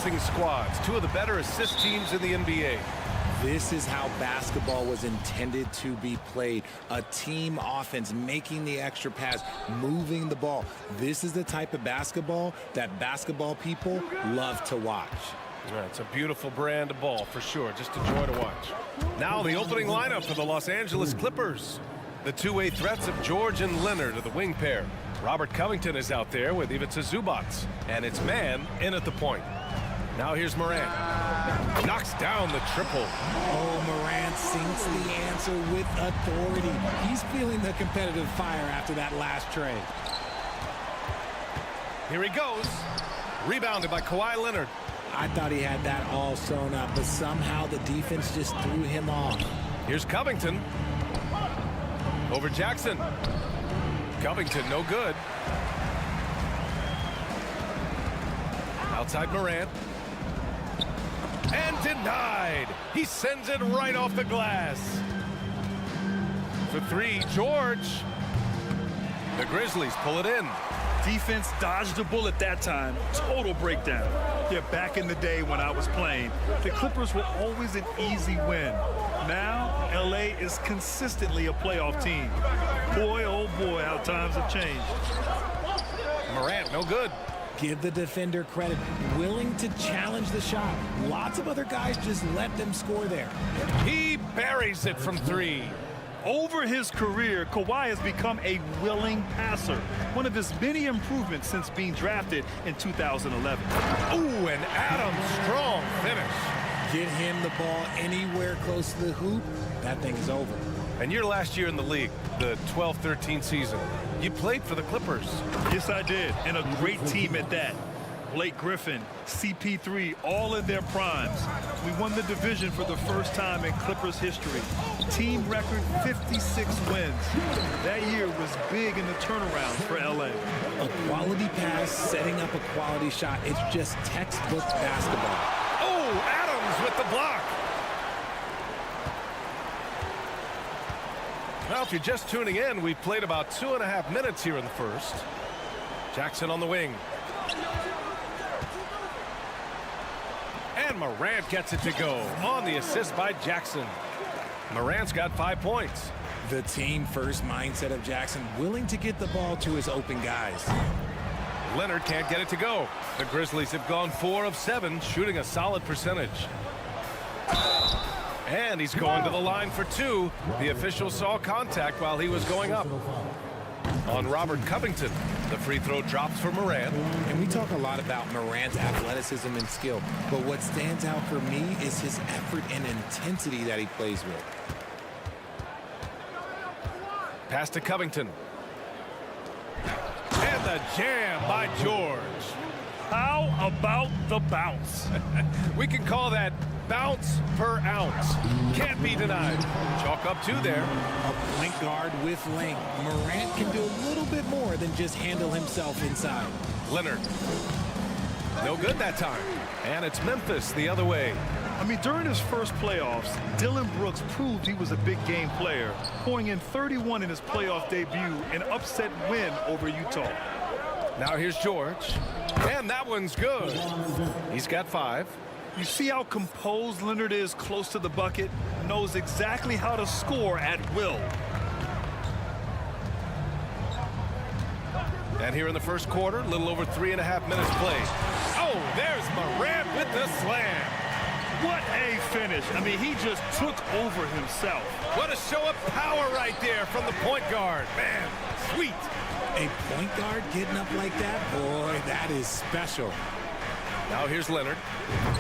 passing squads, two of the better assist teams in the NBA. This is how basketball was intended to be played. A team offense, making the extra pass, moving the ball. This is the type of basketball that basketball people love to watch. Yeah, it's a beautiful brand of ball for sure. Just a joy to watch. Now the opening lineup for the Los Angeles Clippers. The two-way threats of George and Leonard are the wing pair. Robert Covington is out there with Ivica Zubac. And it's man in at the point. Now here's Morant. Knocks down the triple. Oh, Morant sinks the answer with authority. He's feeling the competitive fire after that last trade. Here he goes. Rebounded by Kawhi Leonard. I thought he had that all sewn up, but somehow the defense just threw him off. Here's Covington. Over Jackson. Covington, no good. Outside Morant. And denied. He sends it right off the glass. For three, George. The Grizzlies pull it in. Defense dodged the bullet that time. Total breakdown. Yeah, back in the day when I was playing, the Clippers were always an easy win. Now, LA is consistently a playoff team. Boy, oh boy, how times have changed. Morant, no good. Give the defender credit. Willing to challenge the shot. Lots of other guys just let them score there. He buries it from three. Over his career, Kawhi has become a willing passer. One of his many improvements since being drafted in 2011. Ooh, and Adams, strong finish. Get him the ball anywhere close to the hoop, that thing is over. And your last year in the league, the 12-13 season, you played for the Clippers. Yes, I did, and a great team at that. Blake Griffin, CP3, all in their primes. We won the division for the first time in Clippers history. Team record 56 wins. That year was big in the turnaround for LA. A quality pass, setting up a quality shot. It's just textbook basketball. Oh, Adams with the block. Well, if you're just tuning in, we've played about 2.5 minutes here in the first. Jackson on the wing. And Morant gets it to go on the assist by Jackson. Morant's got 5 points. The team-first mindset of Jackson, willing to get the ball to his open guys. Leonard can't get it to go. The Grizzlies have gone 4 of 7, shooting a solid percentage. And he's going to the line for 2. The official saw contact while he was going up. On Robert Covington, the free throw drops for Morant. And we talk a lot about Morant's athleticism and skill, but what stands out for me is his effort and intensity that he plays with. Pass to Covington. And the jam by George. How about the bounce? We can call that bounce per ounce. Can't be denied. Chalk up 2 there. A point guard with length. Morant can do a little bit more than just handle himself inside. Leonard. No good that time. And it's Memphis the other way. I mean, during his first playoffs, Dillon Brooks proved he was a big game player, pouring in 31 in his playoff debut, an upset win over Utah. Now here's George. And that one's good. He's got 5. You see how composed Leonard is close to the bucket? Knows exactly how to score at will. And here in the first quarter, a little over 3.5 minutes played. Oh, there's Morant with the slam. What a finish. I mean, he just took over himself. What a show of power right there from the point guard. Man, sweet. A point guard getting up like that? Boy, that is special. Now here's Leonard.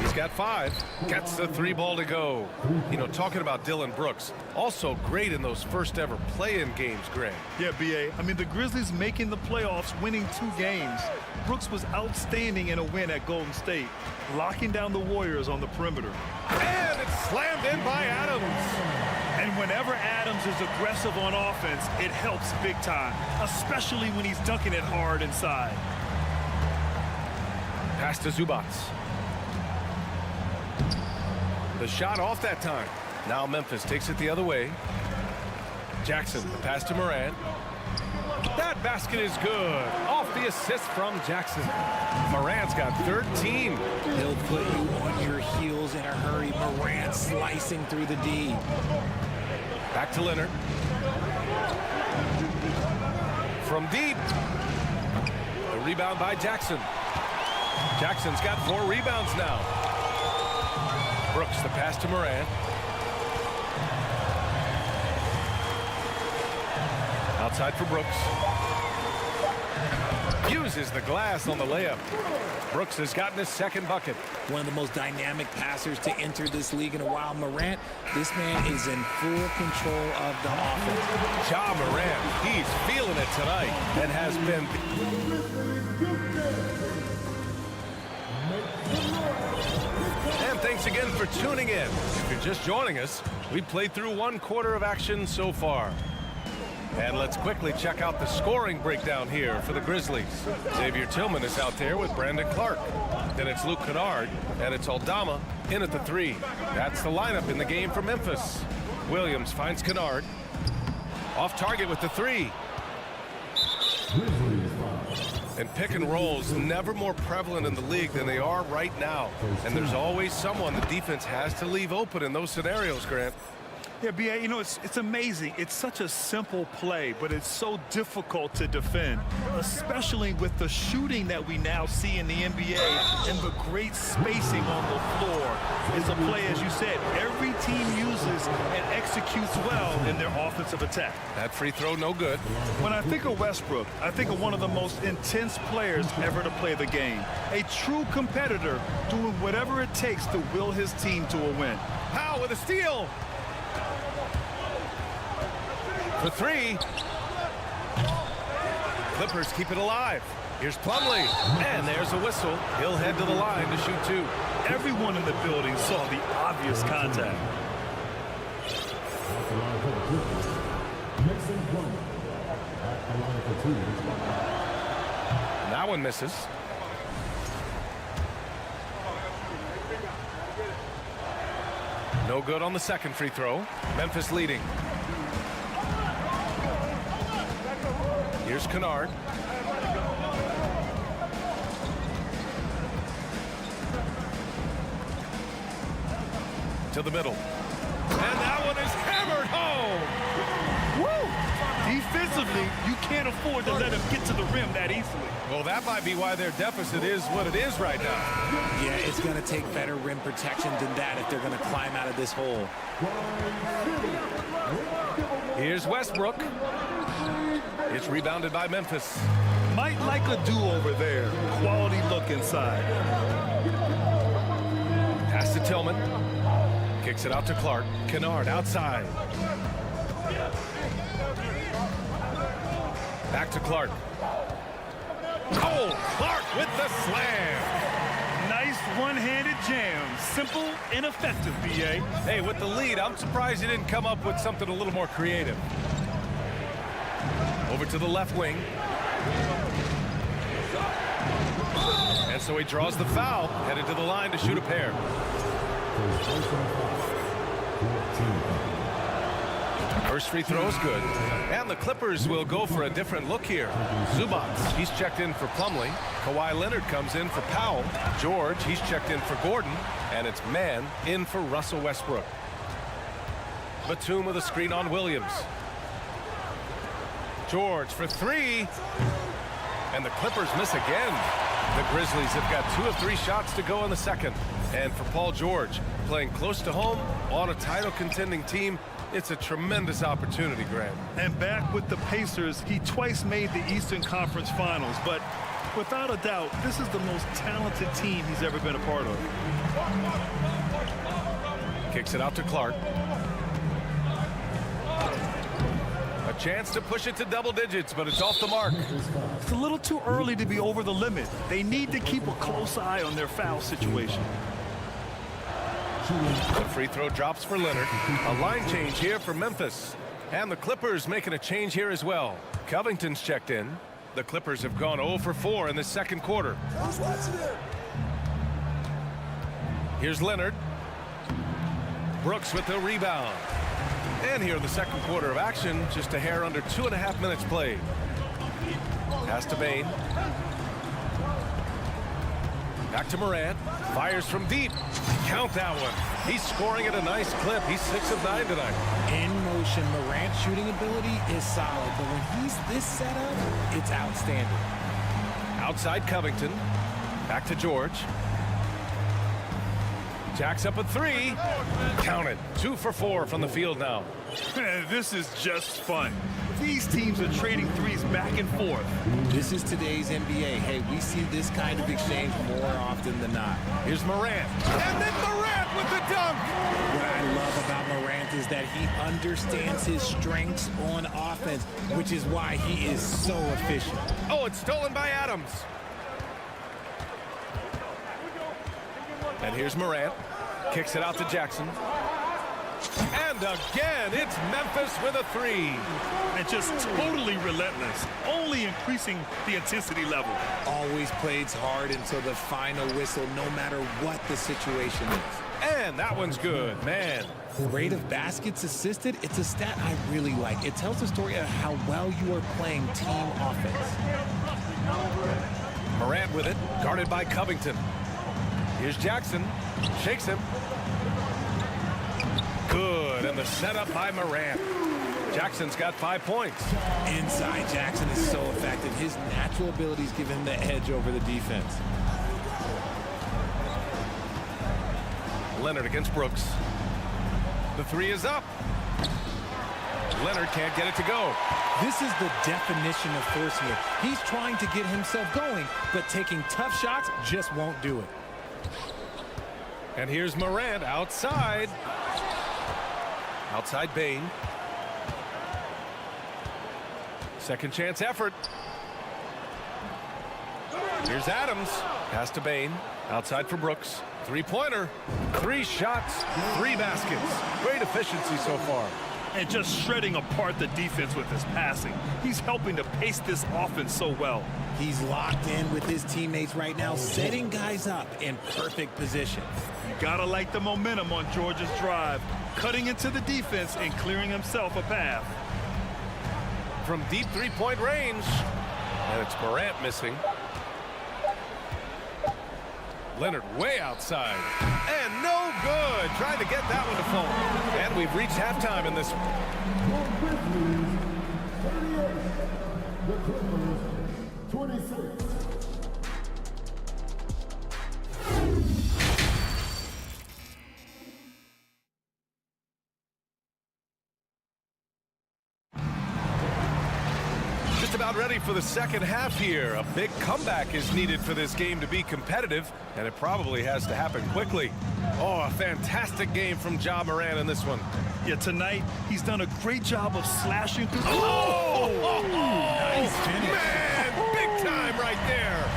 He's got 5. Gets the 3 ball to go. You know, talking about Dillon Brooks, also great in those first ever play-in games, Greg. Yeah, B.A. I mean, the Grizzlies making the playoffs, winning 2 games. Brooks was outstanding in a win at Golden State, locking down the Warriors on the perimeter. And it's slammed in by Adams. And whenever Adams is aggressive on offense, it helps big time, especially when he's dunking it hard inside. Pass to Zubac. The shot off that time. Now Memphis takes it the other way. Jackson, the pass to Morant. That basket is good. Off the assist from Jackson. Morant's got 13. He'll put you on your heels in a hurry. Morant slicing through the D. Back to Leonard. From deep. The rebound by Jackson. Jackson's got 4 rebounds now. Brooks, the pass to Morant. Outside for Brooks. Uses the glass on the layup. Brooks has gotten his second bucket. One of the most dynamic passers to enter this league in a while. Morant, this man is in full control of the offense. Ja Morant, he's feeling it tonight and has been. And thanks again for tuning in. If you're just joining us, we've played through 1 quarter of action so far. And let's quickly check out the scoring breakdown here for the Grizzlies. Xavier Tillman is out there with Brandon Clark. Then it's Luke Kennard, and it's Aldama in at the 3. That's the lineup in the game for Memphis. Williams finds Kennard. Off target with the 3. And pick and rolls never more prevalent in the league than they are right now. And there's always someone the defense has to leave open in those scenarios, Grant. Yeah, B.A., you know, it's amazing. It's such a simple play, but it's so difficult to defend, especially with the shooting that we now see in the NBA and the great spacing on the floor. It's a play, as you said, every team uses and executes well in their offensive attack. That free throw, no good. When I think of Westbrook, I think of one of the most intense players ever to play the game. A true competitor doing whatever it takes to will his team to a win. Powell with a steal. For 3. Clippers keep it alive. Here's Plumlee. And there's a whistle. He'll head to the line to shoot 2. Everyone in the building saw the obvious contact. That one misses. No good on the second free throw. Memphis leading. Here's Kennard. To the middle. And that one is hammered home. Woo! Defensively, you can't afford to let him get to the rim that easily. Well, that might be why their deficit is what it is right now. Yeah, it's going to take better rim protection than that if they're going to climb out of this hole. Here's Westbrook. It's rebounded by Memphis. Might like a do-over there. Quality look inside. Pass to Tillman. Kicks it out to Clark. Kennard outside. Back to Clark. Oh, Clark with the slam. Nice one-handed jam. Simple and effective, B.A. Hey, with the lead, I'm surprised he didn't come up with something a little more creative. Over to the left wing. And so he draws the foul, headed to the line to shoot a pair. First free throw is good. And the Clippers will go for a different look here. Zubac, he's checked in for Plumlee. Kawhi Leonard comes in for Powell. George, he's checked in for Gordon. And it's man in for Russell Westbrook. Batum with a screen on Williams. George for 3. And the Clippers miss again. The Grizzlies have got 2 of 3 shots to go in the second. And for Paul George, playing close to home on a title contending team, it's a tremendous opportunity, Grant. And back with the Pacers, he twice made the Eastern Conference Finals. But without a doubt, this is the most talented team he's ever been a part of. Kicks it out to Clark. A chance to push it to double digits, but it's off the mark. It's a little too early to be over the limit. They need to keep a close eye on their foul situation. The free throw drops for Leonard. A line change here for Memphis. And the Clippers making a change here as well. Covington's checked in. The Clippers have gone 0 for 4 in the second quarter. Here's Leonard. Brooks with the rebound. And here in the second quarter of action, just a hair under 2.5 minutes played. Pass to Bain. Back to Morant. Fires from deep. Count that one. He's scoring at a nice clip. He's 6 of 9 tonight. In motion, Morant's shooting ability is solid, but when he's this set up, it's outstanding. Outside Covington. Back to George. Jacks up a 3. Count it. 2 for 4 from the field now. This is just fun. These teams are trading threes back and forth. This is today's NBA. Hey, we see this kind of exchange more often than not. Here's Morant. And then Morant with the dunk. What I love about Morant is that he understands his strengths on offense, which is why he is so efficient. Oh, it's stolen by Adams. And here's Morant. Kicks it out to Jackson. And again, it's Memphis with a 3. And just totally relentless, only increasing the intensity level. Always plays hard until the final whistle, no matter what the situation is. And that one's good, man. Rate of baskets assisted, it's a stat I really like. It tells the story of how well you are playing team offense. Morant with it, guarded by Covington. Here's Jackson, shakes him. Good, and the setup by Morant. Jackson's got 5 points. Inside, Jackson is so effective. His natural abilities give him the edge over the defense. Leonard against Brooks. The 3 is up. Leonard can't get it to go. This is the definition of forcing it. He's trying to get himself going, but taking tough shots just won't do it. And here's Morant outside. Outside Bain. Second chance effort. Here's Adams. Pass to Bain. Outside for Brooks. 3-pointer. 3 shots, 3 baskets. Great efficiency so far. And just shredding apart the defense with his passing. He's helping to pace this offense so well. He's locked in with his teammates right now, setting guys up in perfect position. You gotta like the momentum on George's drive, cutting into the defense and clearing himself a path. From deep 3-point range. And it's Morant missing. Leonard way outside. And no good. Trying to get that one to fall. And we've reached halftime in this one. 26. Just about ready for the second half here. A big comeback is needed for this game to be competitive, and it probably has to happen quickly. Oh, a fantastic game from Ja Morant in this one. Yeah, tonight he's done a great job of slashing through. Nice finish. Man, big time right there.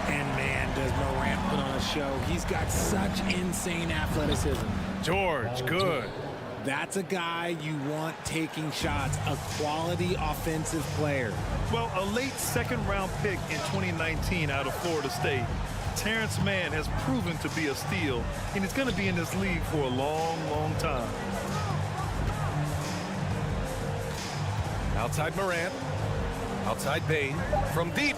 And man, does Morant put on a show. He's got such insane athleticism. George, good. That's a guy you want taking shots, a quality offensive player. Well, a late second-round pick in 2019 out of Florida State. Terrence Mann has proven to be a steal, and he's going to be in this league for a long, long time. Outside Morant. Outside Bain. From deep.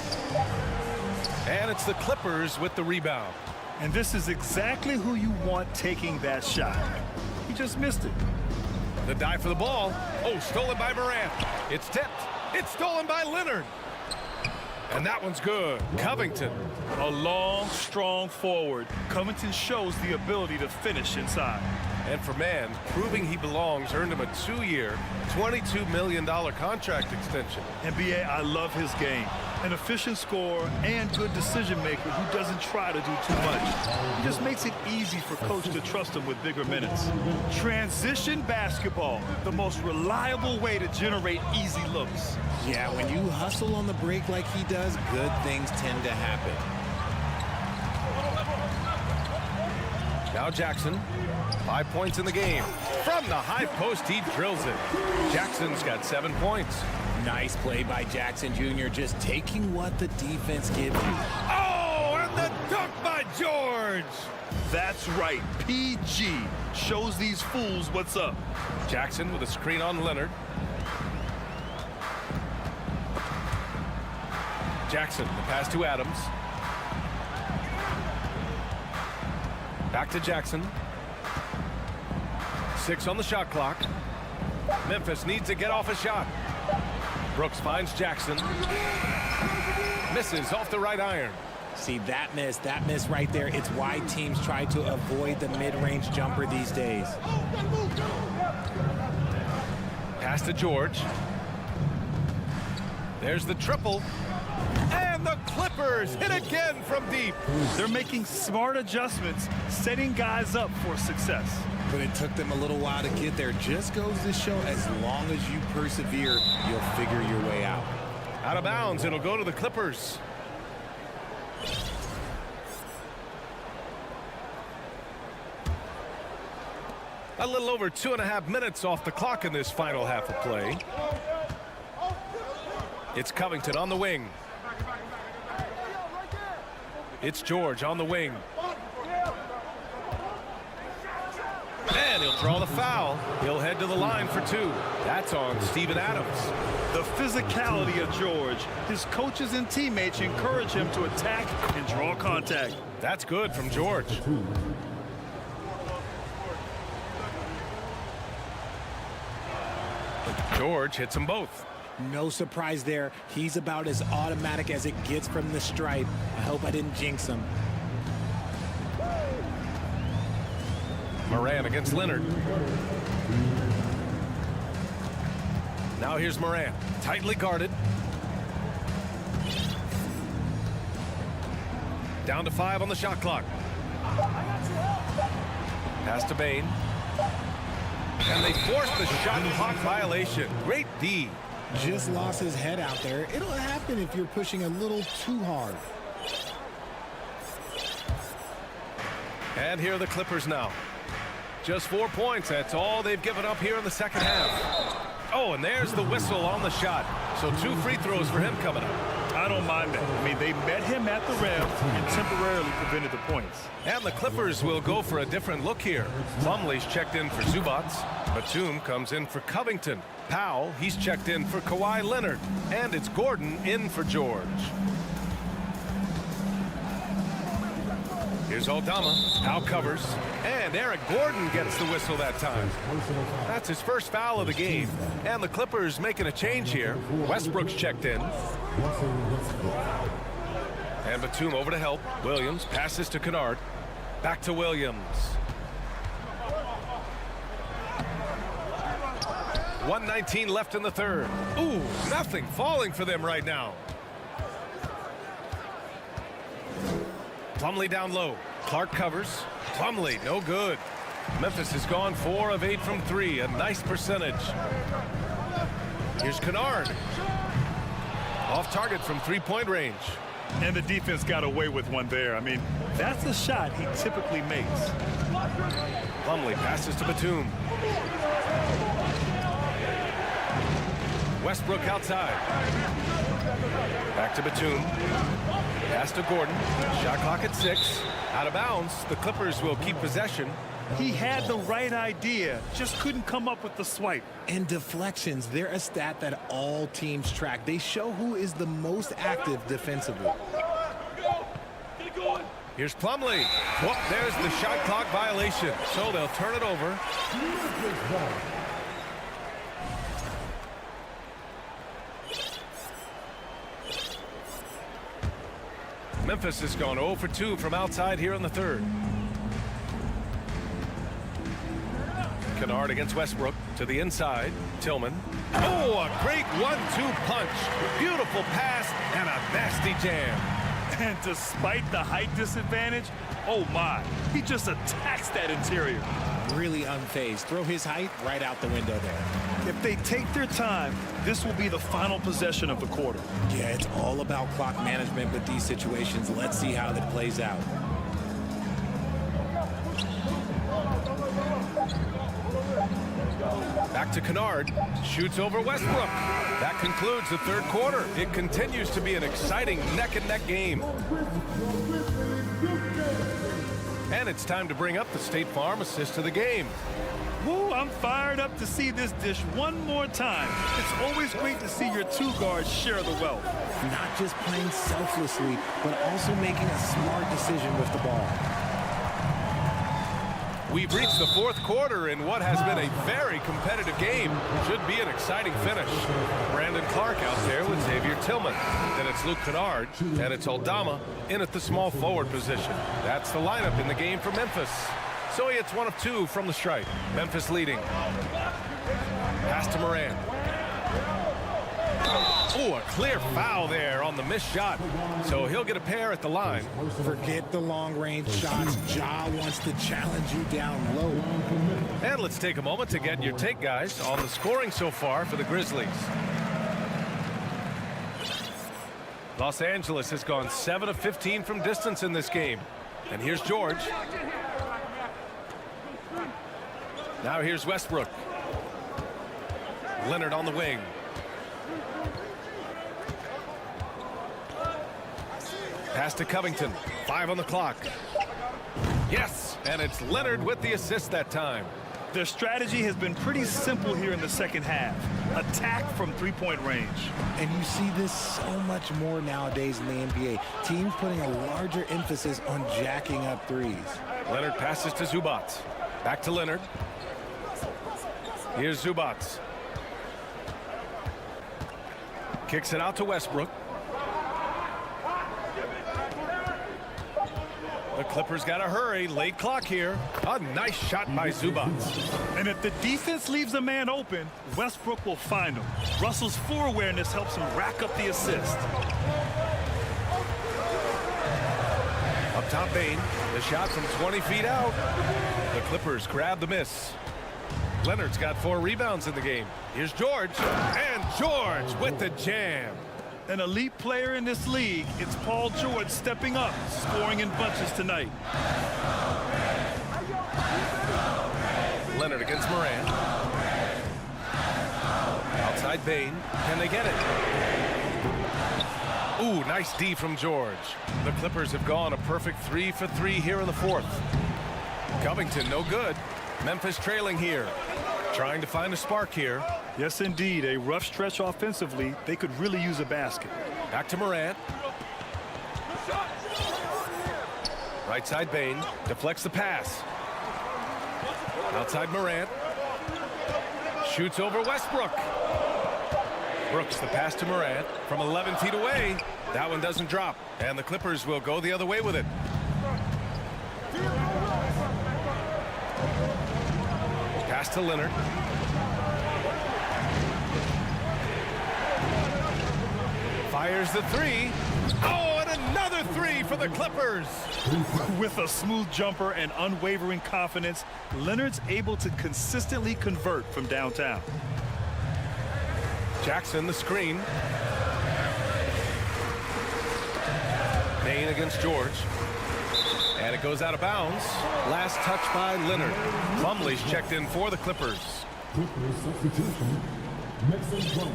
And it's the Clippers with the rebound. And this is exactly who you want taking that shot. He just missed it. The dive for the ball. Oh, stolen by Morant. It's tipped. It's stolen by Leonard. And that one's good. Covington. A long, strong forward. Covington shows the ability to finish inside. And for Mann, proving he belongs earned him a 2-year, $22 million contract extension. NBA, I love his game. An efficient scorer and good decision maker who doesn't try to do too much. He just makes it easy for coach to trust him with bigger minutes. Transition basketball, the most reliable way to generate easy looks. Yeah, when you hustle on the break like he does, good things tend to happen. Now Jackson, 5 points in the game. From the high post, he drills it. Jackson's got 7 points. Nice play by Jackson Jr., just taking what the defense gives you. Oh, and the dunk by George. That's right, PG shows these fools what's up. Jackson with a screen on Leonard. Jackson, the pass to Adams. Back to Jackson. 6 on the shot clock. Memphis needs to get off a shot. Brooks finds Jackson. Misses off the right iron. See, that miss right there, it's why teams try to avoid the mid-range jumper these days. Pass to George. There's the triple. And the Clippers hit again from deep. They're making smart adjustments, setting guys up for success. But it took them a little while to get there. Just goes to show, as long as you persevere, you'll figure your way out. Out of bounds, it'll go to the Clippers. A little over 2.5 minutes off the clock in this final half of play. It's Covington on the wing. It's George on the wing. And he'll draw the foul. He'll head to the line for 2. That's on Steven Adams. The physicality of George. His coaches and teammates encourage him to attack and draw contact. That's good from George. George hits them both. No surprise there. He's about as automatic as it gets from the stripe. I hope I didn't jinx him. Moran against Leonard. Now here's Moran, tightly guarded. Down to 5 on the shot clock. Pass to Bain. And they force the shot clock violation. Great D. Just lost his head out there. It'll happen if you're pushing a little too hard. And here are the Clippers now. Just 4 points. That's all they've given up here in the second half. Oh, and there's the whistle on the shot. So 2 free throws for him coming up. I don't mind that. I mean, they met him at the rim and temporarily prevented the points. And the Clippers will go for a different look here. Plumlee's checked in for Zubats. Batum comes in for Covington. Powell, he's checked in for Kawhi Leonard. And it's Gordon in for George. Here's Aldama. Powell covers. And Eric Gordon gets the whistle that time. That's his first foul of the game. And the Clippers making a change here. Westbrook's checked in. And Batum over to help. Williams passes to Kennard. Back to Williams. 1:19 left in the third. Ooh, nothing falling for them right now. Plumlee down low. Clark covers. Plumlee, no good. Memphis has gone 4 of 8 from 3. A nice percentage. Here's Kennard. Off target from 3-point range. And the defense got away with one there. I mean, that's a shot he typically makes. Plumlee passes to Batum. Westbrook outside. Back to Batum. Pass to Gordon. Shot clock at 6. Out of bounds. The Clippers will keep possession. He had the right idea, just couldn't come up with the swipe. And deflections, they're a stat that all teams track. They show who is the most active defensively. Here's Plumlee. Whoop, there's the shot clock violation. So they'll turn it over. Memphis has gone 0 for 2 from outside here in the third. Kennard against Westbrook to the inside. Tillman. Oh, a great 1-2 punch. Beautiful pass and a nasty jam. And despite the height disadvantage, oh my, he just attacks that interior. Really unfazed. Throw his height right out the window there. If they take their time, this will be the final possession of the quarter. Yeah, it's all about clock management with these situations. Let's see how that plays out. Back to Kennard. Shoots over Westbrook. That concludes the third quarter. It continues to be an exciting neck-and-neck game. And it's time to bring up the State Farm assist of the game. Woo, I'm fired up to see this dish one more time. It's always great to see your 2 guards share the wealth. not just playing selflessly, but also making a smart decision with the ball. We've reached the fourth quarter in what has been a very competitive game. Should be an exciting finish. Brandon Clark out there with Xavier Tillman. Then it's Luke Kennard, and it's Aldama in at the small forward position. That's the lineup in the game for Memphis. So he hits 1 of 2 from the stripe. Memphis leading. Pass to Morant. Oh, a clear foul there on the missed shot. So he'll get a pair at the line. Forget the long-range shots. Ja wants to challenge you down low. And let's take a moment to get your take, guys, on the scoring so far for the Grizzlies. Los Angeles has gone 7 of 15 from distance in this game. And here's George. Now here's Westbrook. Leonard on the wing. Pass to Covington. 5 on the clock. Yes, and it's Leonard with the assist that time. Their strategy has been pretty simple here in the second half. Attack from three-point range. And you see this so much more nowadays in the NBA. Teams putting a larger emphasis on jacking up threes. Leonard passes to Zubac. Back to Leonard. Here's Zubac. Kicks it out to Westbrook. The Clippers got to hurry. Late clock here. A nice shot by Zubac. And if the defense leaves a man open, Westbrook will find him. Russell's floor awareness helps him rack up the assist. Up top, Bane. The shot from 20 feet out. The Clippers grab the miss. Leonard's got 4 rebounds in the game. Here's George. And George with the jam. An elite player in this league, it's Paul George stepping up, scoring in bunches tonight. Leonard against Morant. Outside Bane. Can they get it? Ooh, nice D from George. The Clippers have gone a perfect 3 for 3 here in the fourth. Covington, no good. Memphis trailing here. Trying to find a spark here. Yes, indeed. A rough stretch offensively. They could really use a basket. Back to Morant. Right side Bane. Deflects the pass. Outside Morant. Shoots over Westbrook. Brooks the pass to Morant from 11 feet away. That one doesn't drop. And the Clippers will go the other way with it. Pass to Leonard. Fires the 3. Oh, and another 3 for the Clippers. With a smooth jumper and unwavering confidence, Leonard's able to consistently convert from downtown. Jackson the screen. Bane against George. And it goes out of bounds. Last touch by Leonard. Plumlee's checked in for the Clippers. Clippers substitution. Mason Plumlee.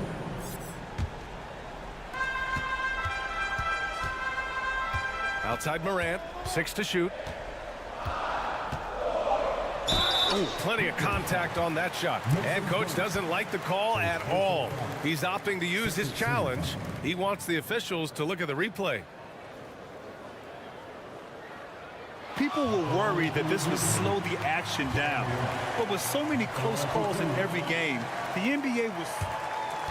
Outside Morant. 6 to shoot. Ooh, plenty of contact on that shot. And coach doesn't like the call at all. He's opting to use his challenge. He wants the officials to look at the replay. People were worried that this would slow the action down. But with so many close calls in every game, the NBA was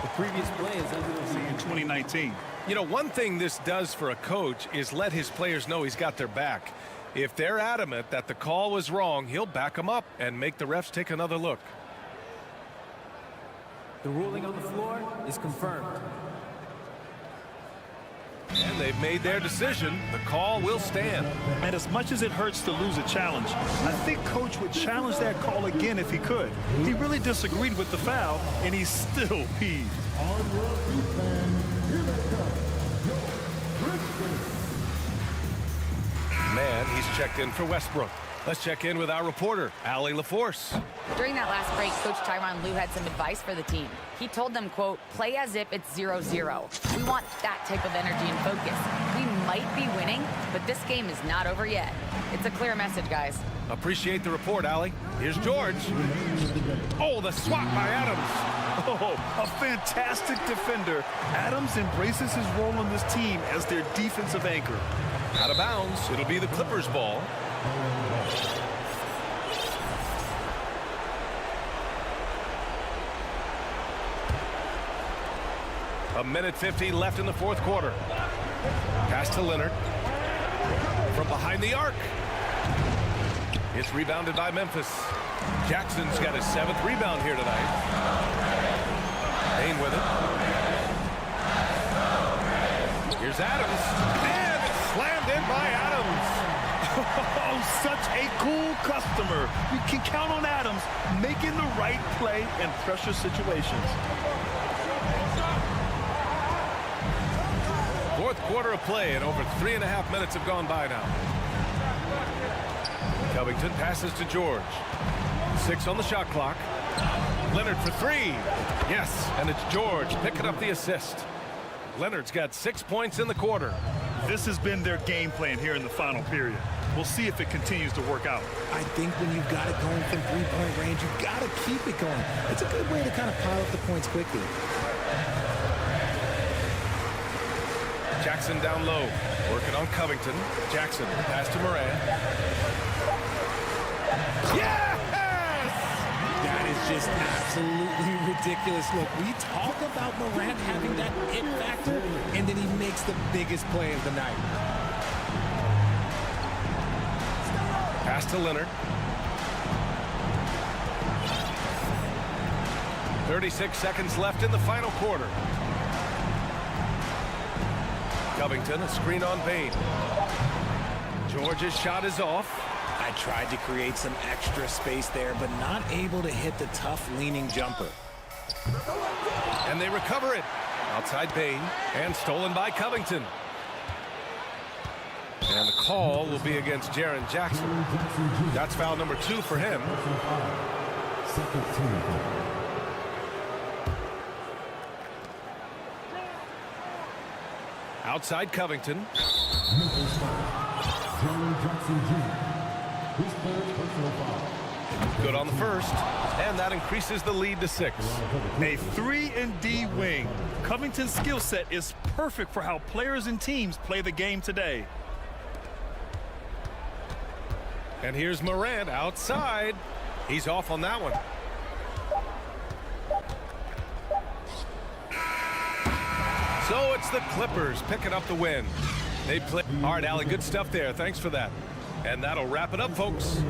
the previous play is under in 2019. You know, one thing this does for a coach is let his players know he's got their back. If they're adamant that the call was wrong, he'll back them up and make the refs take another look. The ruling on the floor is confirmed. And they've made their decision. The call will stand. And as much as it hurts to lose a challenge, I think coach would challenge that call again if he could. He really disagreed with the foul, and he's still peeved. Man, he's checked in for Westbrook. Let's check in with our reporter, Allie LaForce. During that last break, Coach Tyronn Lue had some advice for the team. He told them, quote, play as if it's 0-0. We want that type of energy and focus. We might be winning, but this game is not over yet. It's a clear message, guys. Appreciate the report, Allie. Here's George. Oh, the swat by Adams. Oh, a fantastic defender. Adams embraces his role on this team as their defensive anchor. Out of bounds. It'll be the Clippers' ball. A minute 50 left in the fourth quarter. Pass to Leonard. From behind the arc. It's rebounded by Memphis. Jackson's got his 7th rebound here tonight. Payne with it. Here's Adams. And it's slammed in by Adams. Oh, such a cool customer. You can count on Adams making the right play in pressure situations. Fourth quarter of play, and over 3.5 minutes have gone by now. Covington passes to George. 6 on the shot clock. Leonard for 3. Yes, and it's George picking up the assist. Leonard's got 6 points in the quarter. This has been their game plan here in the final period. We'll see if it continues to work out. I think when you've got it going from three-point range, you've got to keep it going. It's a good way to kind of pile up the points quickly. Jackson down low, working on Covington. Jackson, pass to Moran. Yes! That is just absolutely ridiculous. Look, we talk about Morant having that it factor, and then he makes the biggest play of the night. Pass to Leonard. 36 seconds left in the final quarter. Covington, a screen on Payne. George's shot is off. I tried to create some extra space there, but not able to hit the tough leaning jumper. And they recover it. Outside Payne, and stolen by Covington. And the call will be against Jaren Jackson. That's foul number 2 for him. Second team. Outside Covington. Memphis foul. Jaren Jackson Jr. His third personal foul. Good on the first, and that increases the lead to 6. A 3-and-D wing. Covington's skill set is perfect for how players and teams play the game today. And here's Morant outside. He's off on that one. So it's the Clippers picking up the win. They play. All right, Allie, good stuff there. Thanks for that. And that'll wrap it up, folks.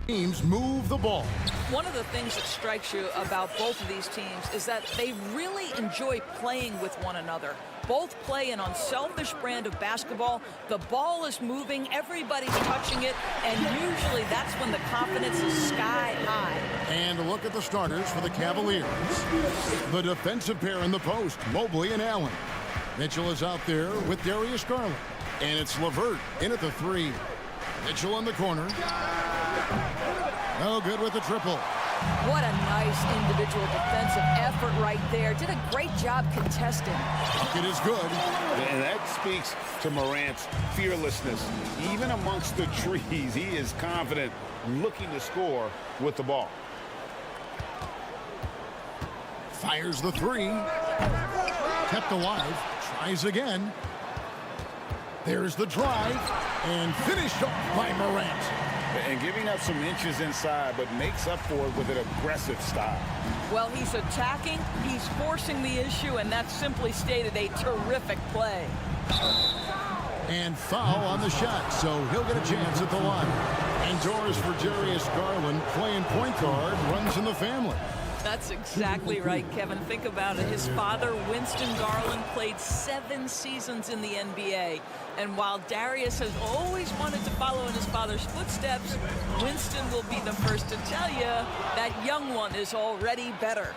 Teams move the ball. One of the things that strikes you about both of these teams is that they really enjoy playing with one another. Both play an unselfish brand of basketball. The ball is moving, everybody's touching it, and usually that's when the confidence is sky high. And a look at the starters for the Cavaliers. The defensive pair in the post, Mobley and Allen. Mitchell is out there with Darius Garland. And it's LeVert in at the three. Mitchell in the corner. No good with the triple. What a nice individual defensive effort right there. Did a great job contesting. Bucket is good. And that speaks to Morant's fearlessness. Even amongst the trees, he is confident, looking to score with the ball. Fires the three. Kept alive. Tries again. There's the drive. And finished off by Morant. And giving up some inches inside, but makes up for it with an aggressive style. Well, he's attacking, he's forcing the issue, and that's simply stated a terrific play. And foul on the shot, so he'll get a chance at the line. And doors for Darius Garland, playing point guard, runs in the family. That's exactly right, Kevin. Think about it. His father, Winston Garland, played 7 seasons in the NBA. And while Darius has always wanted to follow in his father's footsteps, Winston will be the first to tell you that young one is already better.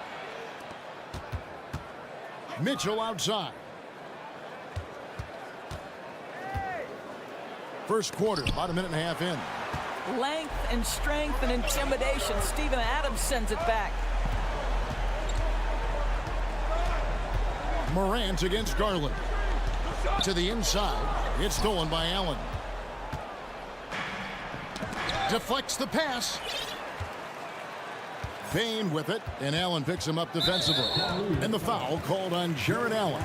Mitchell outside. First quarter, about a minute and a half in. Length and strength and intimidation. Steven Adams sends it back. Morant against Garland. To the inside. It's stolen by Allen. Deflects the pass. Payne with it, and Allen picks him up defensively. And the foul called on Jared Allen.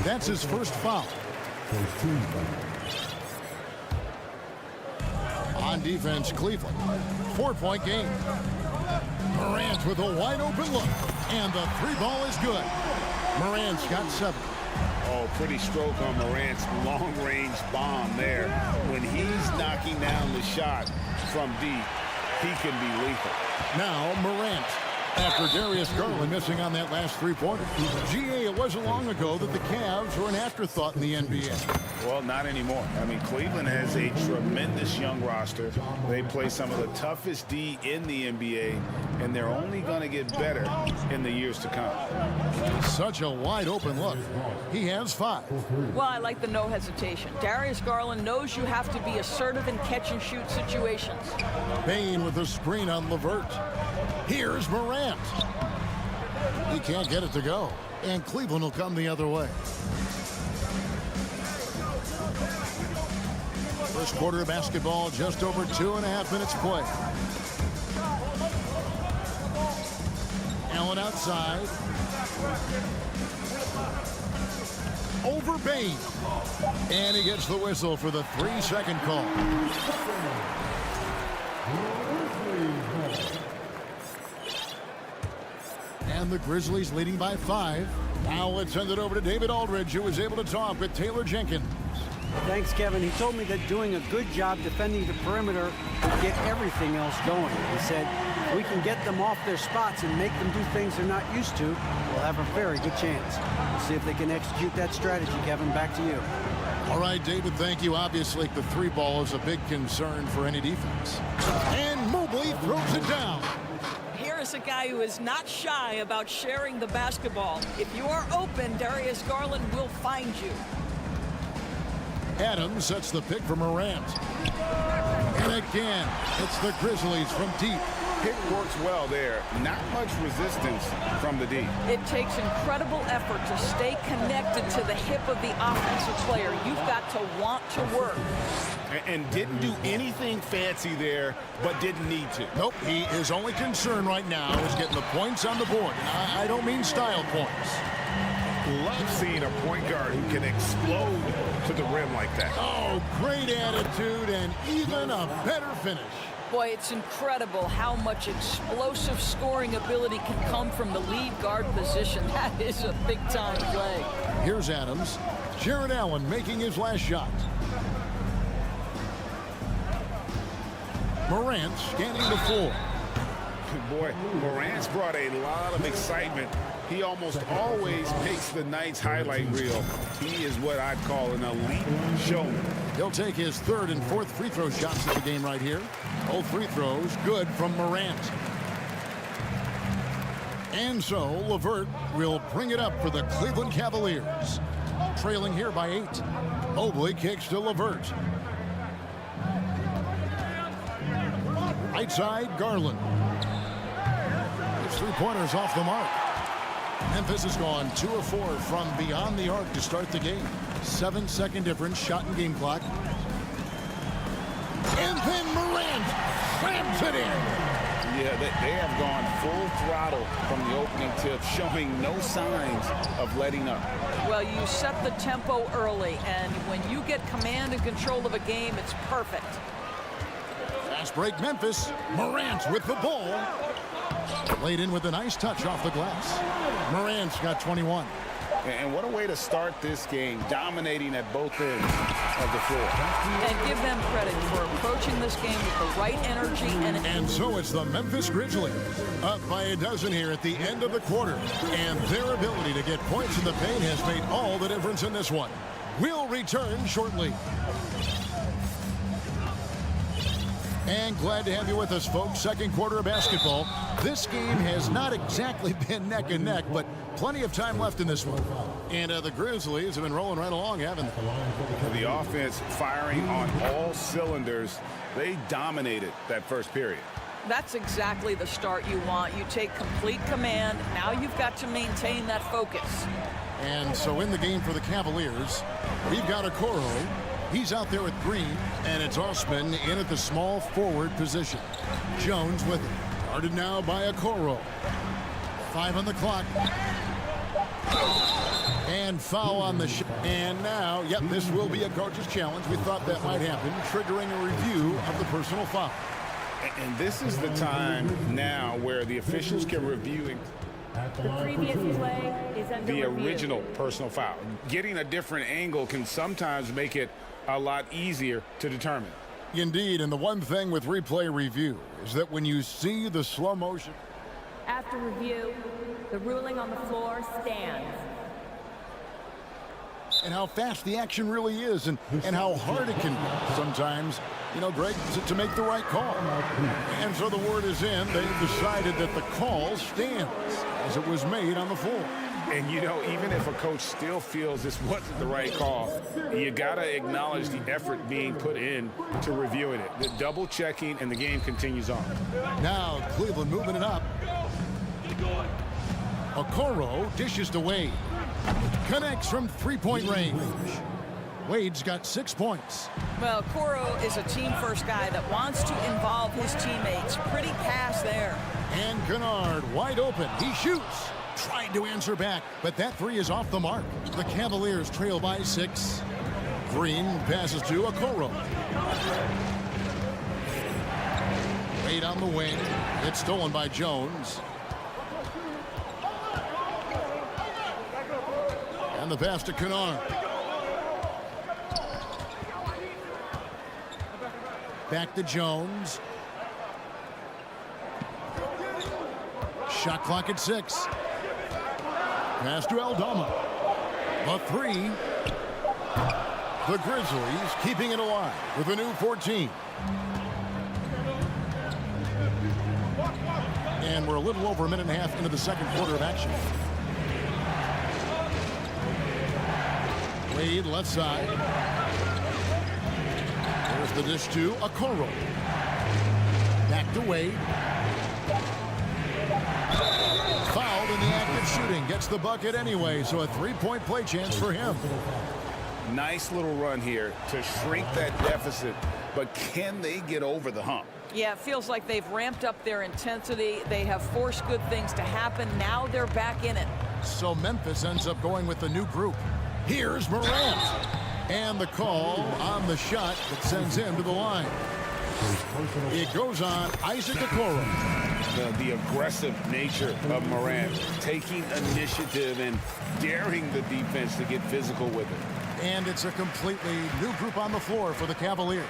That's his first foul. On defense, Cleveland. 4-point game. Morant with a wide open look. And the three ball is good. Morant's got 7. Oh, pretty stroke on Morant's long-range bomb there. When he's knocking down the shot from deep, he can be lethal. Now Morant. After Darius Garland missing on that last three-pointer. GA, it wasn't long ago that the Cavs were an afterthought in the NBA. Well, not anymore. I mean, Cleveland has a tremendous young roster. They play some of the toughest D in the NBA, and they're only going to get better in the years to come. Such a wide open look. He has 5. Well, I like the no hesitation. Darius Garland knows you have to be assertive in catch-and-shoot situations. Payne with a screen on LeVert. Here's Morant. He can't get it to go. And Cleveland will come the other way. First quarter of basketball, just over 2.5 minutes play. Allen outside. Over Payne. And he gets the whistle for the 3-second call. And the Grizzlies leading by 5. Now let's send it over to David Aldridge, who was able to talk with Taylor Jenkins. Thanks, Kevin. He told me that doing a good job defending the perimeter will get everything else going. He said, we can get them off their spots and make them do things they're not used to, we'll have a very good chance. We'll see if they can execute that strategy, Kevin. Back to you. All right, David, thank you. Obviously, the three ball is a big concern for any defense. And Mobley throws it down. Here is a guy who is not shy about sharing the basketball. If you are open, Darius Garland will find you. Adams sets the pick for Morant. And again, it's the Grizzlies from deep. Pick works well there. Not much resistance from the D. It takes incredible effort to stay connected to the hip of the offensive player. You've got to want to work. And didn't do anything fancy there, but didn't need to. Nope, his only concern right now is getting the points on the board. And I don't mean style points. Love seeing a point guard who can explode to the rim like that. Oh, great attitude and even a better finish. Boy, it's incredible how much explosive scoring ability can come from the lead guard position. That is a big-time play. Here's Adams. Jared Allen making his last shot. Morant scanning the floor. Boy, Morant's brought a lot of excitement. He almost always makes the night's highlight reel. He is what I'd call an elite showman. He'll take his third and fourth free throw shots of the game right here. Both free throws good from Morant. And so LeVert will bring it up for the Cleveland Cavaliers. Trailing here by 8. Mobley kicks to LeVert. Right side, Garland. His three-pointers off the mark. Memphis has gone 2 of 4 from beyond the arc to start the game. 7-second difference, shot and game clock. And then Morant slams it in. Yeah, they have gone full throttle from the opening tip, showing no signs of letting up. Well, you set the tempo early, and when you get command and control of a game, it's perfect. Fast break, Memphis. Morant with the ball. Laid in with a nice touch off the glass. Morant's got 21. And what a way to start this game, dominating at both ends of the floor. And give them credit for approaching this game with the right energy. And so it's the Memphis Grizzlies up by a dozen here at the end of the quarter. And their ability to get points in the paint has made all the difference in this one. We'll return shortly. And glad to have you with us, folks. Second quarter of basketball. This game has not exactly been neck and neck, but plenty of time left in this one. And the Grizzlies have been rolling right along, haven't they? The offense firing on all cylinders. They dominated that first period. That's exactly the start you want. You take complete command. Now you've got to maintain that focus. And so in the game for the Cavaliers, we've got Okoro. He's out there with Green, and it's Osman in at the small forward position. Jones with it. Guarded now by Okoro. 5 on the clock. And foul on the shot. And now, yep, this will be a coach's challenge. We thought that might happen, triggering a review of the personal foul. And this is the time now where the officials can review the previous play is under the review. original personal foul. Getting a different angle can sometimes make it a lot easier to determine. Indeed, and the one thing with replay review is that when you see the slow motion. After review, the ruling on the floor stands. And how fast the action really is and how hard it can be sometimes, you know, Greg, to make the right call. And so the word is in. They've decided that the call stands as it was made on the floor. And, you know, even if a coach still feels this wasn't the right call, you got to acknowledge the effort being put in to reviewing it. The double checking, and the game continues on. Now Cleveland moving it up. Okoro dishes to Wade. Connects from three-point range. Wade's got 6 points. Well, Okoro is a team-first guy that wants to involve his teammates. Pretty pass there. And Kennard wide open. He shoots. Tried to answer back, but that three is off the mark. The Cavaliers trail by 6. Green passes to Okoro. Wade on the wing. It's stolen by Jones. And the pass to Kennard. Back to Jones. Shot clock at 6. Pass to Aldama. A 3. The Grizzlies keeping it alive with a new 14. And we're a little over a minute and a half into the second quarter of action. Wade left side. The dish to Okoro. Back to Wade. Fouled in the act of shooting. Gets the bucket anyway, so a three-point play chance for him. Nice little run here to shrink that deficit, but can they get over the hump? Yeah, it feels like they've ramped up their intensity. They have forced good things to happen. Now they're back in it. So Memphis ends up going with the new group. Here's Morant. And the call on the shot that sends him to the line. It goes on Isaac Okoro. The aggressive nature of Morant, taking initiative and daring the defense to get physical with it. And it's a completely new group on the floor for the Cavaliers.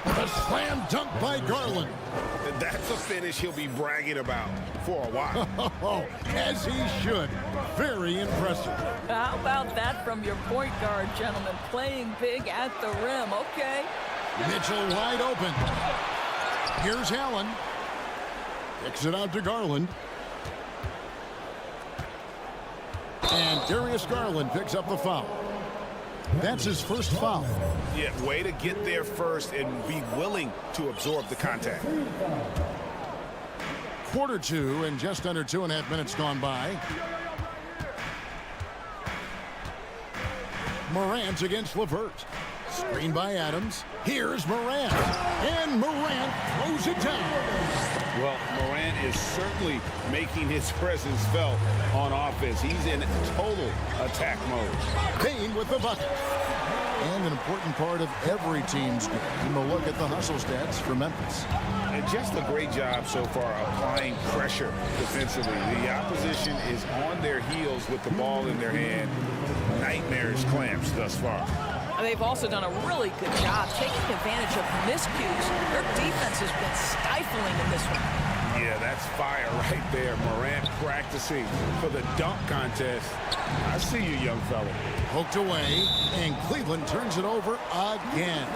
A slam dunk by Garland. That's a finish he'll be bragging about for a while. As he should. Very impressive. How about that from your point guard, gentlemen? Playing big at the rim. Okay. Mitchell wide open. Here's Allen. Kicks it out to Garland. And Darius Garland picks up the foul. That's his first foul. Yeah, way to get there first and be willing to absorb the contact. Quarter two and just under 2.5 minutes gone by. Morant against LeVert. Screen by Adams. Here's Morant. And Morant throws it down. Well, Morant is certainly making his presence felt on offense. He's in total attack mode. Payne with the bucket. And an important part of every team's game. And we'll look at the hustle stats for Memphis. And just a great job so far applying pressure defensively. The opposition is on their heels with the ball in their hand. Nightmares clamps thus far. They've also done a really good job taking advantage of miscues. Their defense has been stifling in this one. Yeah, that's fire right there. Morant practicing for the dunk contest. I see you, young fella. Poked away, and Cleveland turns it over again.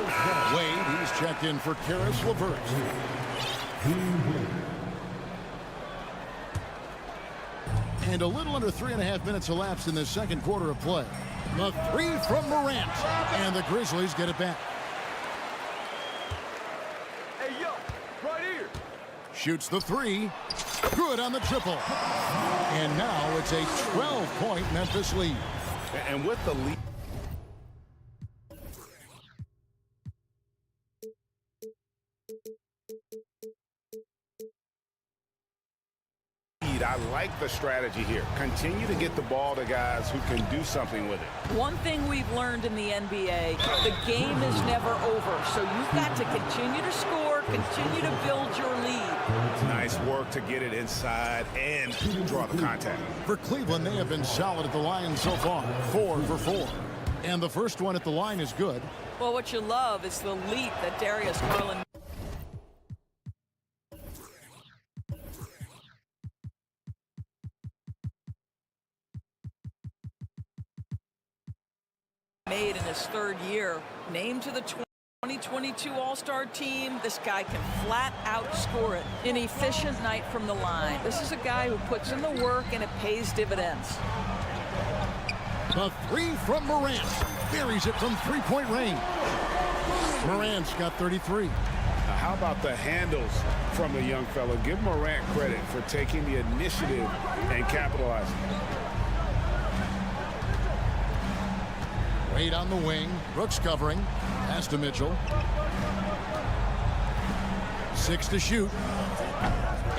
Wade, he's checked in for Karis LeVert. And a little under 3.5 minutes elapsed in the second quarter of play. The three from Morant, and the Grizzlies get it back. Hey, yo, right here. Shoots the three. Good on the triple. And now it's a 12-point Memphis lead. And with the lead I like the strategy here. Continue to get the ball to guys who can do something with it. One thing we've learned in the NBA, the game is never over. So you've got to continue to score, continue to build your lead. Nice work to get it inside and draw the contact. For Cleveland, they have been solid at the line so far. 4 for 4. And the first one at the line is good. Well, what you love is the leap that Darius Garland made in his third year. Named to the 2022 All-Star team, this guy can flat out score it. An efficient night from the line. This is a guy who puts in the work and it pays dividends. The three from Morant. Buries it from three-point range. Morant's got 33. Now, how about the handles from the young fella? Give Morant credit for taking the initiative and capitalizing. Wade on the wing. Brooks covering. Pass to Mitchell. 6 to shoot.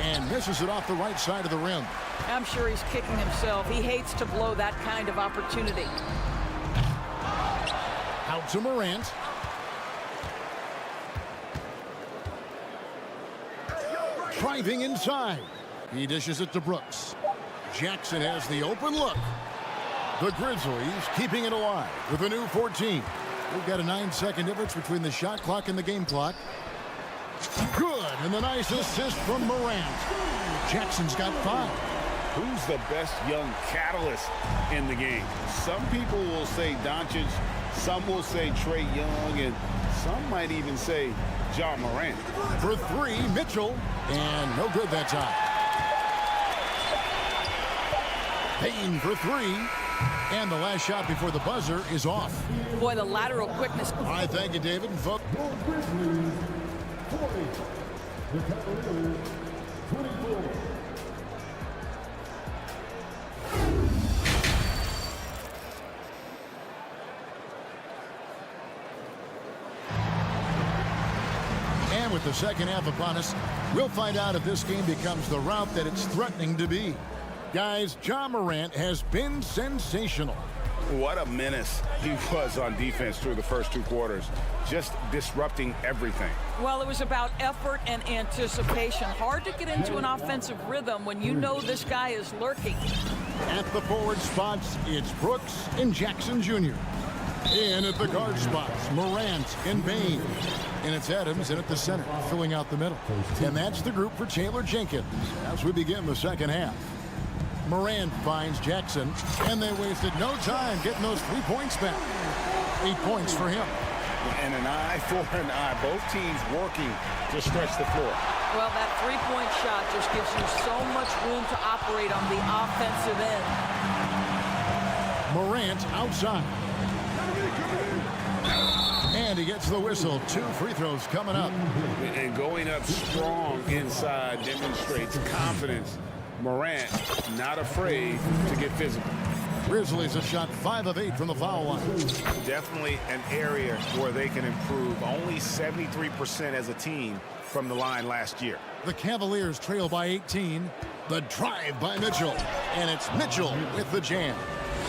And misses it off the right side of the rim. I'm sure he's kicking himself. He hates to blow that kind of opportunity. Out to Morant. Driving inside. He dishes it to Brooks. Jackson has the open look. The Grizzlies keeping it alive with a new 14. We've got a 9-second difference between the shot clock and the game clock. Good, and the nice assist from Morant. Jackson's got 5. Who's the best young catalyst in the game? Some people will say Doncic, some will say Trae Young, and some might even say Ja Morant. For 3, Mitchell, and no good that time. Payne for 3. And the last shot before the buzzer is off. Boy, the lateral quickness. All right, thank you, David. And folks. Grizzlies 40. The Cavaliers 24. And with the second half upon us, we'll find out if this game becomes the route that it's threatening to be. Guys, Ja Morant has been sensational. What a menace he was on defense through the first 2 quarters, just disrupting everything. Well, it was about effort and anticipation. Hard to get into an offensive rhythm when you know this guy is lurking. At the forward spots, it's Brooks and Jackson Jr. In at the guard spots, Morant and Bane. And it's Adams in at the center, filling out the middle. And that's the group for Taylor Jenkins as we begin the second half. Morant finds Jackson, and they wasted no time getting those 3 points back. 8 points for him. And an eye for an eye. Both teams working to stretch the floor. Well, that three-point shot just gives you so much room to operate on the offensive end. Morant outside. And he gets the whistle. 2 free throws coming up. And going up strong inside demonstrates confidence. Morant not afraid to get physical. Grizzlies have shot 5 of 8 from the foul line. Definitely an area where they can improve. Only 73% as a team from the line last year. The Cavaliers trail by 18. The drive by Mitchell. And it's Mitchell with the jam.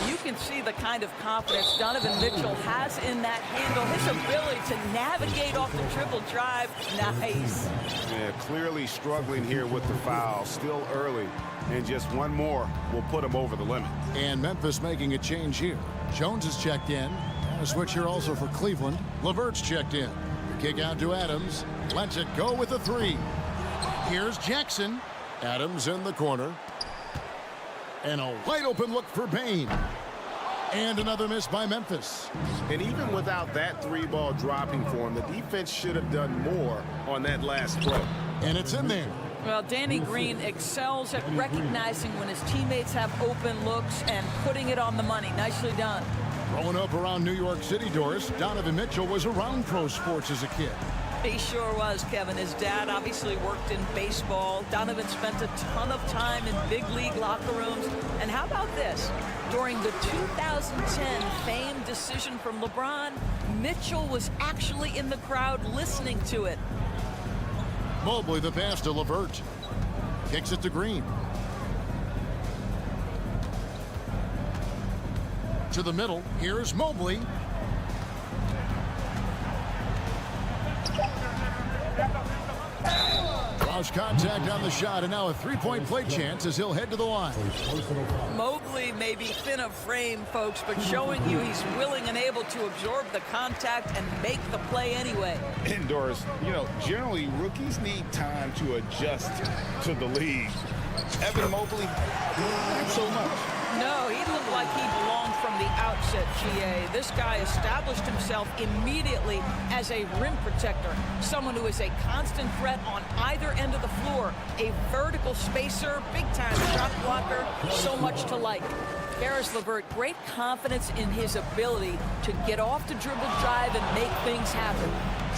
You can see the kind of confidence Donovan Mitchell has in that handle. His ability to navigate off the dribble drive. Nice. Yeah, clearly struggling here with the foul. Still early. And just one more will put him over the limit. And Memphis making a change here. Jones is checked in. And a switch here also for Cleveland. LeVert's checked in. Kick out to Adams. Lets it go with a 3. Here's Jackson. Adams in the corner. And a wide open look for Bane. And another miss by Memphis. And even without that 3-ball dropping for him, the defense should have done more on that last play. And it's in there. Well, Danny Green excels at recognizing when his teammates have open looks and putting it on the money. Nicely done. Growing up around New York City, Doris, Donovan Mitchell was around pro sports as a kid. He sure was, Kevin. His dad obviously worked in baseball. Donovan spent a ton of time in big league locker rooms. And how about this? During the 2010 famed decision from LeBron, Mitchell was actually in the crowd listening to it. Mobley the pass to LeVert. Kicks it to Green. To the middle. Here's Mobley. Lost contact on the shot, and now a 3-point play chance as he'll head to the line. Mobley may be thin of frame, folks, but showing you he's willing and able to absorb the contact and make the play anyway. Indoors, you know, generally rookies need time to adjust to the league. Evan Mobley, not so much. No, he looked like he belonged from the outset, GA. This guy established himself immediately as a rim protector, someone who is a constant threat on either end of the floor, a vertical spacer, big-time shot blocker, so much to like. Caris LeVert, great confidence in his ability to get off the dribble drive and make things happen.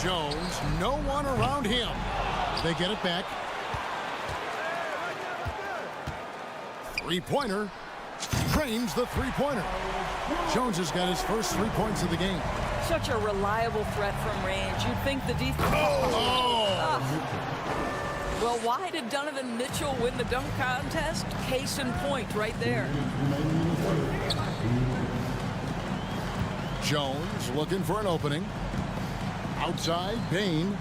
Jones, no one around him. They get it back. 3-pointer. Trains the 3-pointer. Jones has got his first 3 points of the game. Such a reliable threat from range. You'd think the defense... Well, why did Donovan Mitchell win the dunk contest? Case in point right there. Jones looking for an opening. Outside, Bane.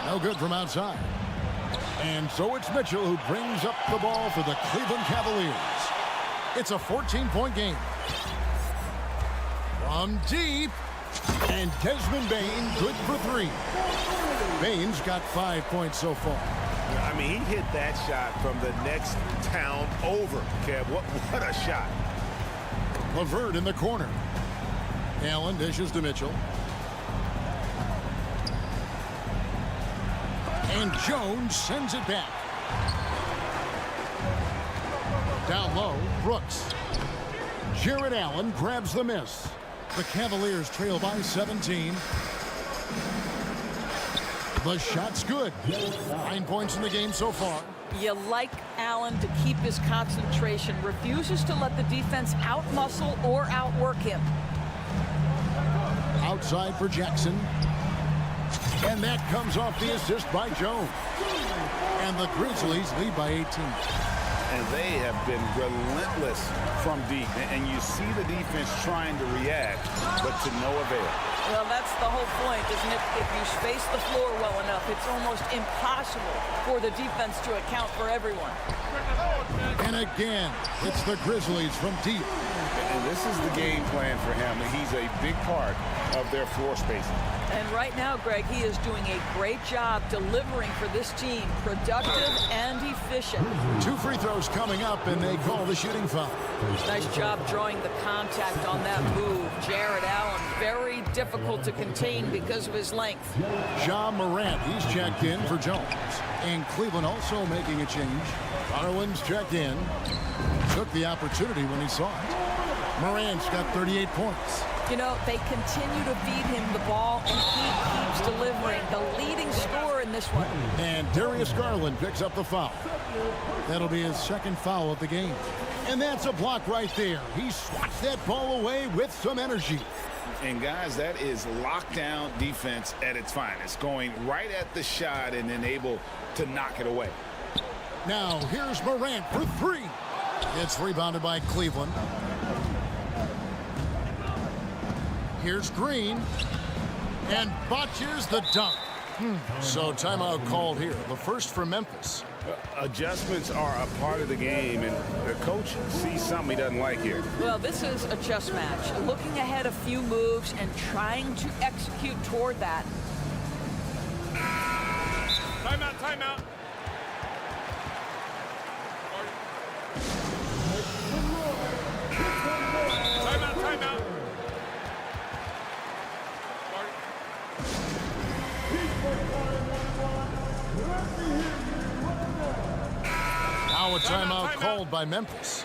No good from outside. And so it's Mitchell who brings up the ball for the Cleveland Cavaliers. It's a 14-point game. From deep. And Desmond Bane good for 3. Bane's got 5 points so far. I mean, he hit that shot from the next town over, Kev. What a shot. LeVert in the corner. Allen dishes to Mitchell. And Jones sends it back. Down low, Brooks. Jared Allen grabs the miss. The Cavaliers trail by 17. The shot's good. 9 points in the game so far. You like Allen to keep his concentration. Refuses to let the defense out-muscle or outwork him. Outside for Jackson. And that comes off the assist by Jones. And the Grizzlies lead by 18. And they have been relentless from deep. And you see the defense trying to react, but to no avail. Well, that's the whole point, isn't it? If you space the floor well enough, it's almost impossible for the defense to account for everyone. And again, it's the Grizzlies from deep. And this is the game plan for him. He's a big part of their floor spacing. And right now, Greg, he is doing a great job delivering for this team, productive and efficient. 2 free throws coming up, and they call the shooting foul. Nice job drawing the contact on that move. Jared Allen, very difficult to contain because of his length. Ja Morant, he's checked in for Jones. And Cleveland also making a change. Garland's checked in. Took the opportunity when he saw it. Morant's got 38 points. You know, they continue to feed him the ball, and he keeps delivering. The leading scorer in this one. And Darius Garland picks up the foul. That'll be his second foul of the game. And that's a block right there. He swats that ball away with some energy. And guys, that is lockdown defense at its finest. Going right at the shot and then able to knock it away. Now here's Morant for 3. It's rebounded by Cleveland. Here's Green. And botches the dunk. So timeout called here. The first for Memphis. Adjustments are a part of the game, and the coach sees something he doesn't like here. Well, this is a chess match. Looking ahead a few moves and trying to execute toward that. Timeout, timeout. Timeout, timeout. Now a timeout called by Memphis.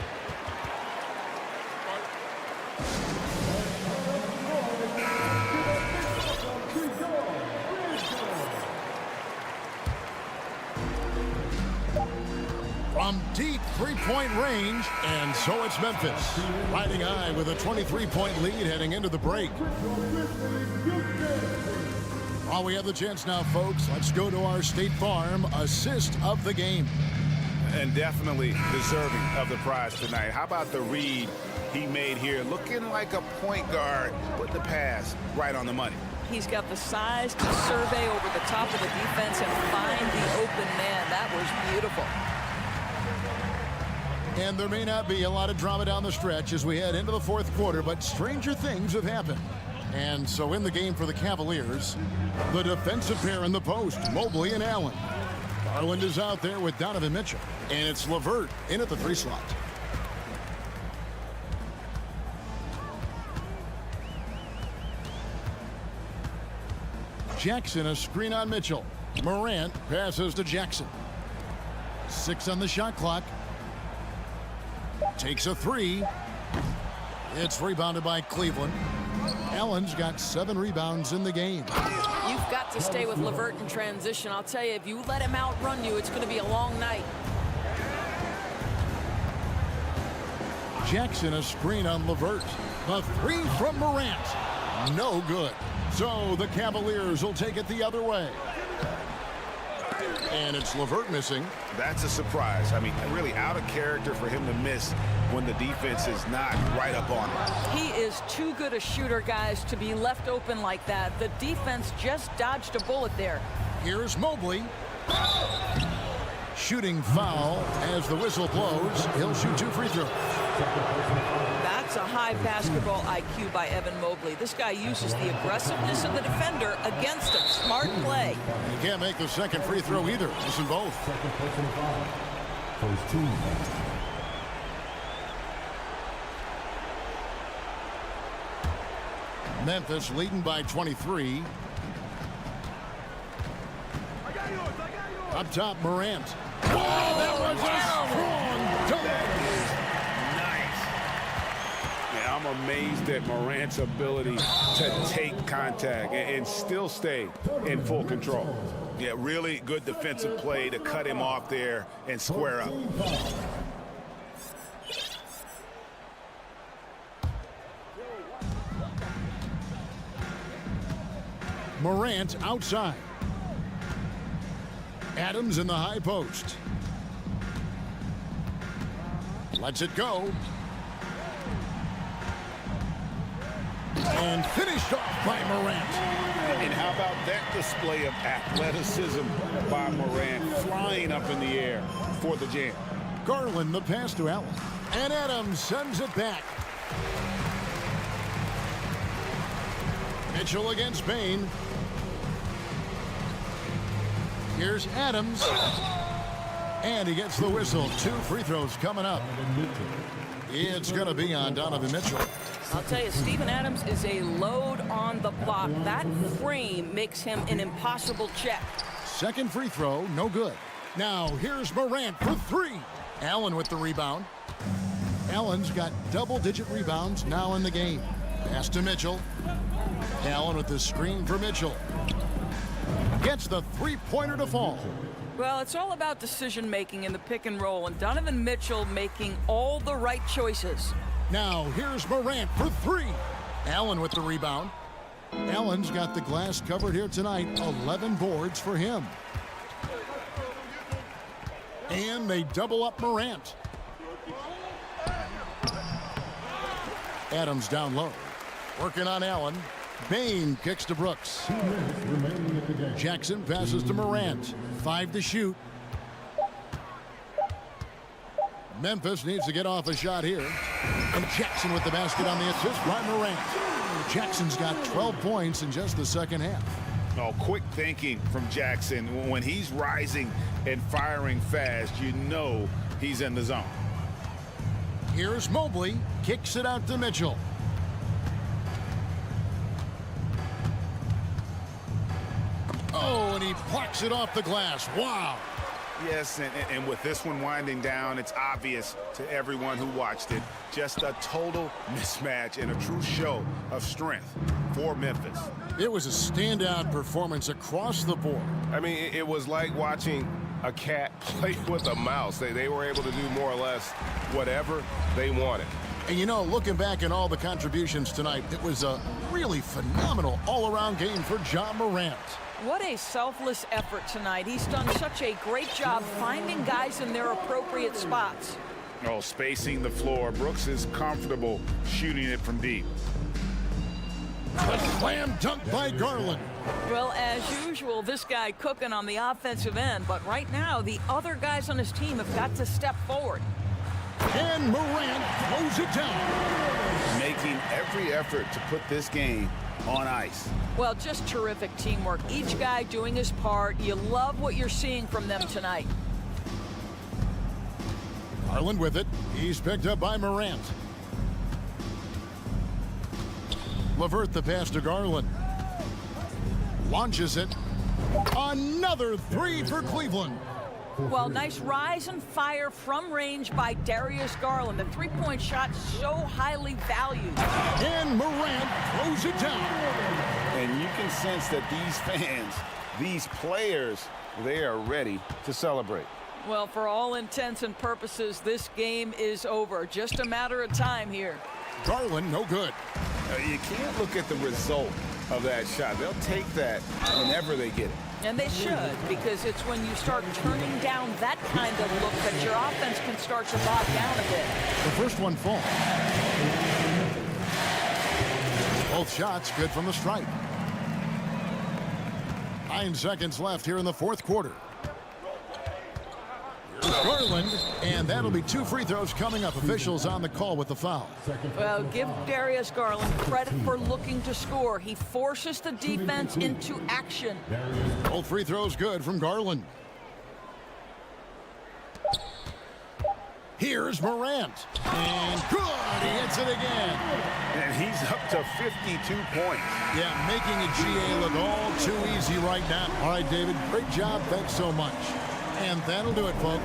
From deep three-point range, and so it's Memphis. Riding high with a 23-point lead heading into the break. While we have the chance now, folks, let's go to our State Farm assist of the game. And definitely deserving of the prize tonight. How about the read he made here? Looking like a point guard with the pass right on the money. He's got the size to survey over the top of the defense and find the open man. That was beautiful. And there may not be a lot of drama down the stretch as we head into the fourth quarter, but stranger things have happened. And so in the game for the Cavaliers, the defensive pair in the post, Mobley and Allen. Garland is out there with Donovan Mitchell, and it's LeVert in at the 3 slot. Jackson, a screen on Mitchell. Morant passes to Jackson. 6 on the shot clock. Takes a 3. It's rebounded by Cleveland. Allen's got 7 rebounds in the game. You've got to stay with LeVert in transition. I'll tell you, if you let him outrun you, it's going to be a long night. Jackson, a screen on LeVert. The 3 from Morant. No good. So the Cavaliers will take it the other way. And it's LeVert missing. That's a surprise. I mean, really out of character for him to miss when the defense is not right up on him. He is too good a shooter, guys, to be left open like that. The defense just dodged a bullet there. Here's Mobley. Shooting foul as the whistle blows. He'll shoot 2 free throws. That's a high basketball IQ by Evan Mobley. This guy uses the aggressiveness of the defender against him. Smart play. He can't make the second free throw either. Listen both. First team. Memphis leading by 23. Up top, Morant. Oh, that was a strong dunk. That is nice. Yeah, I'm amazed at Morant's ability to take contact and still stay in full control. Yeah, really good defensive play to cut him off there and square up. Morant outside. Adams in the high post. Lets it go. And finished off by Morant. And how about that display of athleticism by Morant, flying up in the air for the jam. Garland the pass to Allen. And Adams sends it back. Mitchell against Bain. Here's Adams. And he gets the whistle. 2 free throws coming up. It's going to be on Donovan Mitchell. I'll tell you, Steven Adams is a load on the block. That frame makes him an impossible check. Second free throw, no good. Now here's Morant for 3. Allen with the rebound. Allen's got double-digit rebounds now in the game. Pass to Mitchell. Allen with the screen for Mitchell. Gets the three-pointer to fall. Well, it's all about decision-making in the pick and roll, and Donovan Mitchell making all the right choices. Now here's Morant for 3. Allen with the rebound. Allen's got the glass covered here tonight. 11 boards for him. And they double up Morant. Adams down low. Working on Allen. Bain kicks to Brooks. 2 minutes remaining at the game. Jackson passes to Morant. 5 to shoot. Memphis needs to get off a shot here. And Jackson with the basket on the assist by Morant. Jackson's got 12 points in just the second half. Oh, quick thinking from Jackson. When he's rising and firing fast, you know he's in the zone. Here's Mobley. Kicks it out to Mitchell. Oh, and he plucks it off the glass. Wow. Yes, and with this one winding down, it's obvious to everyone who watched it. Just a total mismatch and a true show of strength for Memphis. It was a standout performance across the board. I mean, it was like watching a cat play with a mouse. They were able to do more or less whatever they wanted. And you know, looking back at all the contributions tonight, it was a really phenomenal all-around game for John Morant. What a selfless effort tonight. He's done such a great job finding guys in their appropriate spots. Oh, spacing the floor. Brooks is comfortable shooting it from deep. A slam dunk by Garland. Well, as usual, this guy cooking on the offensive end, but right now the other guys on his team have got to step forward. And Morant throws it down. Making every effort to put this game on ice. Well, just terrific teamwork. Each guy doing his part. You love what you're seeing from them tonight. Garland with it. He's picked up by Morant. LeVert the pass to Garland. Launches it. Another 3 for Cleveland. Well, nice rise and fire from range by Darius Garland. The three-point shot so highly valued. And Morant throws it down. And you can sense that these fans, these players, they are ready to celebrate. Well, for all intents and purposes, this game is over. Just a matter of time here. Garland, no good. You can't look at the result of that shot. They'll take that whenever they get it. And they should, because it's when you start turning down that kind of look that your offense can start to bog down a bit. The first one falls. Both shots good from the stripe. 9 seconds left here in the fourth quarter. Here's Garland, and that'll be 2 free throws coming up. Officials on the call with the foul. Well, give Darius Garland credit for looking to score. He forces the defense into action. Both free throws good from Garland. Here's Morant. And good. He hits it again. And he's up to 52 points. Yeah, making a GA look all too easy right now. All right, David, great job. Thanks so much. And that'll do it, folks.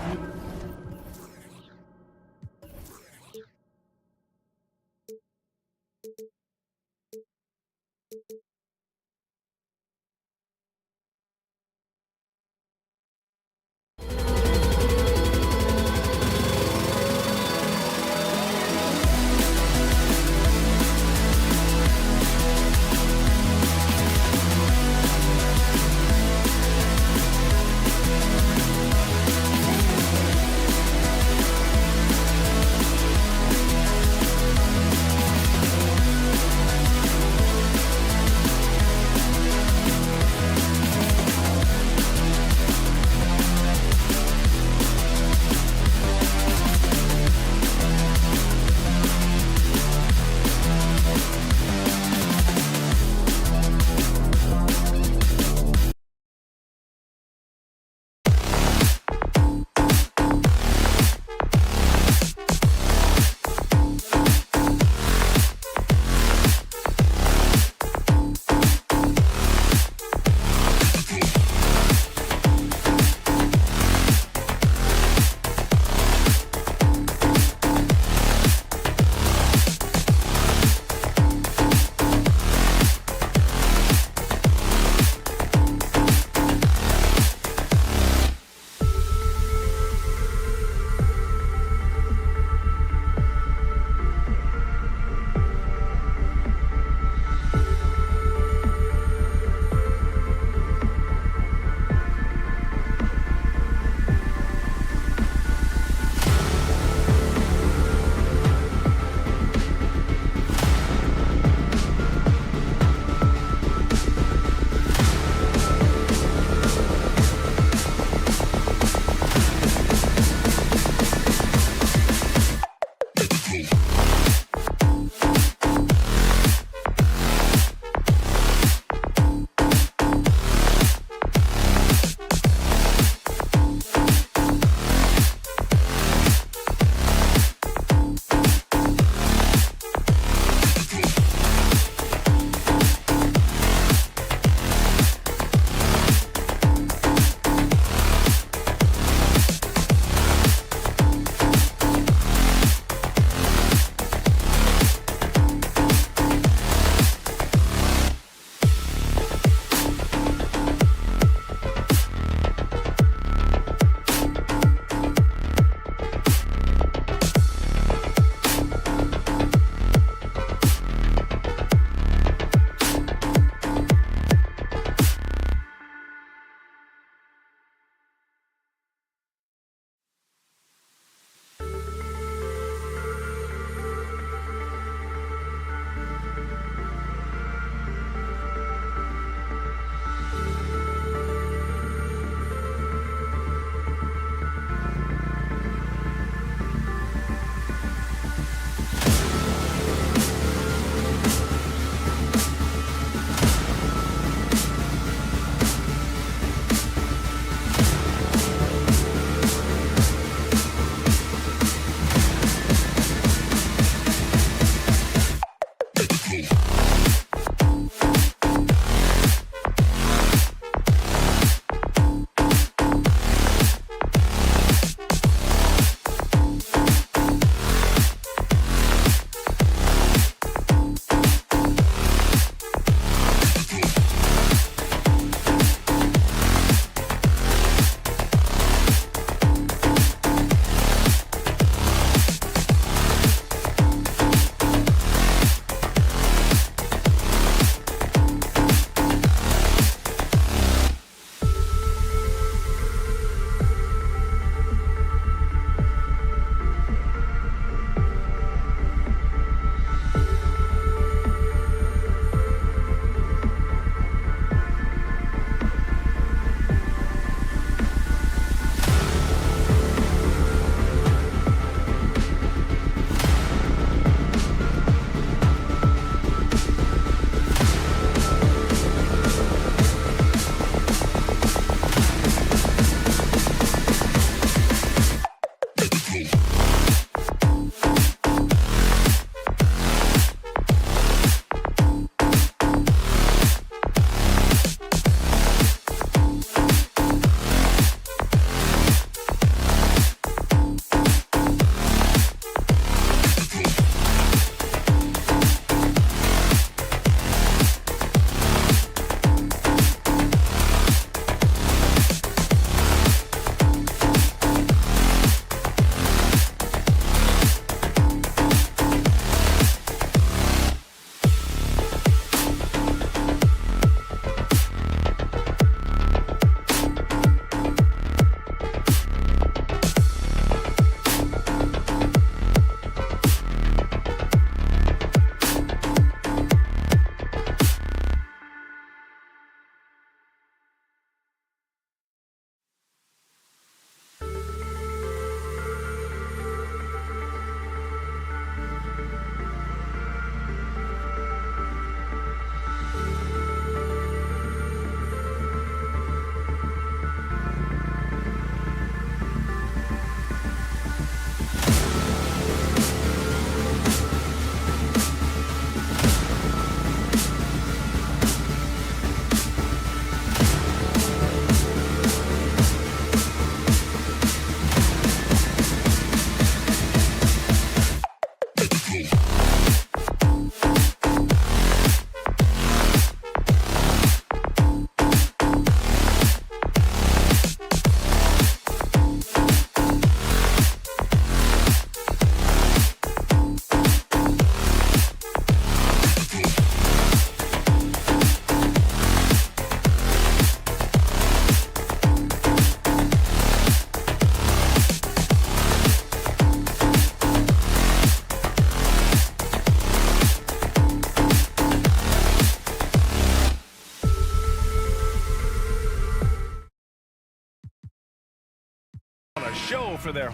for their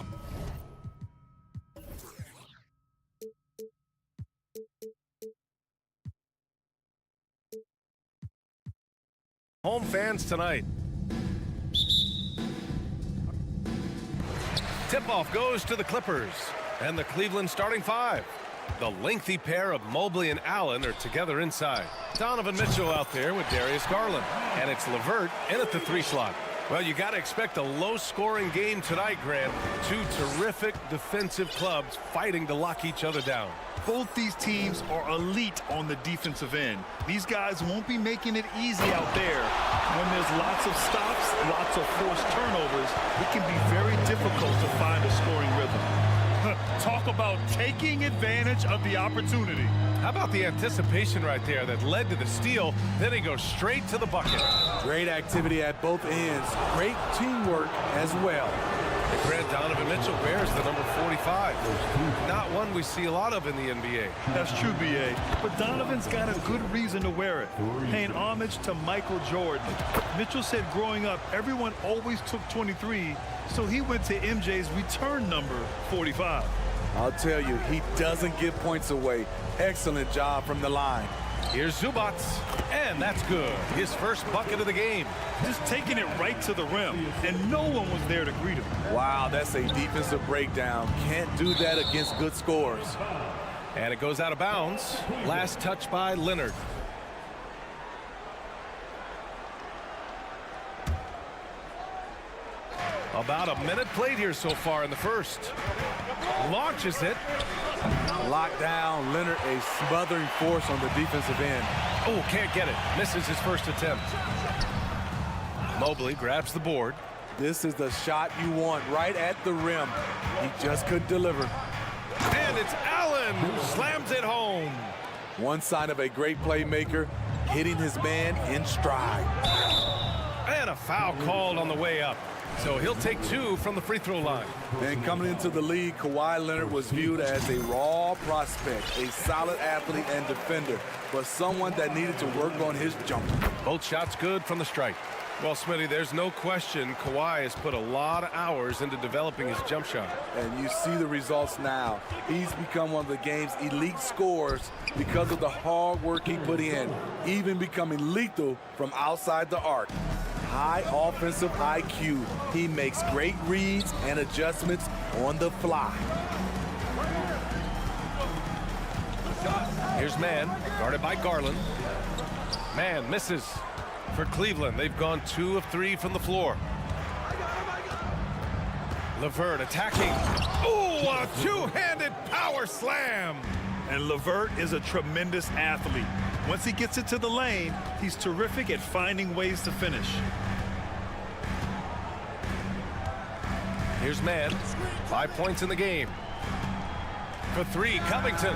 home fans tonight. Tip-off goes to the Clippers and the Cleveland starting five. The lengthy pair of Mobley and Allen are together inside. Donovan Mitchell out there with Darius Garland. And it's LeVert in at the 3 slot. Well, you got to expect a low-scoring game tonight, Grant. Two terrific defensive clubs fighting to lock each other down. Both these teams are elite on the defensive end. These guys won't be making it easy out there. When there's lots of stops, lots of forced turnovers, it can be very difficult to find a scoring rhythm. Talk about taking advantage of the opportunity. How about the anticipation right there that led to the steal? Then he goes straight to the bucket. Great activity at both ends. Great teamwork as well. And Grant, Donovan Mitchell bears the number 45. Not one we see a lot of in the NBA. That's true, B.A. But Donovan's got a good reason to wear it. Paying homage to Michael Jordan. Mitchell said growing up, everyone always took 23, so he went to MJ's return number, 45. I'll tell you, he doesn't give points away. Excellent job from the line. Here's Zubac, and that's good. His first bucket of the game. Just taking it right to the rim, and no one was there to greet him. Wow, that's a defensive breakdown. Can't do that against good scores. And it goes out of bounds. Last touch by Leonard. About a minute played here so far in the first. Launches it. Locked down. Leonard, a smothering force on the defensive end. Oh, can't get it. Misses his first attempt. Mobley grabs the board. This is the shot you want, right at the rim. He just couldn't deliver. And it's Allen who slams it home. One sign of a great playmaker, hitting his man in stride. And a foul called on the way up. So he'll take 2 from the free throw line. And coming into the league, Kawhi Leonard was viewed as a raw prospect, a solid athlete and defender, but someone that needed to work on his jumper. Both shots good from the stripe. Well, Smitty, there's no question Kawhi has put a lot of hours into developing his jump shot. And you see the results now. He's become one of the game's elite scorers because of the hard work he put in, even becoming lethal from outside the arc. High offensive IQ. He makes great reads and adjustments on the fly. Here's Mann, guarded by Garland. Mann misses. For Cleveland, they've gone 2 of 3 from the floor. LeVert attacking. Ooh, a two-handed power slam. And LeVert is a tremendous athlete. Once he gets it to the lane, he's terrific at finding ways to finish. Here's Mann, 5 points in the game. For 3, Covington.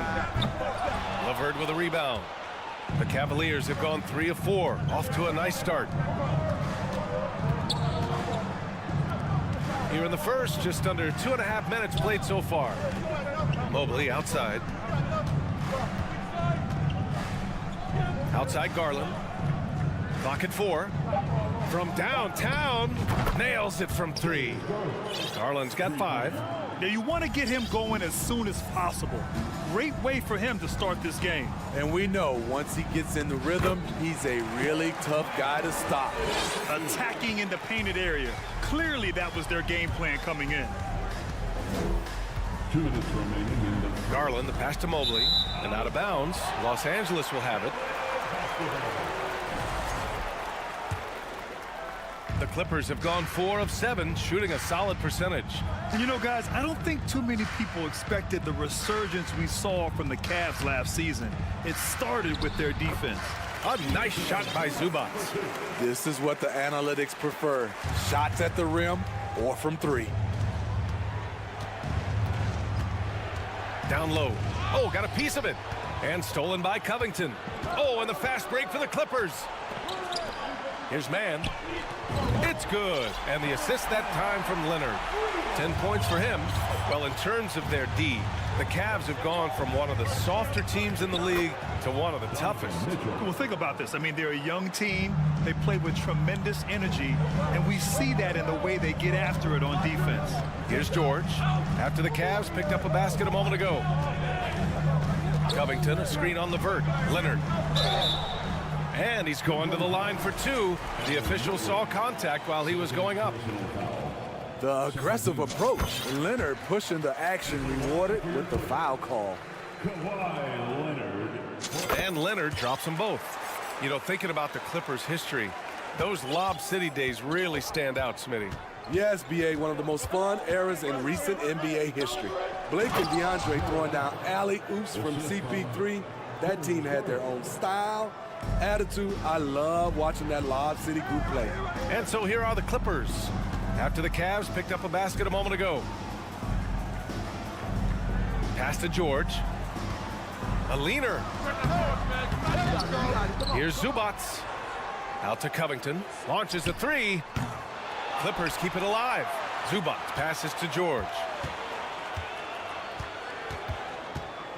LeVert with a rebound. The Cavaliers have gone 3 of 4, off to a nice start. Here in the first, just under 2.5 minutes played so far. Mobley outside. Outside Garland. Clock at 4. From downtown, nails it from 3. Garland's got 5. Now you want to get him going as soon as possible. Great way for him to start this game. And we know once he gets in the rhythm, he's a really tough guy to stop. Attacking in the painted area. Clearly that was their game plan coming in. 2 minutes remaining in the Garland, the pass to Mobley, and out of bounds. Los Angeles will have it. The Clippers have gone 4 of 7, shooting a solid percentage. And you know, guys, I don't think too many people expected the resurgence we saw from the Cavs last season. It started with their defense. A nice shot by Zubac. This is what the analytics prefer. Shots at the rim or from 3. Down low. Oh, got a piece of it. And stolen by Covington. Oh, and the fast break for the Clippers. Here's Mann. It's good. And the assist that time from Leonard. 10 points for him. Well, in terms of their D, The Cavs have gone from one of the softer teams in the league to one of the toughest. Well, think about this. I mean, they're a young team. They play with tremendous energy, and we see that in the way they get after it on defense. Here's George. After the Cavs picked up a basket a moment ago. Covington, a screen on Levert. Leonard. And he's going to the line for two. The official saw contact while he was going up. The aggressive approach. Leonard pushing the action, rewarded with the foul call. And Leonard drops them both. You know, thinking about the Clippers' history, those Lob City days really stand out, Smitty. Yes, B.A., one of the most fun eras in recent NBA history. Blake and DeAndre throwing down alley-oops from CP3. That team had their own style, attitude. I love watching that Lob City group play. And so here are the Clippers. After the Cavs picked up a basket a moment ago. Pass to George. A leaner. Here's Zubats. Out to Covington. Launches a three. Clippers keep it alive. Zubats passes to George.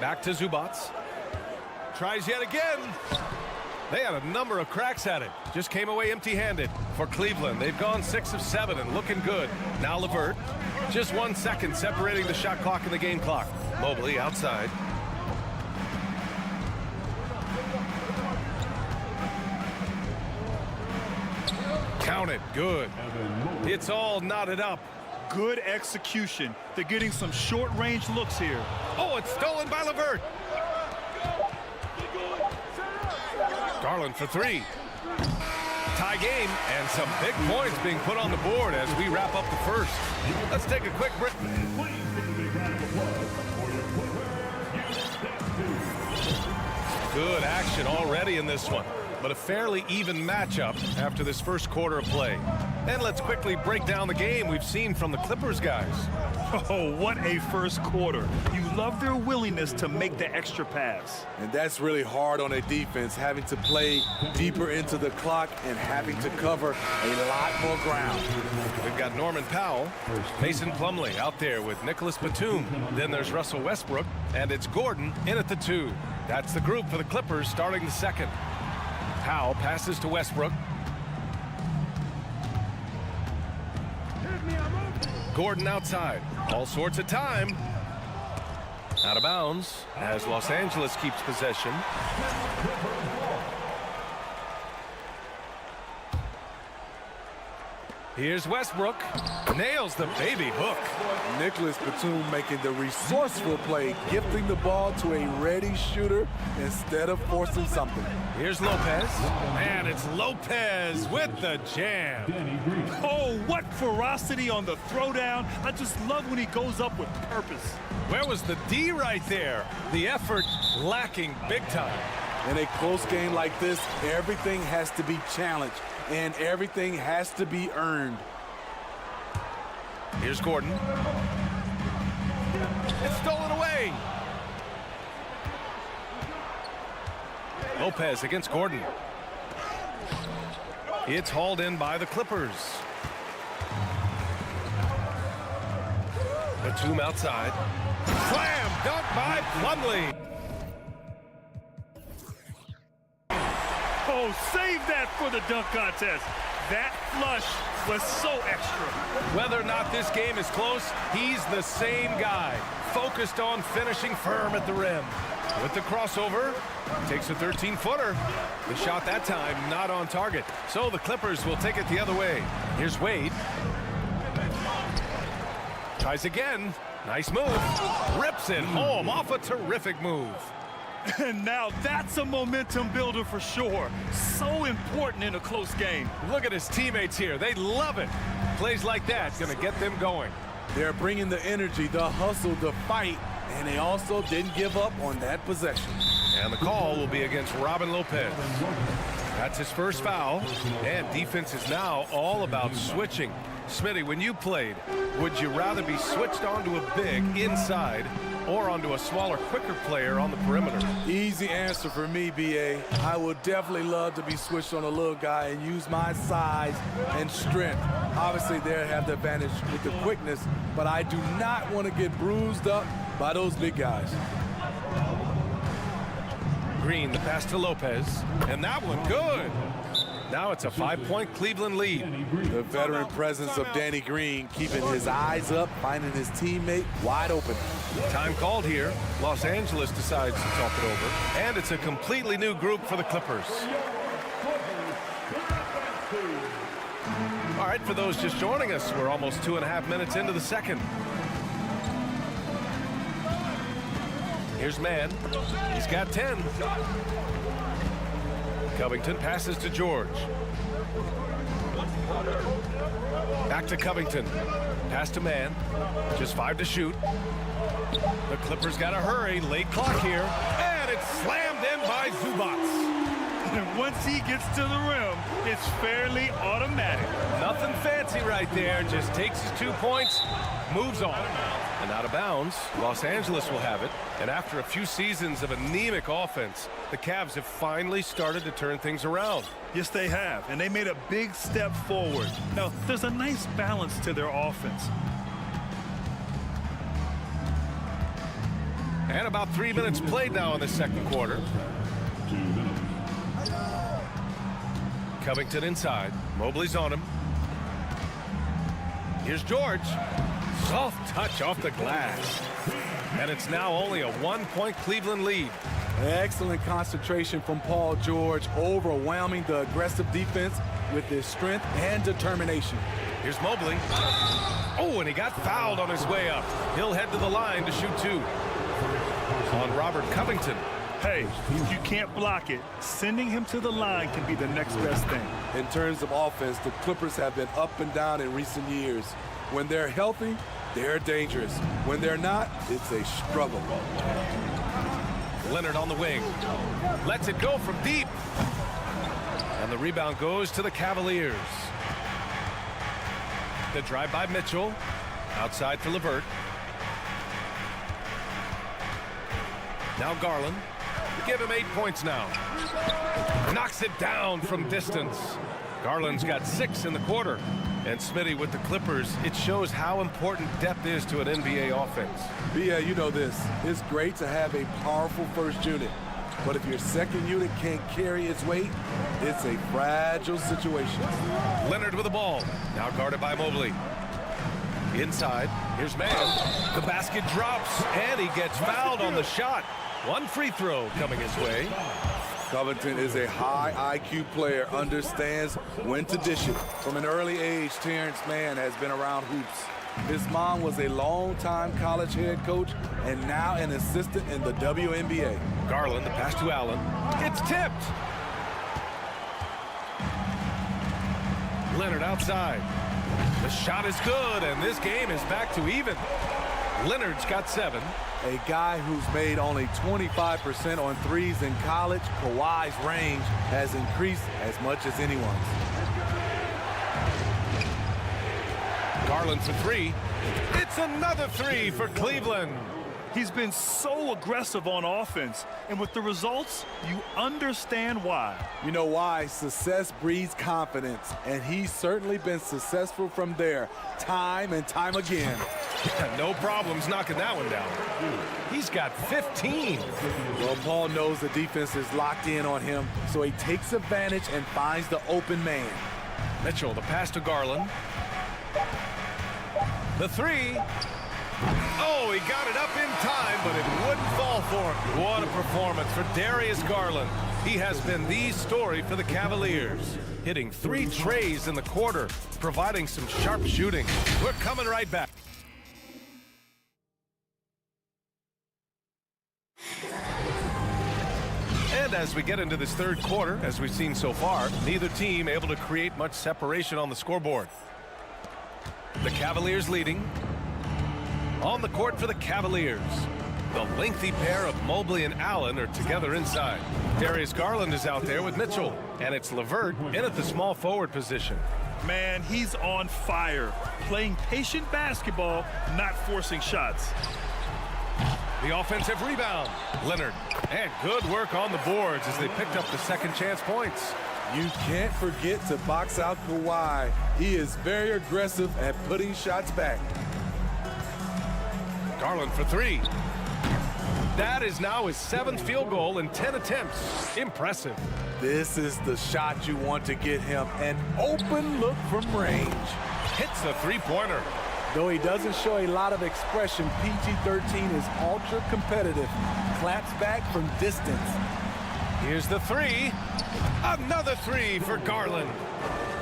Back to Zubats. Tries yet again. They had a number of cracks at it. Just came away empty-handed for Cleveland. They've gone 6 of 7 and looking good. Now Levert. Just 1 second separating the shot clock and the game clock. Mobley outside. Count it. Good. It's all knotted up. Good execution. They're getting some short-range looks here. Oh, it's stolen by Levert. Garland for three. Tie game and some big points being put on the board as we wrap up the first. Let's take a quick break. Good action already in this one, but a fairly even matchup after this first quarter of play. And let's quickly break down the game we've seen from the Clippers guys. Oh, what a first quarter. You love their willingness to make the extra pass. And that's really hard on a defense, having to play deeper into the clock and having to cover a lot more ground. We've got Norman Powell, Mason Plumlee out there with Nicholas Batum. Then there's Russell Westbrook, and it's Gordon in at the 2. That's the group for the Clippers starting the second. Powell passes to Westbrook. Gordon outside. All sorts of time. Out of bounds as Los Angeles keeps possession. Here's Westbrook. Nails the baby hook. Nicholas Batum making the resourceful play, gifting the ball to a ready shooter instead of forcing something. Here's Lopez. And it's Lopez with the jam. Oh, what ferocity on the throwdown. I just love when he goes up with purpose. Where was the D right there? The effort lacking big time. In a close game like this, everything has to be challenged and everything has to be earned. Here's Gordon. It's stolen away. Lopez against Gordon. It's hauled in by the Clippers. Batum outside. Slam dunk by Plumlee. Oh, save that for the dunk contest. That flush was so extra. Whether or not this game is close, he's the same guy. Focused on finishing firm at the rim. With the crossover, takes a 13-footer. The shot that time not on target. So the Clippers will take it the other way. Here's Wade. Tries again. Nice move. Rips it home off a terrific move. And now that's a momentum builder for sure. So important in a close game. Look at his teammates here. They love it. Plays like that going to get them going. They're bringing the energy, the hustle, the fight, and they also didn't give up on that possession. And the call will be against Robin Lopez. That's his first foul, and defense is now all about switching. Smitty, when you played, would you rather be switched onto a big inside or onto a smaller, quicker player on the perimeter? Easy answer for me, B.A. I would definitely love to be switched on a little guy and use my size and strength. Obviously, they have the advantage with the quickness, but I do not want to get bruised up by those big guys. Green, the pass to Lopez, and that one good. Now it's a 5-point Cleveland lead. The veteran presence of Danny Green keeping his eyes up, finding his teammate wide open. Time called here. Los Angeles decides to talk it over, and it's a completely new group for the Clippers. All right, for those just joining us, we're almost 2.5 minutes into the second. Here's Mann. He's got 10. Covington passes to George. Back to Covington. Pass to Mann. Just 5 to shoot. The Clippers got to hurry. Late clock here. And it's slammed in by Zubats. And once he gets to the rim, it's fairly automatic. Nothing fancy right there. Just takes his 2 points, moves on. And out of bounds, Los Angeles will have it. And after a few seasons of anemic offense, the Cavs have finally started to turn things around. Yes, they have, and they made a big step forward. Now, there's a nice balance to their offense. And about 3 minutes played now in the second quarter. Covington inside. Mobley's on him. Here's George. Soft touch off the glass. And it's now only a 1-point Cleveland lead. Excellent concentration from Paul George, overwhelming the aggressive defense with his strength and determination. Here's Mobley. Oh, and he got fouled on his way up. He'll head to the line to shoot 2. On Robert Covington. Hey, if you can't block it, sending him to the line can be the next best thing. In terms of offense, the Clippers have been up and down in recent years. When they're healthy, they're dangerous. When they're not, it's a struggle. Leonard on the wing. Lets it go from deep. And the rebound goes to the Cavaliers. The drive by Mitchell. Outside for LeVert. Now Garland. Give him 8 points now. Knocks it down from distance. Garland's got 6 in the quarter. And Smitty with the Clippers, it shows how important depth is to an NBA offense. Yeah, you know this. It's great to have a powerful first unit. But if your second unit can't carry its weight, it's a fragile situation. Leonard with the ball. Now guarded by Mobley. Inside. Here's Mann. The basket drops, and he gets fouled on the shot. 1 free throw coming his way. Covington is a high IQ player, understands when to dish it. From an early age, Terrence Mann has been around hoops. His mom was a long-time college head coach and now an assistant in the WNBA. Garland, the pass to Allen. It's tipped. Leonard outside. The shot is good, and this game is back to even. Leonard's got 7. A guy who's made only 25% on threes in college, Kawhi's range has increased as much as anyone's. Garland for 3. It's another 3 for Cleveland. He's been so aggressive on offense, and with the results, you understand why. You know why? Success breeds confidence, and he's certainly been successful from there, time and time again. No problems knocking that one down. He's got 15. Well, Paul knows the defense is locked in on him, so he takes advantage and finds the open man. Mitchell, the pass to Garland. The 3. Oh, he got it up in time, but it wouldn't fall for him. What a performance for Darius Garland. He has been the story for the Cavaliers, hitting 3 trays in the quarter, providing some sharp shooting. We're coming right back. And as we get into this third quarter, as we've seen so far, neither team able to create much separation on the scoreboard. The Cavaliers leading. On the court for the Cavaliers. The lengthy pair of Mobley and Allen are together inside. Darius Garland is out there with Mitchell. And it's LeVert in at the small forward position. Man, he's on fire. Playing patient basketball, not forcing shots. The offensive rebound. Leonard. And good work on the boards as they picked up the second chance points. You can't forget to box out Kawhi. He is very aggressive at putting shots back. Garland for three. That is now his 7th field goal in 10 attempts. Impressive. This is the shot you want to get him. An open look from range. Hits the three-pointer. Though he doesn't show a lot of expression, PG-13 is ultra competitive. Claps back from distance. Here's the three. Another three for Garland.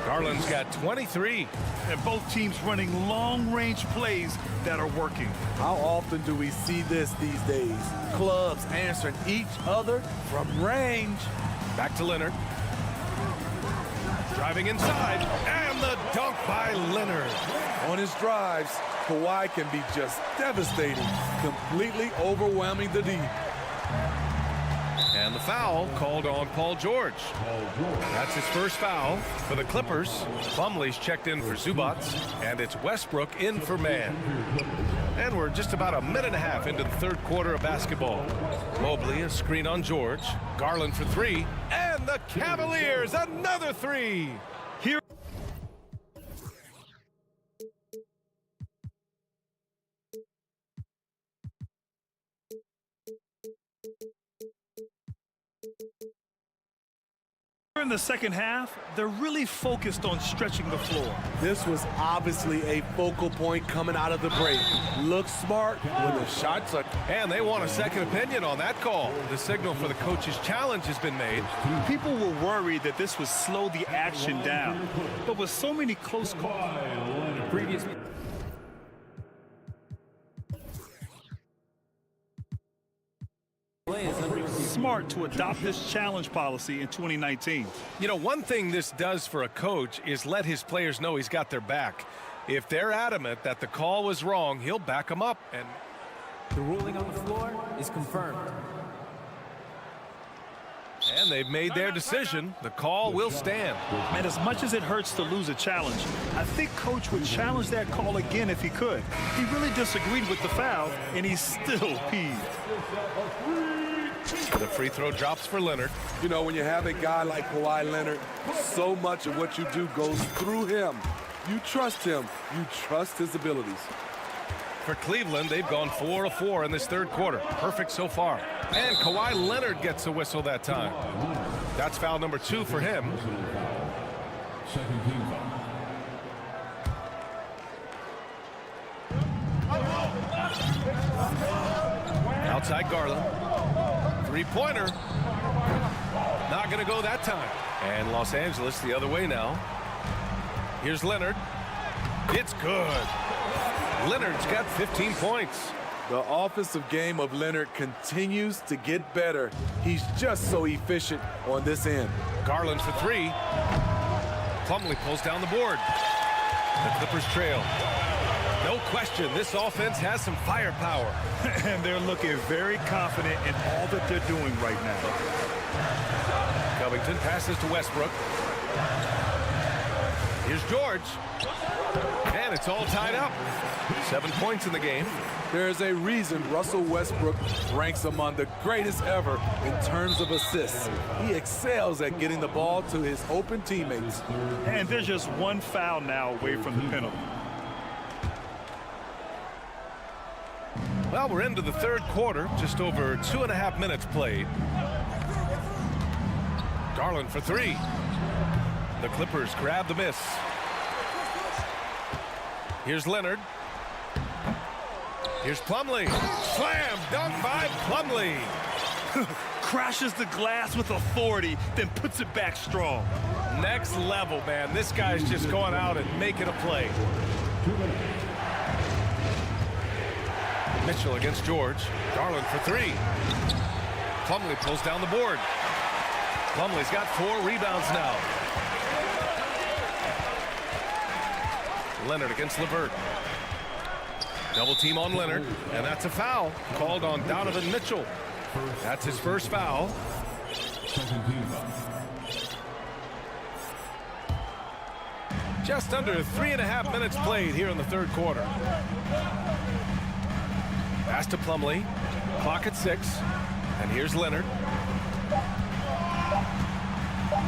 Garland's got 23. And both teams running long-range plays that are working. How often do we see this these days? Clubs answering each other from range. Back to Leonard. Driving inside, and the dunk by Leonard. On his drives, Kawhi can be just devastating, completely overwhelming the D. And the foul called on Paul George. That's his first foul for the Clippers. Plumlee's checked in for Zubac, and it's Westbrook in for Mann. And we're just about a minute and a half into the third quarter of basketball. Mobley, a screen on George. Garland for three, and the Cavaliers, another three. Here. In the second half, they're really focused on stretching the floor. This was obviously a focal point coming out of the break. Looks smart when the shots are... And they want a second opinion on that call. The signal for the coach's challenge has been made. People were worried that this would slow the action down. But with so many close calls... Previous... Smart to adopt this challenge policy in 2019. You know, one thing this does for a coach is let his players know he's got their back. If they're adamant that the call was wrong, he'll back them up. And the ruling on the floor is confirmed. And they've made their decision. The call will stand. And as much as it hurts to lose a challenge, I think Coach would challenge that call again if he could. He really disagreed with the foul, and he's still peeved. The free throw drops for Leonard. You know, when you have a guy like Kawhi Leonard, so much of what you do goes through him. You trust him. You trust his abilities. For Cleveland, they've gone 4 of 4 in this third quarter. Perfect so far. And Kawhi Leonard gets a whistle that time. That's foul number 2 for him. Second team foul. Outside Garland. Three-pointer. Not going to go that time. And Los Angeles the other way now. Here's Leonard. It's good. Leonard's got 15 points. The offensive game of Leonard continues to get better. He's just so efficient on this end. Garland for three. Plumlee pulls down the board. The Clippers trail. No question, this offense has some firepower. And they're looking very confident in all that they're doing right now. Covington passes to Westbrook. Here's George. And it's all tied up. 7 points in the game. There's a reason Russell Westbrook ranks among the greatest ever in terms of assists. He excels at getting the ball to his open teammates. And there's just one foul now away from the penalty. Well, we're into the third quarter, just over 2.5 minutes played. Garland for three. The Clippers grab the miss. Here's Leonard. Here's Plumlee. Slam dunk by Plumlee. Crashes the glass with authority, then puts it back strong. Next level, man. This guy's just going out and making a play. Mitchell against George. Garland for three. Plumlee pulls down the board. Plumlee's got 4 rebounds now. Leonard against LeVert. Double team on Leonard, and that's a foul called on Donovan Mitchell. That's his first foul. Second team foul. Just under 3.5 minutes played here in the third quarter. Pass to Plumlee. Clock at 6. And here's Leonard.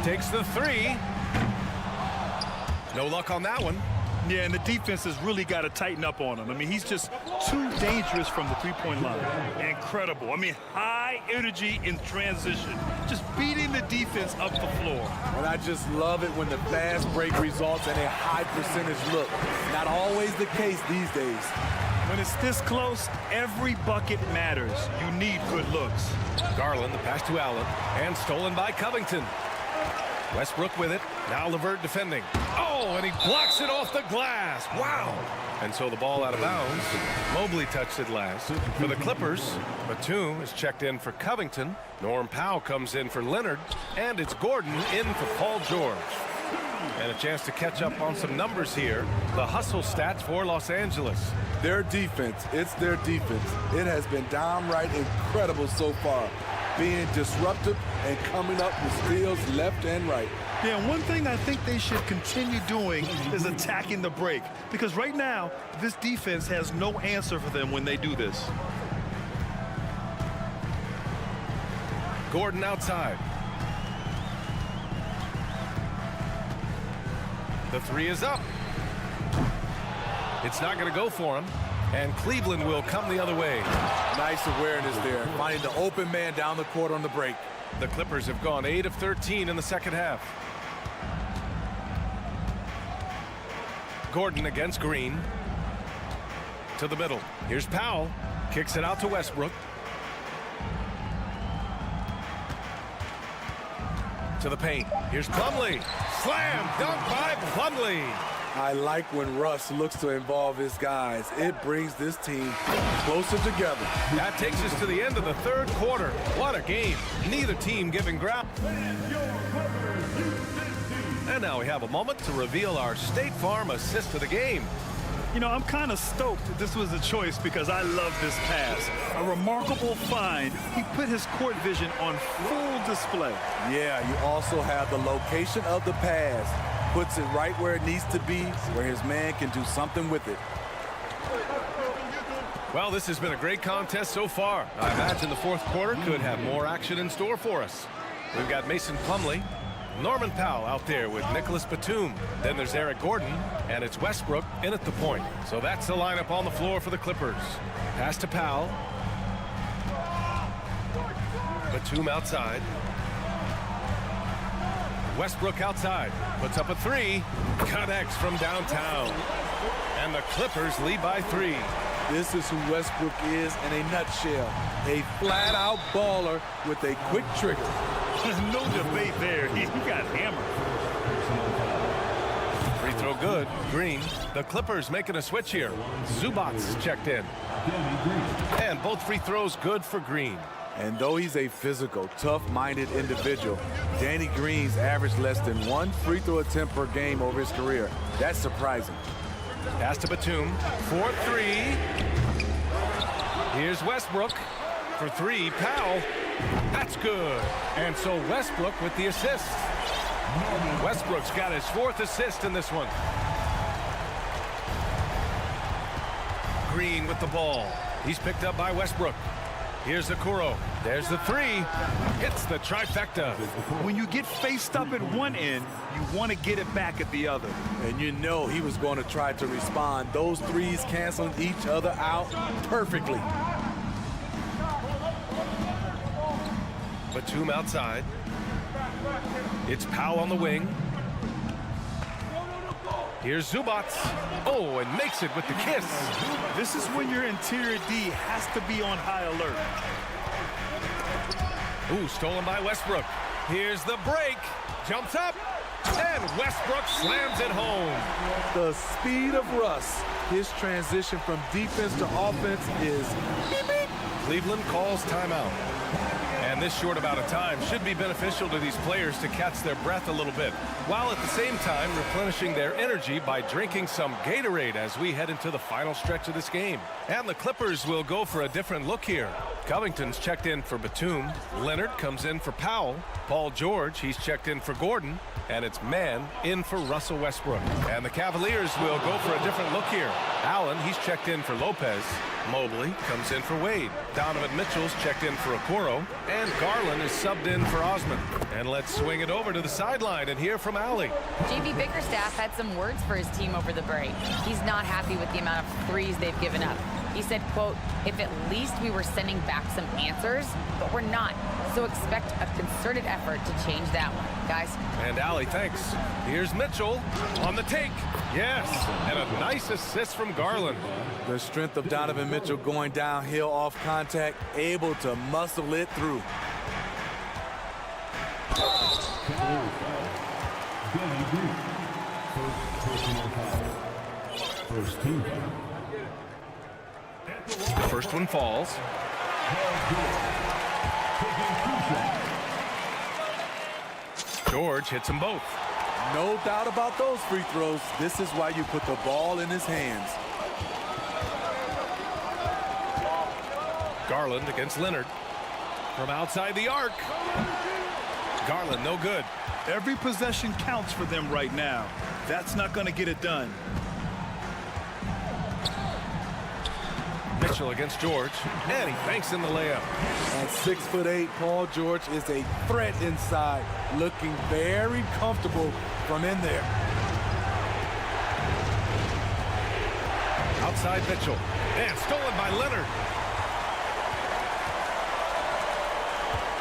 Takes the three. No luck on that one. Yeah, and the defense has really got to tighten up on him. I mean, he's just too dangerous from the three-point line. Incredible. I mean, high energy in transition. Just beating the defense up the floor. And I just love it when the fast break results in a high percentage look. Not always the case these days. When it's this close, every bucket matters. You need good looks. Garland, the pass to Allen, and stolen by Covington. Westbrook with it. Now LeVert defending. Oh, and he blocks it off the glass. Wow. And so the ball out of bounds. Mobley touched it last. For the Clippers, Batum is checked in for Covington. Norm Powell comes in for Leonard. And it's Gordon in for Paul George. And a chance to catch up on some numbers here. The hustle stats for Los Angeles. Their defense, it's their defense. It has been downright incredible so far. Being disruptive and coming up with steals left and right. Yeah, and one thing I think they should continue doing is attacking the break. Because right now, this defense has no answer for them when they do this. Gordon outside. The three is up. It's not going to go for him. And Cleveland will come the other way. Nice awareness there, finding the open man down the court on the break. The Clippers have gone 8 of 13 in the second half. Gordon against Green. To the middle. Here's Powell. Kicks it out to Westbrook. To the paint. Here's Plumlee. Slam dunk by Plumlee. I like when Russ looks to involve his guys. It brings this team closer together. That takes us to the end of the third quarter. What a game. Neither team giving ground. And now we have a moment to reveal our State Farm assist of the game. You know, I'm kind of stoked that this was a choice because I love this pass. A remarkable find. He put his court vision on full display. Yeah, you also have the location of the pass. Puts it right where it needs to be, where his man can do something with it. Well, this has been a great contest so far. I imagine the fourth quarter could have more action in store for us. We've got Mason Plumlee, Norman Powell out there with Nicholas Batum. Then there's Eric Gordon, and it's Westbrook in at the point. So that's the lineup on the floor for the Clippers. Pass to Powell. Batum outside. Westbrook outside. Puts up a three. Connects from downtown. And the Clippers lead by 3. This is who Westbrook is in a nutshell. A flat-out baller with a quick trigger. No debate there. He got hammered. Free throw good. Green. The Clippers making a switch here. Zubats checked in. And both free throws good for Green. And though he's a physical, tough-minded individual, Danny Green's averaged less than 1 free throw attempt per game over his career. That's surprising. Pass to Batum for 3. Here's Westbrook for 3. Powell. That's good. And so Westbrook with the assist. Westbrook's got his 4th assist in this one. Green with the ball. He's picked up by Westbrook. Here's Okoro. There's the 3. Hits the trifecta. When you get faced up at one end, you want to get it back at the other. And you know he was going to try to respond. Those threes canceling each other out perfectly. Batum outside. It's Powell on the wing. Here's Zubats. Oh, and makes it with the kiss. This is when your interior D has to be on high alert. Ooh, stolen by Westbrook. Here's the break. Jumps up. And Westbrook slams it home. The speed of Russ. His transition from defense to offense is beep, beep. Cleveland calls timeout. And this short amount of time should be beneficial to these players to catch their breath a little bit, while at the same time replenishing their energy by drinking some Gatorade as we head into the final stretch of this game. And the Clippers will go for a different look here. Covington's checked in for Batum. Leonard comes in for Powell. Paul George, he's checked in for Gordon. And it's Mann in for Russell Westbrook. And the Cavaliers will go for a different look here. Allen, he's checked in for Lopez. Mobley comes in for Wade. Donovan Mitchell's checked in for Okoro. And Garland is subbed in for Osman. And let's swing it over to the sideline and hear from Allie. JV Bickerstaff had some words for his team over the break. He's not happy with the amount of threes they've given up. He said, quote, "If at least we were sending back some answers, but we're not. So expect a concerted effort to change that one, guys." And Allie, thanks. Here's Mitchell on the take. Yes, and a nice assist from Garland. The strength of Donovan Mitchell going downhill off contact, able to muscle it through. First team. The first one falls. George hits them both. No doubt about those free throws. This is why you put the ball in his hands. Garland against Leonard. From outside the arc. Garland, no good. Every possession counts for them right now. That's not going to get it done. Mitchell against George, and he banks in the layup. At 6'8", Paul George is a threat inside, looking very comfortable from in there. Outside Mitchell, and stolen by Leonard.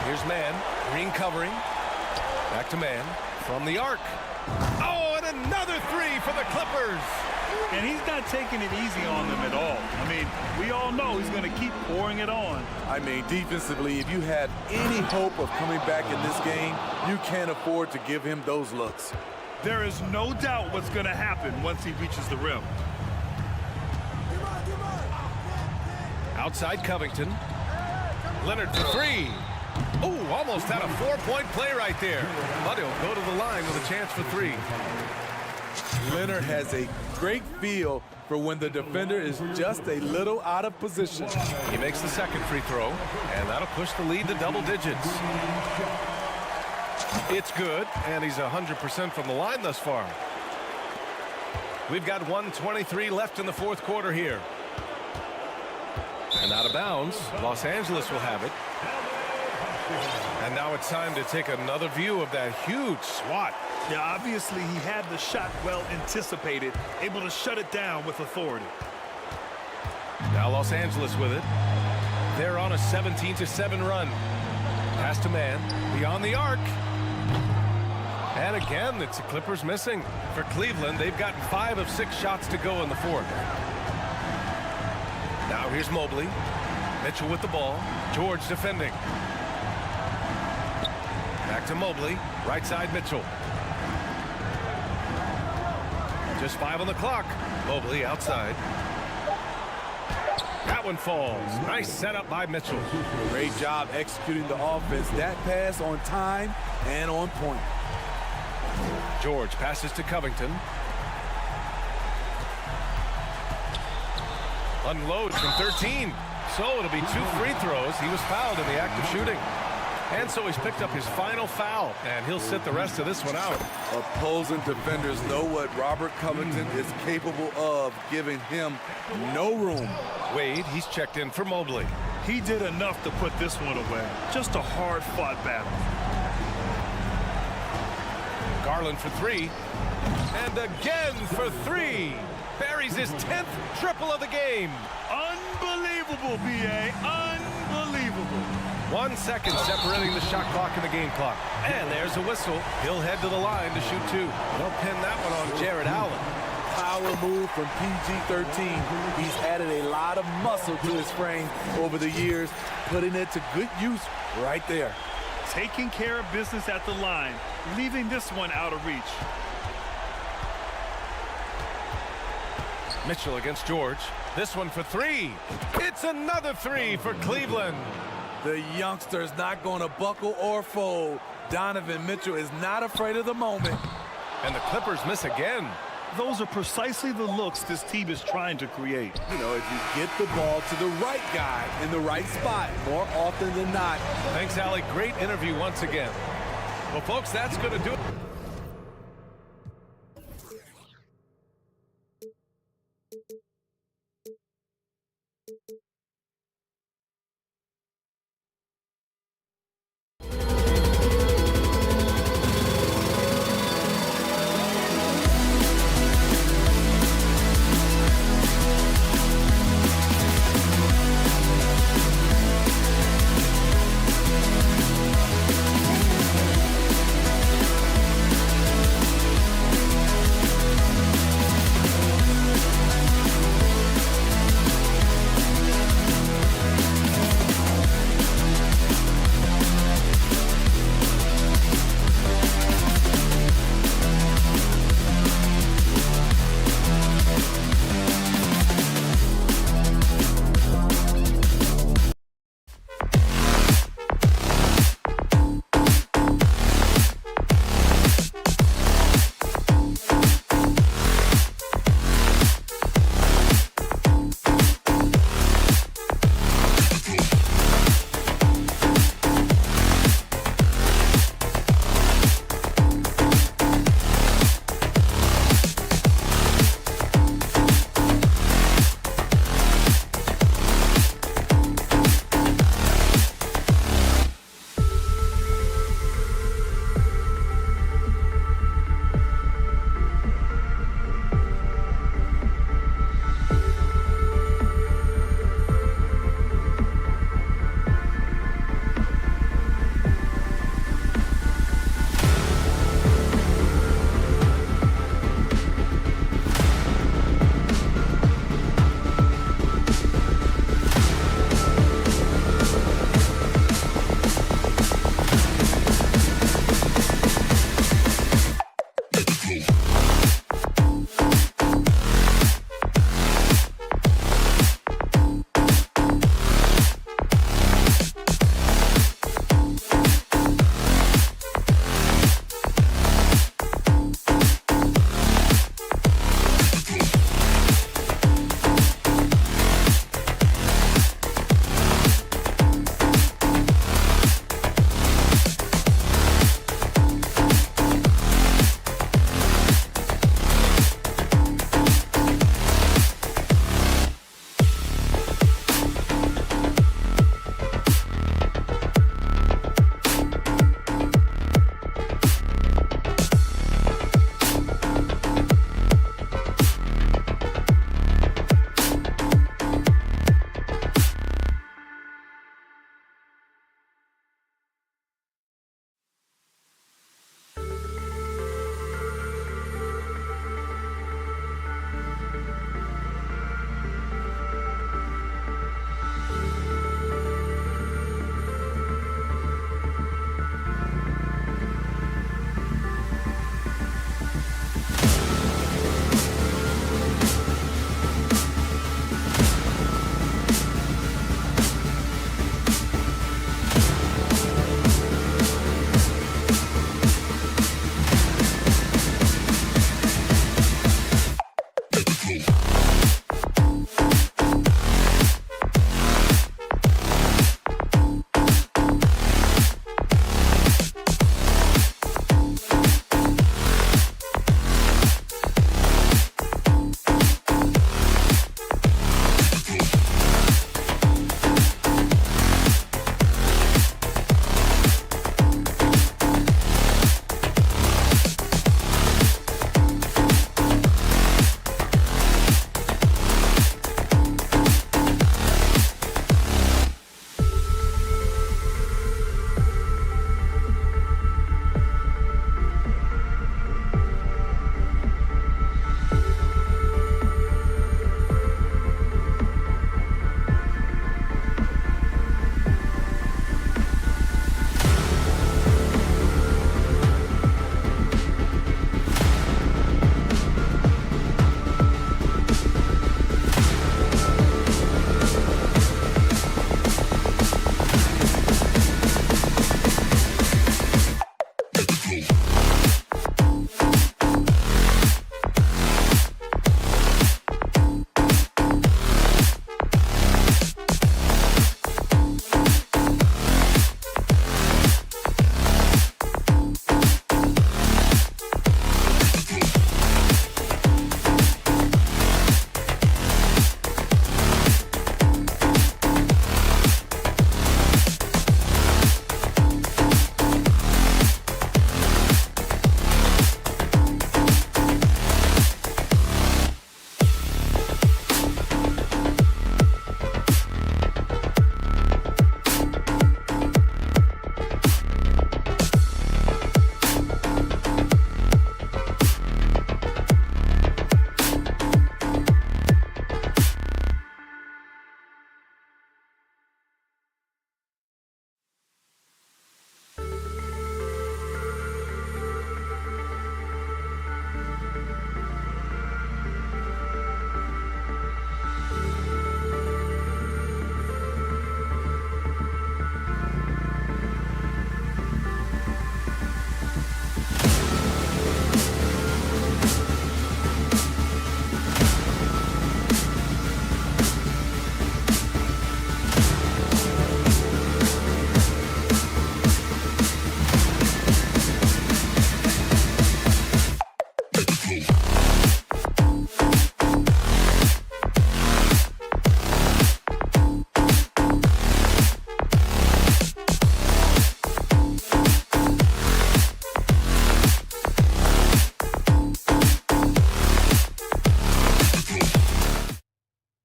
Here's Mann, green covering. Back to Mann, from the arc. Oh, and another three for the Clippers. And he's not taking it easy on them at all. I mean, we all know he's going to keep pouring it on. I mean, defensively, if you have any hope of coming back in this game, you can't afford to give him those looks. There is no doubt what's going to happen once he reaches the rim. Outside Covington. Leonard for three. Oh, almost had a four-point play right there. But he'll go to the line with a chance for three. Leonard has a great feel for when the defender is just a little out of position. He makes the second free throw, and that'll push the lead to double digits. It's good, and he's 100% from the line thus far. We've got 1:23 left in the fourth quarter here. And out of bounds, Los Angeles will have it. And now it's time to take another view of that huge swat. Yeah, obviously he had the shot well anticipated, able to shut it down with authority. Now Los Angeles with it. They're on a 17-7 run. Pass to Mann, beyond the arc. And again, it's the Clippers missing. For Cleveland, they've gotten 5 of 6 shots to go in the fourth. Now here's Mobley. Mitchell with the ball. George defending. Back to Mobley. Right side Mitchell. Just 5 on the clock. Mobley outside. That one falls. Nice setup by Mitchell. Great job executing the offense. That pass on time and on point. George passes to Covington. Unloads from 13. So it'll be 2 free throws. He was fouled in the act of shooting. And so he's picked up his final foul, and he'll sit the rest of this one out. Opposing defenders know what Robert Covington is capable of, giving him no room. Wade, he's checked in for Mobley. He did enough to put this one away. Just a hard-fought battle. Garland for 3. And again for 3. Buries his 10th triple of the game. Unbelievable, B.A. Unbelievable. 1 second separating the shot clock and the game clock. And there's a whistle. He'll head to the line to shoot 2. They'll pin that one on Jared Allen. Power move from PG-13. He's added a lot of muscle to his frame over the years, putting it to good use right there. Taking care of business at the line, leaving this one out of reach. Mitchell against George. This one for 3. It's another 3 for Cleveland. The youngster's not going to buckle or fold. Donovan Mitchell is not afraid of the moment. And the Clippers miss again. Those are precisely the looks this team is trying to create. You know, if you get the ball to the right guy in the right spot more often than not. Thanks, Allie. Great interview once again. Well, folks, that's going to do it.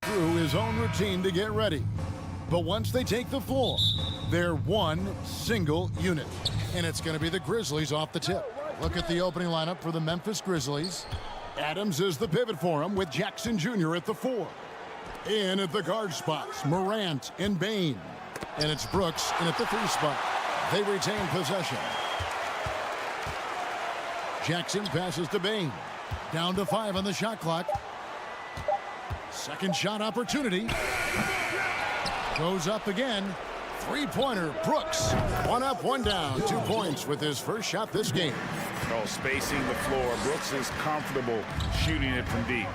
Through his own routine to get ready. But once they take the floor, they're one single unit. And it's going to be the Grizzlies off the tip. Look at the opening lineup for the Memphis Grizzlies. Adams is the pivot for him with Jackson Jr. at the 4. In at the guard spots, Morant and Bain. And it's Brooks in at the 3 spot. They retain possession. Jackson passes to Bain. Down to 5 on the shot clock. Second shot opportunity. Goes up again. Three-pointer, Brooks. 1 up, 1 down. 2 points with his first shot this game. Oh, spacing the floor. Brooks is comfortable shooting it from deep.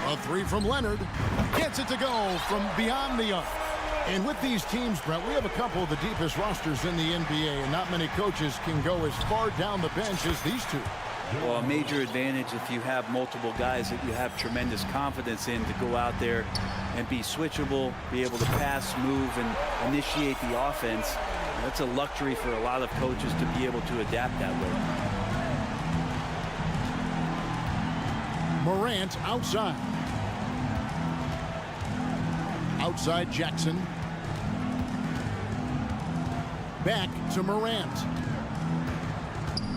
A 3 from Leonard. Gets it to go from beyond the arc. And with these teams, Brett, we have a couple of the deepest rosters in the NBA, and not many coaches can go as far down the bench as these two. Well, a major advantage if you have multiple guys that you have tremendous confidence in to go out there and be switchable, be able to pass, move, and initiate the offense. That's a luxury for a lot of coaches to be able to adapt that way. Morant outside. Outside Jackson. Back to Morant.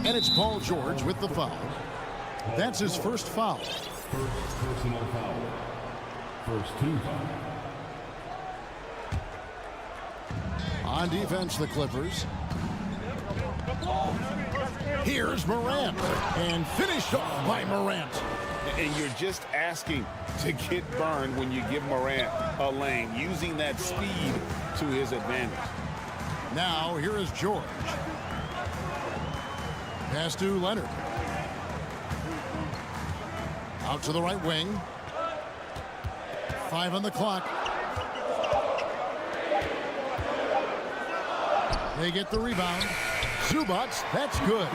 And it's Paul George with the foul. That's his first foul. First personal foul. First team foul. On defense, the Clippers. Here's Morant. And finished off by Morant. And you're just asking to get burned when you give Morant a lane, using that speed to his advantage. Now, here is George. Pass to Leonard. Out to the right wing. 5 on the clock. They get the rebound. Zubats, that's good.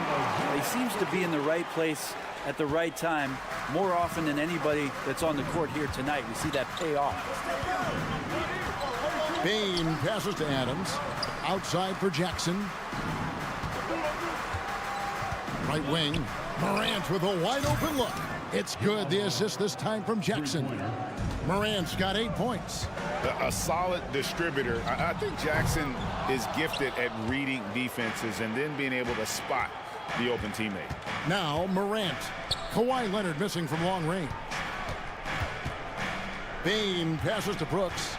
He seems to be in the right place at the right time more often than anybody that's on the court here tonight. We see that pay off. Bain passes to Adams. Outside for Jackson. Right wing. Morant with a wide open look. It's good. The assist this time from Jackson. Morant's got 8 points. A solid distributor. I think Jackson is gifted at reading defenses and then being able to spot the open teammate. Now Morant. Kawhi Leonard missing from long range. Bain passes to Brooks.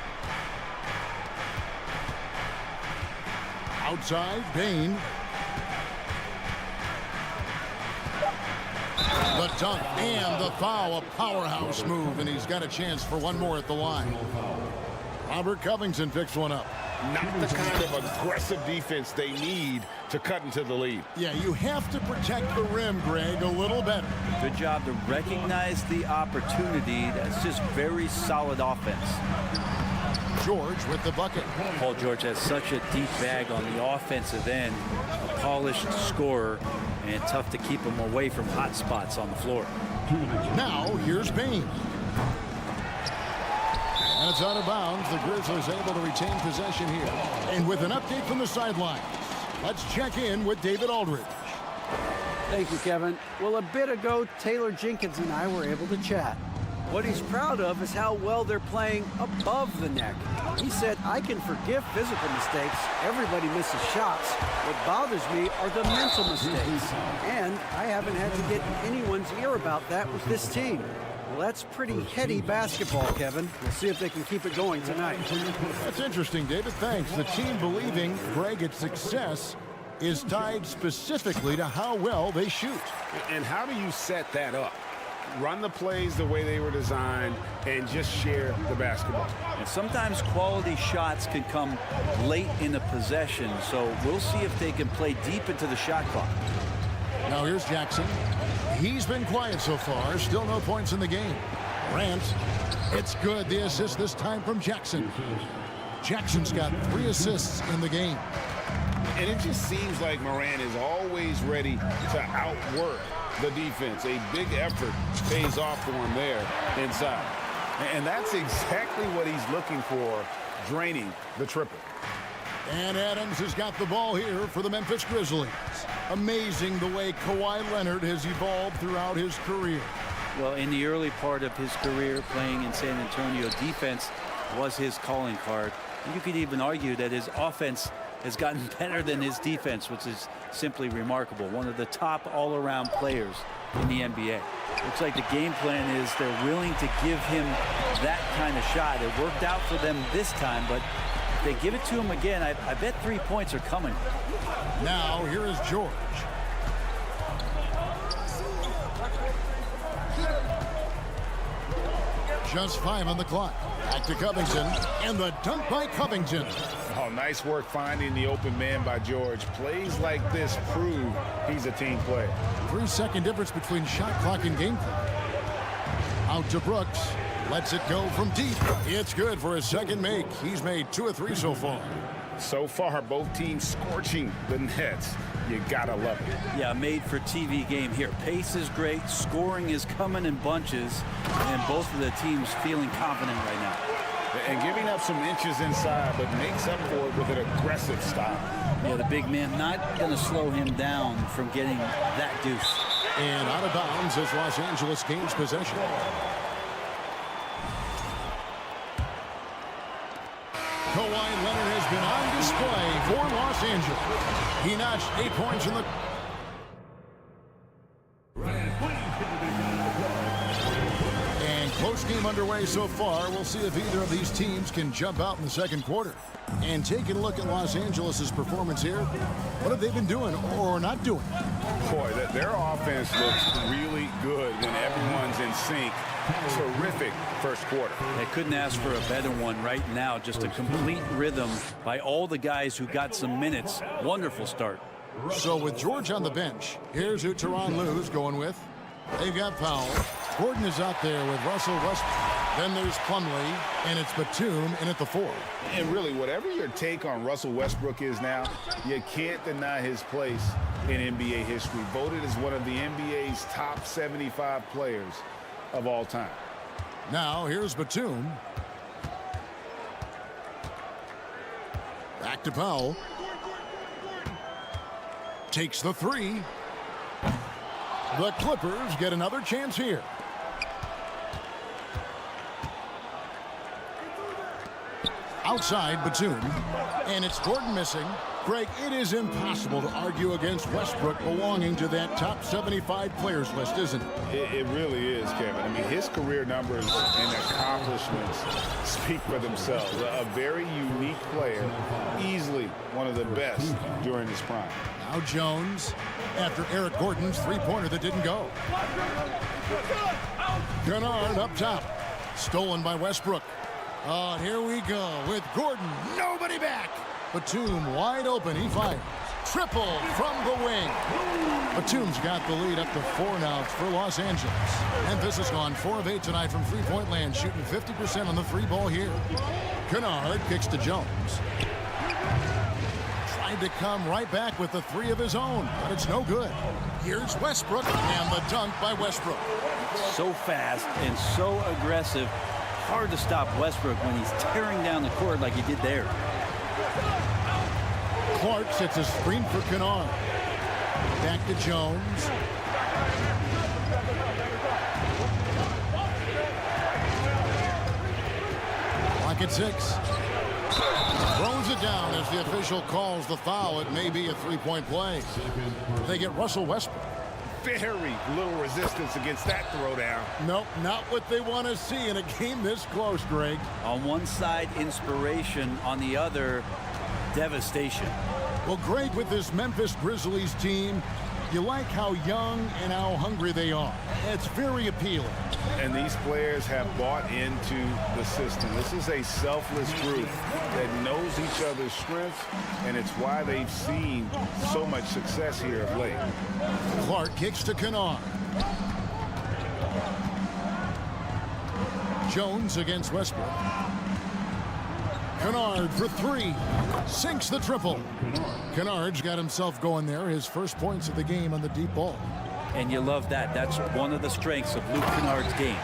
Outside, Bain. The dunk and the foul, a powerhouse move, and he's got a chance for one more at the line. Robert Covington picks one up. Not the kind of aggressive defense they need to cut into the lead. Yeah, you have to protect the rim, Greg, a little better. Good job to recognize the opportunity. That's just very solid offense. George with the bucket. Paul George has such a deep bag on the offensive end, a polished scorer, and tough to keep him away from hot spots on the floor. Now, here's Bain. And it's out of bounds. The Grizzlies able to retain possession here. And with an update from the sidelines, let's check in with David Aldridge. Thank you, Kevin. Well, a bit ago, Taylor Jenkins and I were able to chat. What he's proud of is how well they're playing above the neck. He said, I can forgive physical mistakes. Everybody misses shots. What bothers me are the mental mistakes. And I haven't had to get in anyone's ear about that with this team. Well, that's pretty heady basketball, Kevin. We'll see if they can keep it going tonight. That's interesting, David. Thanks. The team believing, Greg, its success is tied specifically to how well they shoot. And how do you set that up? Run the plays the way they were designed and just share the basketball. And sometimes quality shots can come late in the possession, so we'll see if they can play deep into the shot clock. Now here's Jackson. He's been quiet so far. Still no points in the game. Morant. It's good. The assist this time from Jackson. Jackson's got 3 assists in the game. And it just seems like Morant is always ready to outwork the defense. A big effort pays off for him there inside. And that's exactly what he's looking for, draining the triple. And Adams has got the ball here for the Memphis Grizzlies. Amazing the way Kawhi Leonard has evolved throughout his career. Well, in the early part of his career playing in San Antonio, defense was his calling card. And you could even argue that his offense has gotten better than his defense, which is simply remarkable. One of the top all-around players in the NBA. Looks like the game plan is they're willing to give him that kind of shot. It worked out for them this time, but if they give it to him again, I bet 3 points are coming. Now, here is George. Just 5 on the clock. Back to Covington, and the dunk by Covington. Oh, nice work finding the open man by George. Plays like this prove he's a team player. 3-second difference between shot clock and game clock. Out to Brooks. Lets it go from deep. It's good for his second make. He's made 2 of 3 so far. So far, both teams scorching the nets. You gotta love it. Yeah, made for TV game here. Pace is great. Scoring is coming in bunches. And both of the teams feeling confident right now. And giving up some inches inside, but makes up for it with an aggressive style. Yeah, the big man not going to slow him down from getting that deuce. And out of bounds as Los Angeles gains possession. Kawhi Leonard has been on display for Los Angeles. He notched 8 points in the... And close game underway so far. We'll see if either of these teams can jump out in the second quarter. And taking a look at Los Angeles' performance here, what have they been doing or not doing? Boy, their offense looks really good when everyone's in sync. Terrific first quarter. They couldn't ask for a better one right now. Just a complete rhythm by all the guys who got some minutes. Wonderful start. So with George on the bench, here's who Tyronn Lue's going with. They've got Powell. Gordon is out there with Russell Westbrook. Then there's Plumlee, and it's Batum in at the 4. And really, whatever your take on Russell Westbrook is now, you can't deny his place in NBA history. Voted as one of the NBA's top 75 players of all time. Now, here's Batum. Back to Powell. Takes the 3. The Clippers get another chance here. Outside Batum, and it's Gordon missing. Greg, it is impossible to argue against Westbrook belonging to that top 75 players list, isn't it? It really is, Kevin. I mean, his career numbers and accomplishments speak for themselves. A very unique player, easily one of the best during his prime. Now Jones, after Eric Gordon's three-pointer that didn't go. Kennard up top, stolen by Westbrook. Oh, and here we go with Gordon. Nobody back. Batum wide open. He fires. Triple from the wing. Batum's got the lead up to 4 now for Los Angeles. Memphis has gone 4 of 8 tonight from three-point land, shooting 50% on the 3 ball here. Kennard kicks to Jones. Tried to come right back with the 3 of his own, but it's no good. Here's Westbrook, and the dunk by Westbrook. So fast and so aggressive. Hard to stop Westbrook when he's tearing down the court like he did there. Clark sets a screen for Kennard. Back to Jones. Clock at 6. Throws it down as the official calls the foul. It may be a 3-point play. They get Russell Westbrook. Very little resistance against that throwdown. Nope, not what they want to see in a game this close, Greg. On one side, inspiration. On the other, devastation. Well, Greg, with this Memphis Grizzlies team, you like how young and how hungry they are. It's very appealing. And these players have bought into the system. This is a selfless group that knows each other's strengths, and it's why they've seen so much success here of late. Clark kicks to Kennard. Jones against Westbrook. Kennard for 3. Sinks the triple. Kennard's got himself going there. His first points of the game on the deep ball. And you love that. That's one of the strengths of Luke Kennard's game.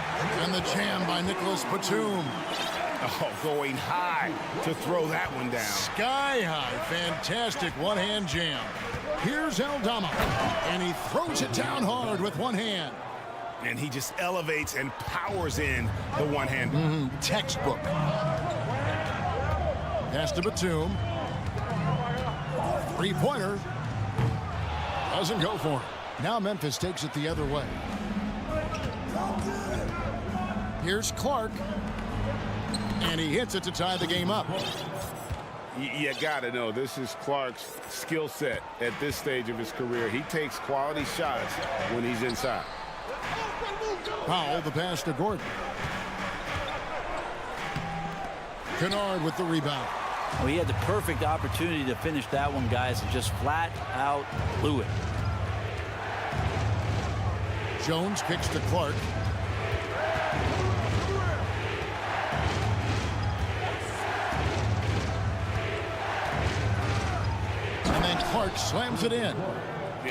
And the jam by Nicholas Batum. Oh, going high to throw that one down. Sky high. Fantastic one-hand jam. Here's Aldama. And he throws it down hard with one hand. And he just elevates and powers in the one-hand. Textbook. Pass to Batum. Three-pointer. Doesn't go for him. Now Memphis takes it the other way. Here's Clark. And he hits it to tie the game up. You got to know, this is Clark's skill set at this stage of his career. He takes quality shots when he's inside. Powell, the pass to Gordon. Kennard with the rebound. Well, he had the perfect opportunity to finish that one, guys, and just flat out blew it. Jones kicks to Clark. And then Clark slams it in.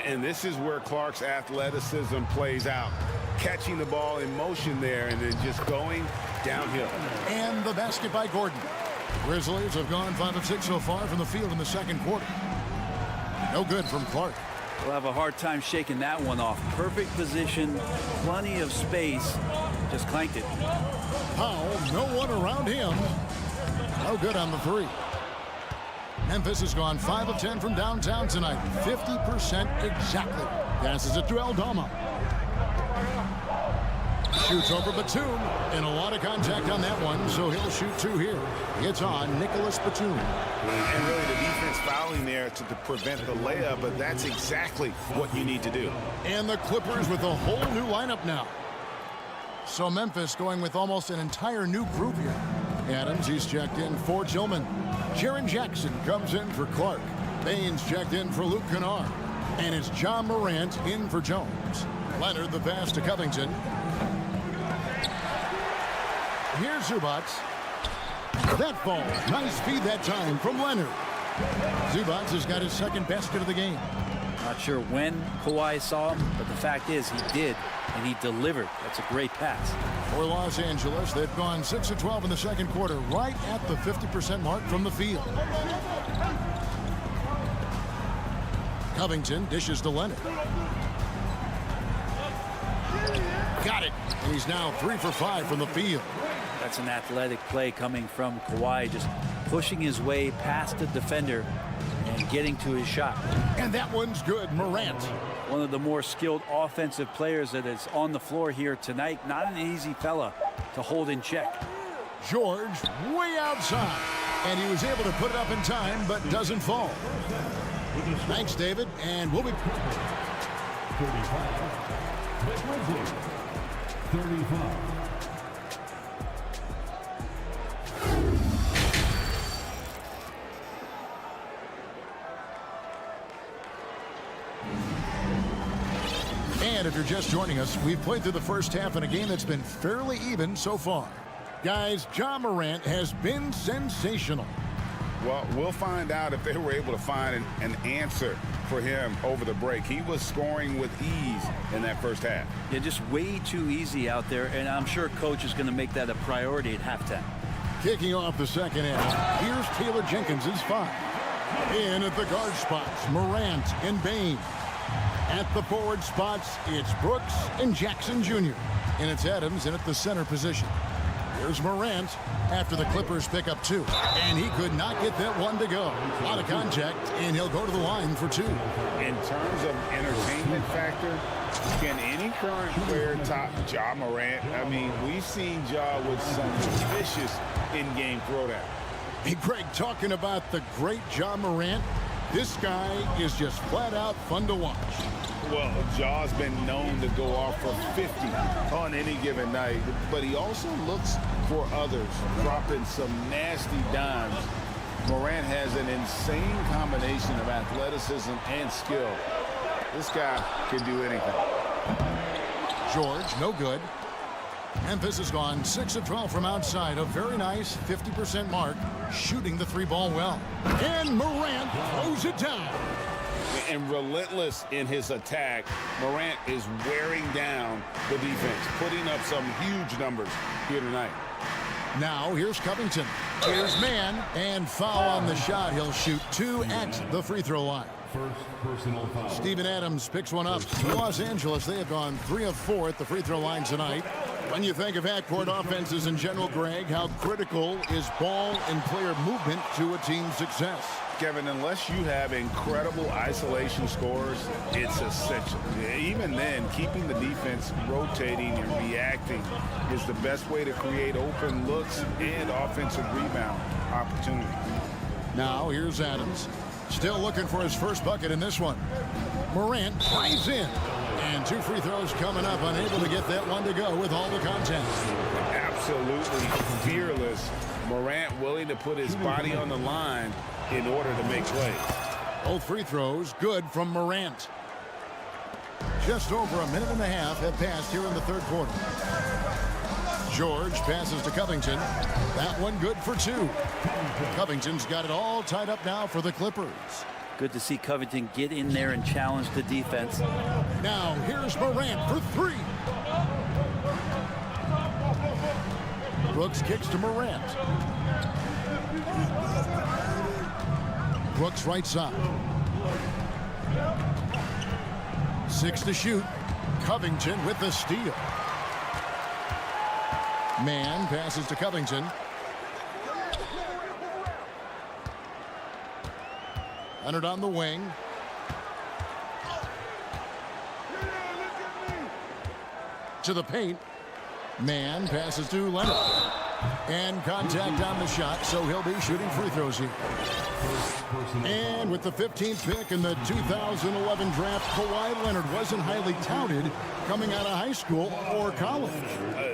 And this is where Clark's athleticism plays out. Catching the ball in motion there and then just going downhill. And the basket by Gordon. Grizzlies have gone 5 of 6 so far from the field in the second quarter. No good from Clark. We'll have a hard time shaking that one off. Perfect position, plenty of space. Just clanked it. Powell, no one around him. No good on the three. Memphis has gone 5 of 10 from downtown tonight. 50% exactly. Passes it to Aldama. Shoots over Batum. And a lot of contact on that one, so he'll shoot 2 here. It's on Nicholas Batum. And really the defense fouling there to prevent the layup, but that's exactly what you need to do. And the Clippers with a whole new lineup now. So Memphis going with almost an entire new group here. Adams, he's checked in for Tillman. Jaren Jackson comes in for Clark. Baines checked in for Luke Kennard. And it's John Morant in for Jones. Leonard the pass to Covington. Here's Zubac. That ball. Nice feed that time from Leonard. Zubac has got his second basket of the game. Not sure when Kawhi saw him, but the fact is he did, and he delivered. That's a great pass. For Los Angeles, they've gone 6 of 12 in the second quarter, right at the 50% mark from the field. Covington dishes to Leonard. Got it. And he's now 3 for 5 from the field. That's an athletic play coming from Kawhi, just pushing his way past the defender and getting to his shot. And that one's good. Morant. One of the more skilled offensive players that is on the floor here tonight. Not an easy fella to hold in check. George way outside. And he was able to put it up in time, but doesn't fall. Thanks, David. And we'll be... 35. And if you're just joining us, we've played through the first half in a game that's been fairly even so far. Guys, John Morant has been sensational. Well, we'll find out if they were able to find an answer for him over the break. He was scoring with ease in that first half. Yeah, just way too easy out there, and I'm sure Coach is going to make that a priority at halftime. Kicking off the second half, here's Taylor Jenkins' 5. In at the guard spots, Morant and Baines. At the forward spots, it's Brooks and Jackson Jr. And it's Adams in at the center position. Here's Morant after the Clippers pick up 2. And he could not get that one to go. A lot of contact, and he'll go to the line for 2. In terms of entertainment factor, can any current player top Ja Morant? I mean, we've seen Ja with some vicious in-game throwdown. Hey, Greg, talking about the great Ja Morant, this guy is just flat out fun to watch. Well, Ja's been known to go off for 50 on any given night, but he also looks for others, dropping some nasty dimes. Morant has an insane combination of athleticism and skill. This guy can do anything. George, no good. Memphis has gone 6 of 12 from outside, a very nice 50% mark, shooting the 3-ball well. And Morant throws it down. and relentless in his attack. Morant is wearing down the defense, putting up some huge numbers here tonight. Now here's Covington. Here's man, and foul on the shot. He'll shoot 2 at the free throw line. First personal foul. Steven Adams picks one up. Los Angeles, they have gone 3 of 4 at the free throw line tonight. When you think of half-court offenses in general, Greg, how critical is ball and player movement to a team's success? Kevin, unless you have incredible isolation scores, it's essential. Even then, keeping the defense rotating and reacting is the best way to create open looks and offensive rebound opportunities. Now here's Adams. Still looking for his first bucket in this one. Morant drives in. And 2 free throws coming up, unable to get that one to go with all the contact. Absolutely fearless. Morant willing to put his body on the line in order to make plays. Both free throws good from Morant. Just over a minute and a half have passed here in the third quarter. George passes to Covington. That one good for 2. Covington's got it all tied up now for the Clippers. Good to see Covington get in there and challenge the defense. Now here's Morant for 3. Brooks kicks to Morant. Brooks right side. 6 to shoot. Covington with the steal. Man passes to Covington. Leonard on the wing. To the paint. Man passes to Leonard. And contact on the shot, so he'll be shooting free throws here. And with the 15th pick in the 2011 draft, Kawhi Leonard wasn't highly touted coming out of high school or college.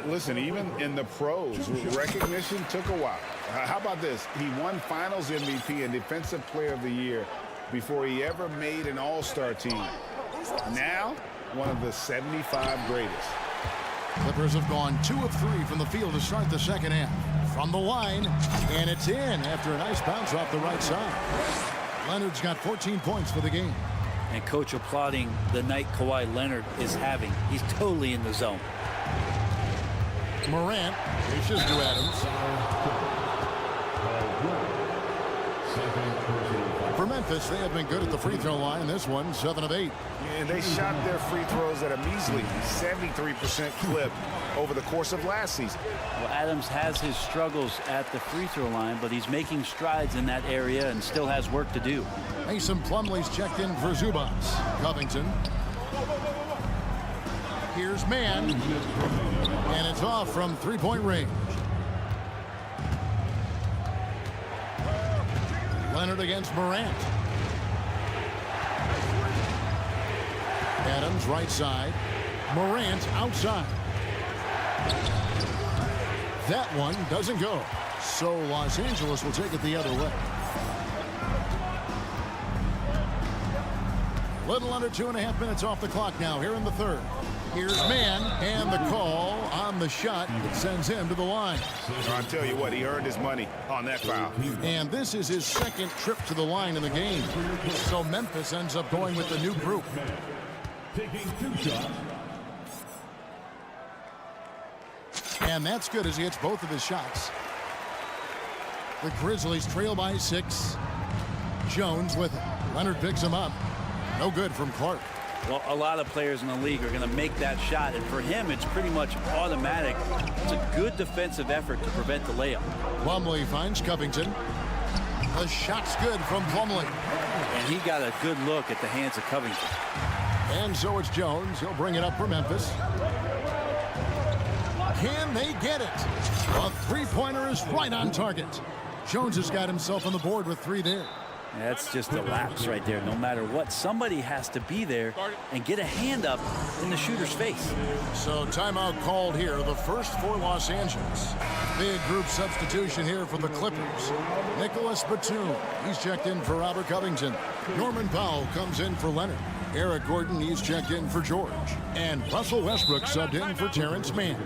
Listen, even in the pros, recognition took a while. How about this? He won Finals MVP and Defensive Player of the Year before he ever made an All-Star team. Now, one of the 75 greatest. Clippers have gone 2 of 3 from the field to start the second half. From the line, and it's in after a nice bounce off the right side. Leonard's got 14 points for the game. And coach applauding the night Kawhi Leonard is having. He's totally in the zone. Morant reaches to Adams. For Memphis, they have been good at the free throw line. This one, 7 of 8. And they shot their free throws at a measly 73% clip over the course of last season. Well, Adams has his struggles at the free throw line, but he's making strides in that area and still has work to do. Mason Plumlee's checked in for Zubas. Covington. Here's Man. And it's off from three-point range. Leonard against Morant. Adams right side. Morant outside. That one doesn't go. So Los Angeles will take it the other way. Little under 2.5 minutes off the clock now here in the third. Here's Man, and the call on the shot that sends him to the line. I'll tell you what, he earned his money on that foul. And this is his second trip to the line in the game. So Memphis ends up going with the new group. Taking 2 shots. And that's good as he hits both of his shots. The Grizzlies trail by 6. Jones with it. Leonard picks him up. No good from Clark. Well, a lot of players in the league are going to make that shot, and for him, it's pretty much automatic. It's a good defensive effort to prevent the layup. Plumlee finds Covington. The shot's good from Plumlee. And he got a good look at the hands of Covington. And so it's Jones. He'll bring it up for Memphis. Can they get it? A three-pointer is right on target. Jones has got himself on the board with 3 there. That's just a lapse right there. No matter what, somebody has to be there and get a hand up in the shooter's face. So timeout called here, the first for Los Angeles. Big group substitution here for the Clippers. Nicholas Batum, he's checked in for Robert Covington. Norman Powell comes in for Leonard. Eric Gordon, he's checked in for George. And Russell Westbrook subbed in for Terrence Mann.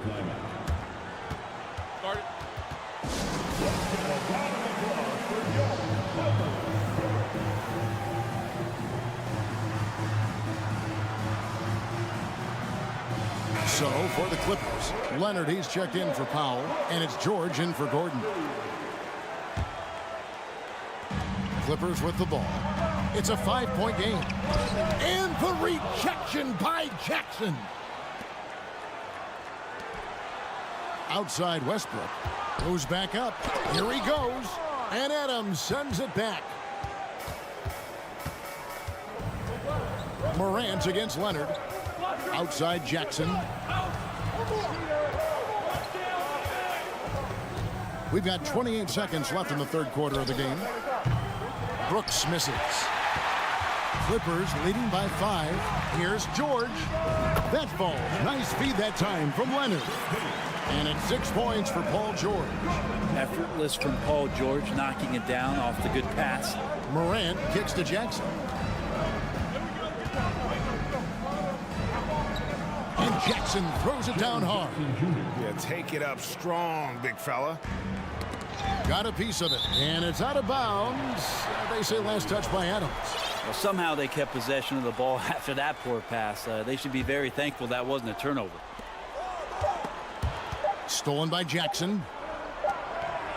So for the Clippers, Leonard, he's checked in for Powell, and it's George in for Gordon. Clippers with the ball. It's a 5-point game. And the rejection by Jackson. Outside Westbrook. Goes back up. Here he goes. And Adams sends it back. Morant against Leonard. Outside Jackson. We've got 28 seconds left in the third quarter of the game. Brooks misses. Clippers leading by 5. Here's George. That falls. Nice feed that time from Leonard. And it's 6 points for Paul George. Effortless from Paul George, knocking it down off the good pass. Morant kicks to Jackson. And Jackson throws it down hard. Yeah, take it up strong, big fella. Got a piece of it, and it's out of bounds. They say last touch by Adams. Well, somehow they kept possession of the ball after that poor pass. They should be very thankful that wasn't a turnover. Stolen by Jackson.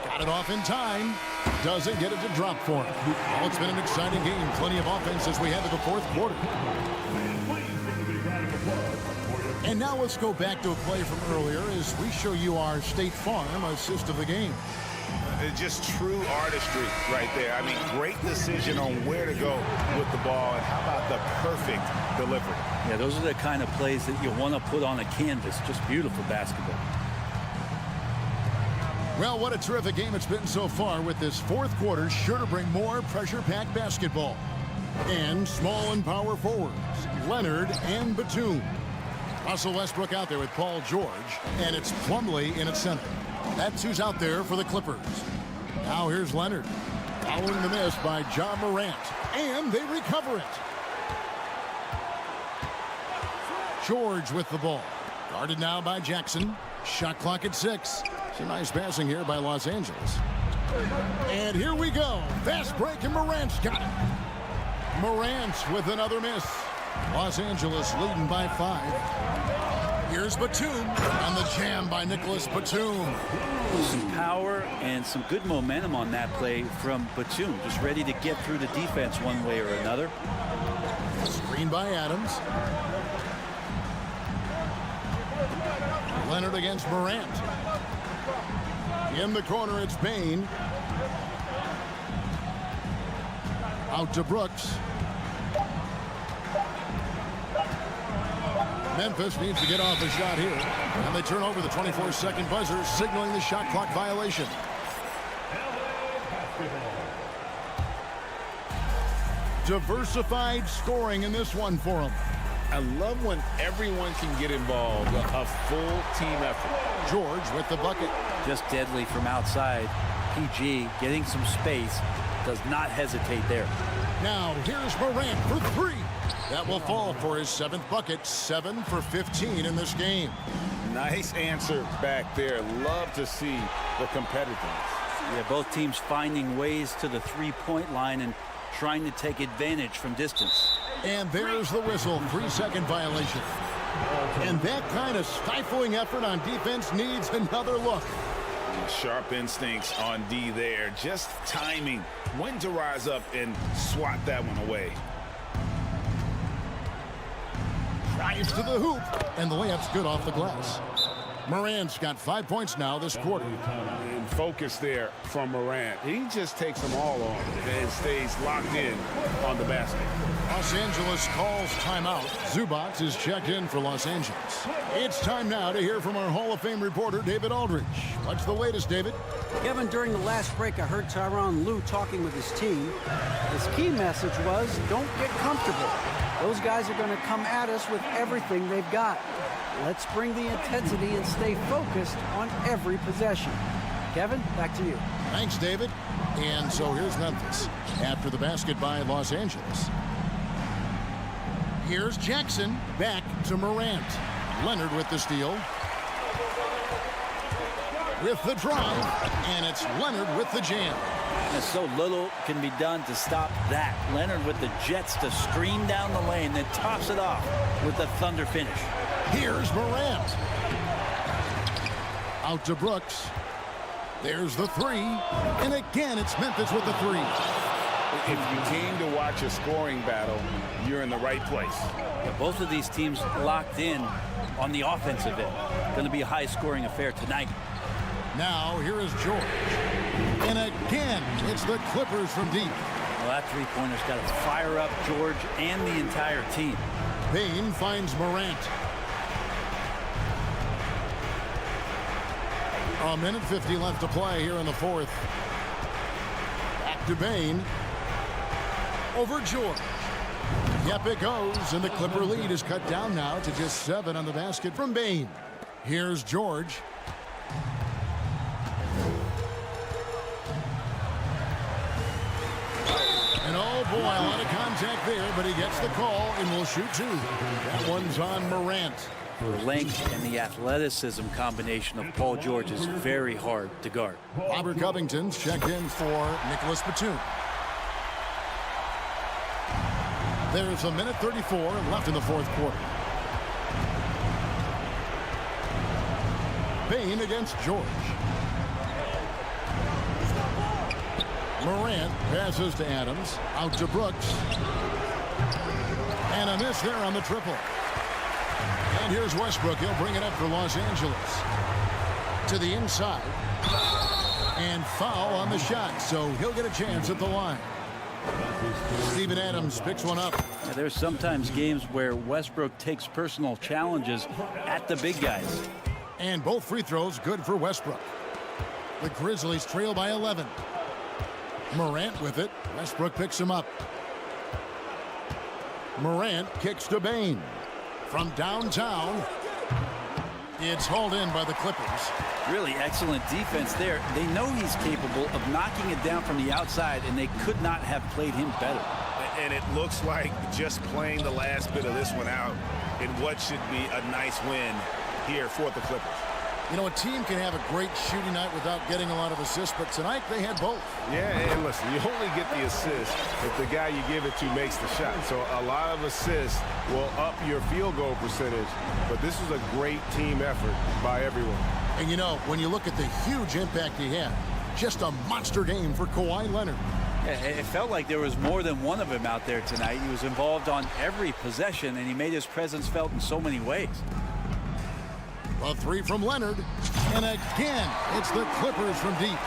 Got it off in time. Doesn't get it to drop for him. Well, it's been an exciting game. Plenty of offense as we head to the fourth quarter. And now let's go back to a play from earlier as we show you our State Farm assist of the game. It's just true artistry right there. I mean, great decision on where to go with the ball, and how about the perfect delivery? Yeah, those are the kind of plays that you want to put on a canvas. Just beautiful basketball. Well, what a terrific game it's been so far, with this fourth quarter sure to bring more pressure-packed basketball. And small and power forwards, Leonard and Batum. Russell Westbrook out there with Paul George, and it's Plumlee in at center. That's who's out there for the Clippers. Now here's Leonard, following the miss by John Morant, and they recover it. George with the ball, guarded now by Jackson. Shot clock at 6. Some nice passing here by Los Angeles. And here we go. Fast break, and Morant's got it. Morant with another miss. Los Angeles leading by 5. Here's Batum, and the jam by Nicholas Batum. Some power and some good momentum on that play from Batum. Just ready to get through the defense one way or another. Screen by Adams. Leonard against Morant. In the corner, it's Bain. Out to Brooks. Memphis needs to get off a shot here. And they turn over the 24-second buzzer, signaling the shot clock violation. Diversified scoring in this one for them. I love when everyone can get involved. A full team effort. George with the bucket. Just deadly from outside. PG getting some space. Does not hesitate there. Now here's Morant for 3. That will fall for his 7th bucket. 7 for 15 in this game. Nice answer back there. Love to see the competitiveness. Yeah, both teams finding ways to the three-point line and trying to take advantage from distance. And there's the whistle. 3-second violation. And that kind of stifling effort on defense needs another look. Sharp instincts on D there. Just timing when to rise up and swat that one away. Drives to the hoop, and the layup's good off the glass. Morant's got 5 points now this quarter. And focus there from Morant. He just takes them all on and stays locked in on the basket. Los Angeles calls timeout. Zubac is checked in for Los Angeles. It's time now to hear from our Hall of Fame reporter, David Aldridge. What's the latest, David? Kevin, during the last break, I heard Tyronn Lue talking with his team. His key message was, don't get comfortable. Those guys are going to come at us with everything they've got. Let's bring the intensity and stay focused on every possession. Kevin, back to you. Thanks, David. And so here's Memphis after the basket by Los Angeles. Here's Jackson, back to Morant. Leonard with the steal. With the drive, and it's Leonard with the jam. And so little can be done to stop that. Leonard with the jets to stream down the lane, then tops it off with the thunder finish. Here's Morant. Out to Brooks. There's the three. And again, it's Memphis with the three. If you came to watch a scoring battle, you're in the right place. Yeah, both of these teams locked in on the offensive end. Going to be a high-scoring affair tonight. Now, here is George. And again, it's the Clippers from deep. Well, that three-pointer's got to fire up George and the entire team. Bane finds Morant. A minute 50 left to play here in the fourth. Back to Bane. Over George. Yep, it goes, and the Clipper lead is cut down now to just 7 on the basket from Bane. Here's George. And oh boy, a lot of contact there, but he gets the call and will shoot 2. That one's on Morant. The length and the athleticism combination of Paul George is very hard to guard. Robert Covington's checked in for Nicholas Batum. There's a minute 34 left in the fourth quarter. Bane against George. Morant passes to Adams. Out to Brooks. And a miss there on the triple. And here's Westbrook. He'll bring it up for Los Angeles. To the inside. And foul on the shot. So he'll get a chance at the line. Steven Adams picks one up. Yeah, there's sometimes games where Westbrook takes personal challenges at the big guys. And both free throws good for Westbrook. The Grizzlies trail by 11. Morant with it. Westbrook picks him up. Morant kicks to Bane. From downtown, it's hauled in by the Clippers. Really excellent defense there. They know he's capable of knocking it down from the outside, and they could not have played him better. And it looks like just playing the last bit of this one out in what should be a nice win here for the Clippers. You know, a team can have a great shooting night without getting a lot of assists, but tonight they had both. Yeah, and listen, you only get the assist if the guy you give it to makes the shot. So a lot of assists will up your field goal percentage, but this is a great team effort by everyone. And you know, when you look at the huge impact he had, just a monster game for Kawhi Leonard. Yeah, it felt like there was more than one of him out there tonight. He was involved on every possession, and he made his presence felt in so many ways. A three from Leonard. And again, it's the Clippers from deep.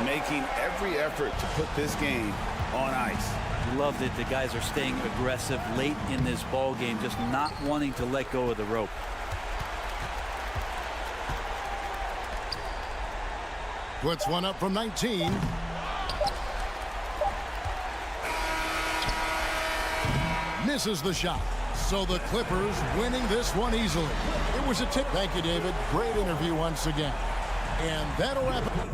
Making every effort to put this game on ice. Love that the guys are staying aggressive late in this ball game, just not wanting to let go of the rope. Puts one up from 19. Misses the shot. So the Clippers winning this one easily. It was a tip. Thank you, David. Great interview once again. And that'll wrap it.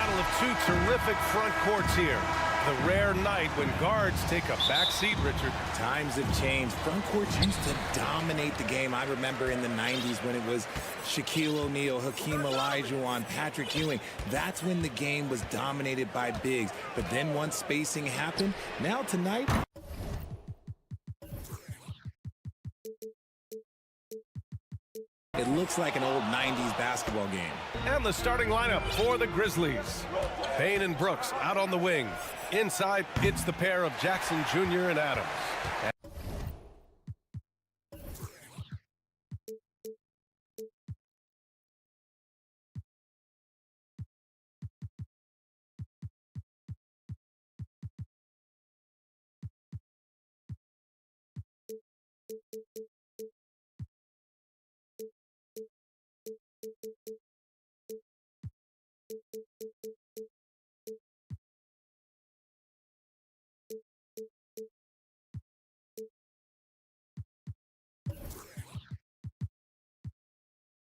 battle of two terrific front courts here. The rare night when guards take a back seat, Richard. Times have changed. Front courts used to dominate the game. I remember in the 90s when it was Shaquille O'Neal, Hakeem Olajuwon, Patrick Ewing. That's when the game was dominated by bigs. But then once spacing happened, now tonight... it looks like an old 90s basketball game. And the starting lineup for the Grizzlies. Payne and Brooks out on the wing. Inside, it's the pair of Jackson Jr. and Adams.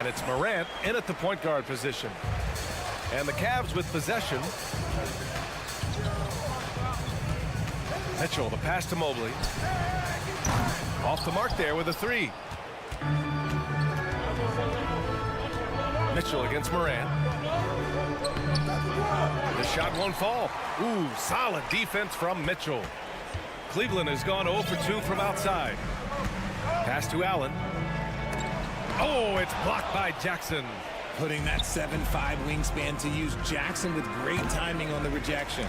And it's Morant in at the point guard position. And the Cavs with possession. Mitchell, the pass to Mobley. Off the mark there with a three. Mitchell against Morant. The shot won't fall. Ooh, solid defense from Mitchell. Cleveland has gone 0 for 2 from outside. Pass to Allen. Oh, it's blocked by Jackson. Putting that 7'5" wingspan to use. Jackson with great timing on the rejection.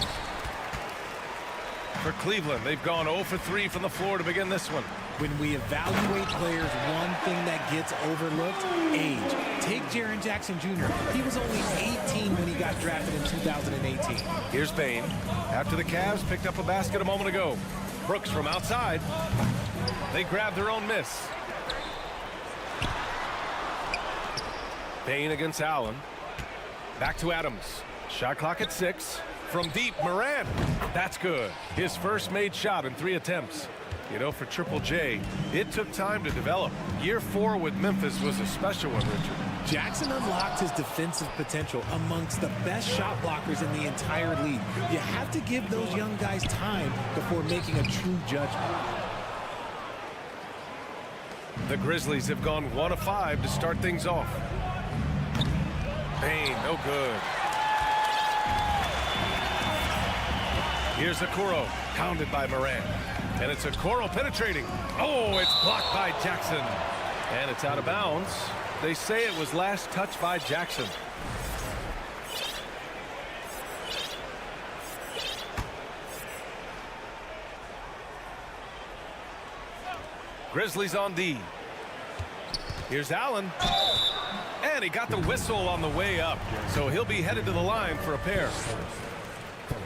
For Cleveland, they've gone 0 for 3 from the floor to begin this one. When we evaluate players, one thing that gets overlooked, age. Take Jaren Jackson Jr. He was only 18 when he got drafted in 2018. Here's Payne. After the Cavs picked up a basket a moment ago. Brooks from outside. They grabbed their own miss. Payne against Allen. Back to Adams. Shot clock at 6. From deep, Morant. That's good. His first made shot in 3 attempts. You know, for Triple J, it took time to develop. Year 4 with Memphis was a special one, Richard. Jackson unlocked his defensive potential amongst the best shot blockers in the entire league. You have to give those young guys time before making a true judgment. The Grizzlies have gone 1 of 5 to start things off. Payne, no good. Here's Okoro, pounded by Morant. And it's Okoro penetrating. Oh, it's blocked by Jackson. And it's out of bounds. They say it was last touched by Jackson. Grizzlies on D. Here's Allen. And he got the whistle on the way up. So he'll be headed to the line for a pair.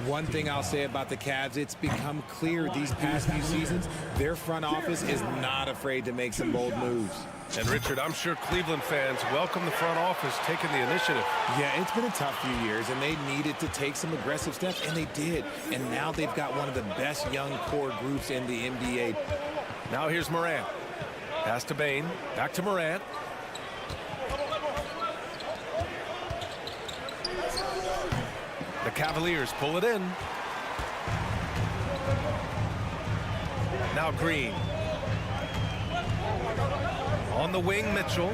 One thing I'll say about the Cavs, it's become clear these past few seasons, their front office is not afraid to make some bold moves. And Richard, I'm sure Cleveland fans welcome the front office taking the initiative. Yeah, it's been a tough few years, and they needed to take some aggressive steps, and they did. And now they've got one of the best young core groups in the NBA. Now here's Morant. Pass to Payne. Back to Morant. The Cavaliers pull it in. Now Green. On the wing, Mitchell.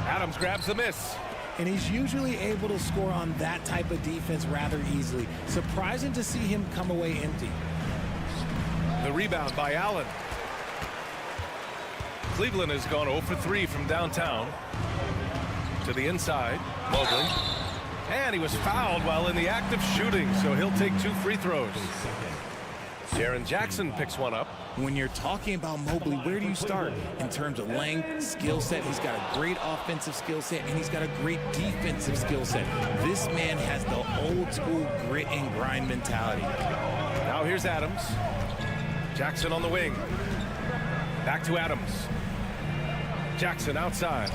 Adams grabs the miss. And he's usually able to score on that type of defense rather easily. Surprising to see him come away empty. The rebound by Allen. Cleveland has gone 0 for 3 from downtown. To the inside, Mobley. And he was fouled while in the act of shooting, so he'll take 2 free throws. Jaren Jackson picks one up. When you're talking about Mobley, where do you start? In terms of length, skill set, he's got a great offensive skill set, and he's got a great defensive skill set. This man has the old school grit and grind mentality. Now here's Adams. Jackson on the wing. Back to Adams. Jackson outside.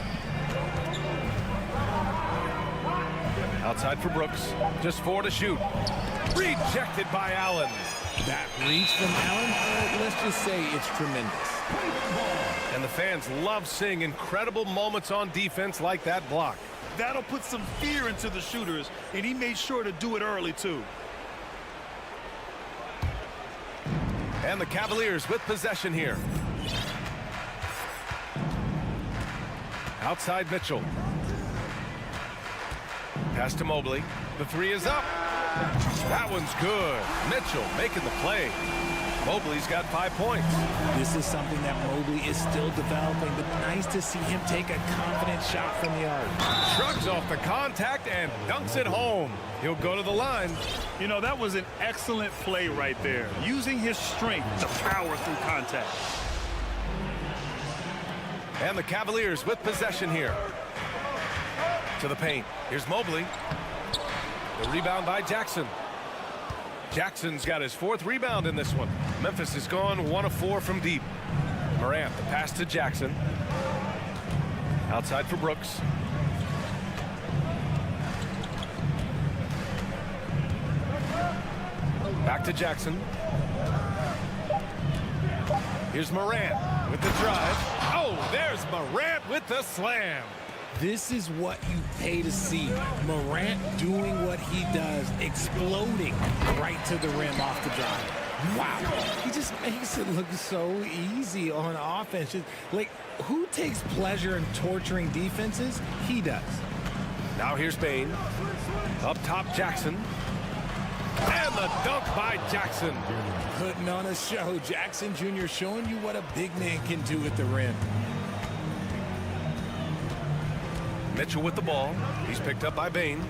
Outside for Brooks. Just 4 to shoot. Rejected by Allen. That reach from Allen, let's just say it's tremendous. And the fans love seeing incredible moments on defense like that block. That'll put some fear into the shooters, and he made sure to do it early, too. And the Cavaliers with possession here. Outside Mitchell. Pass to Mobley. The three is up. That one's good. Mitchell making the play. Mobley's got 5 points. This is something that Mobley is still developing, but nice to see him take a confident shot from the arc. Shrugs off the contact and dunks it home. He'll go to the line. You know, that was an excellent play right there, using his strength to power through contact. And the Cavaliers with possession here. To the paint. Here's Mobley. The rebound by Jackson. Jackson's got his 4th rebound in this one. Memphis has gone 1 of 4 from deep. Morant, the pass to Jackson. Outside for Brooks. Back to Jackson. Here's Morant with the drive. Oh, there's Morant with the slam. This is what you pay to see. Morant doing what he does, exploding right to the rim off the drive. Wow, he just makes it look so easy on offense. Just, like, who takes pleasure in torturing defenses? He does. Now here's Bane. Up top, Jackson. And the dunk by Jackson. Putting on a show. Jackson Jr. showing you what a big man can do at the rim. Mitchell with the ball. He's picked up by Bane.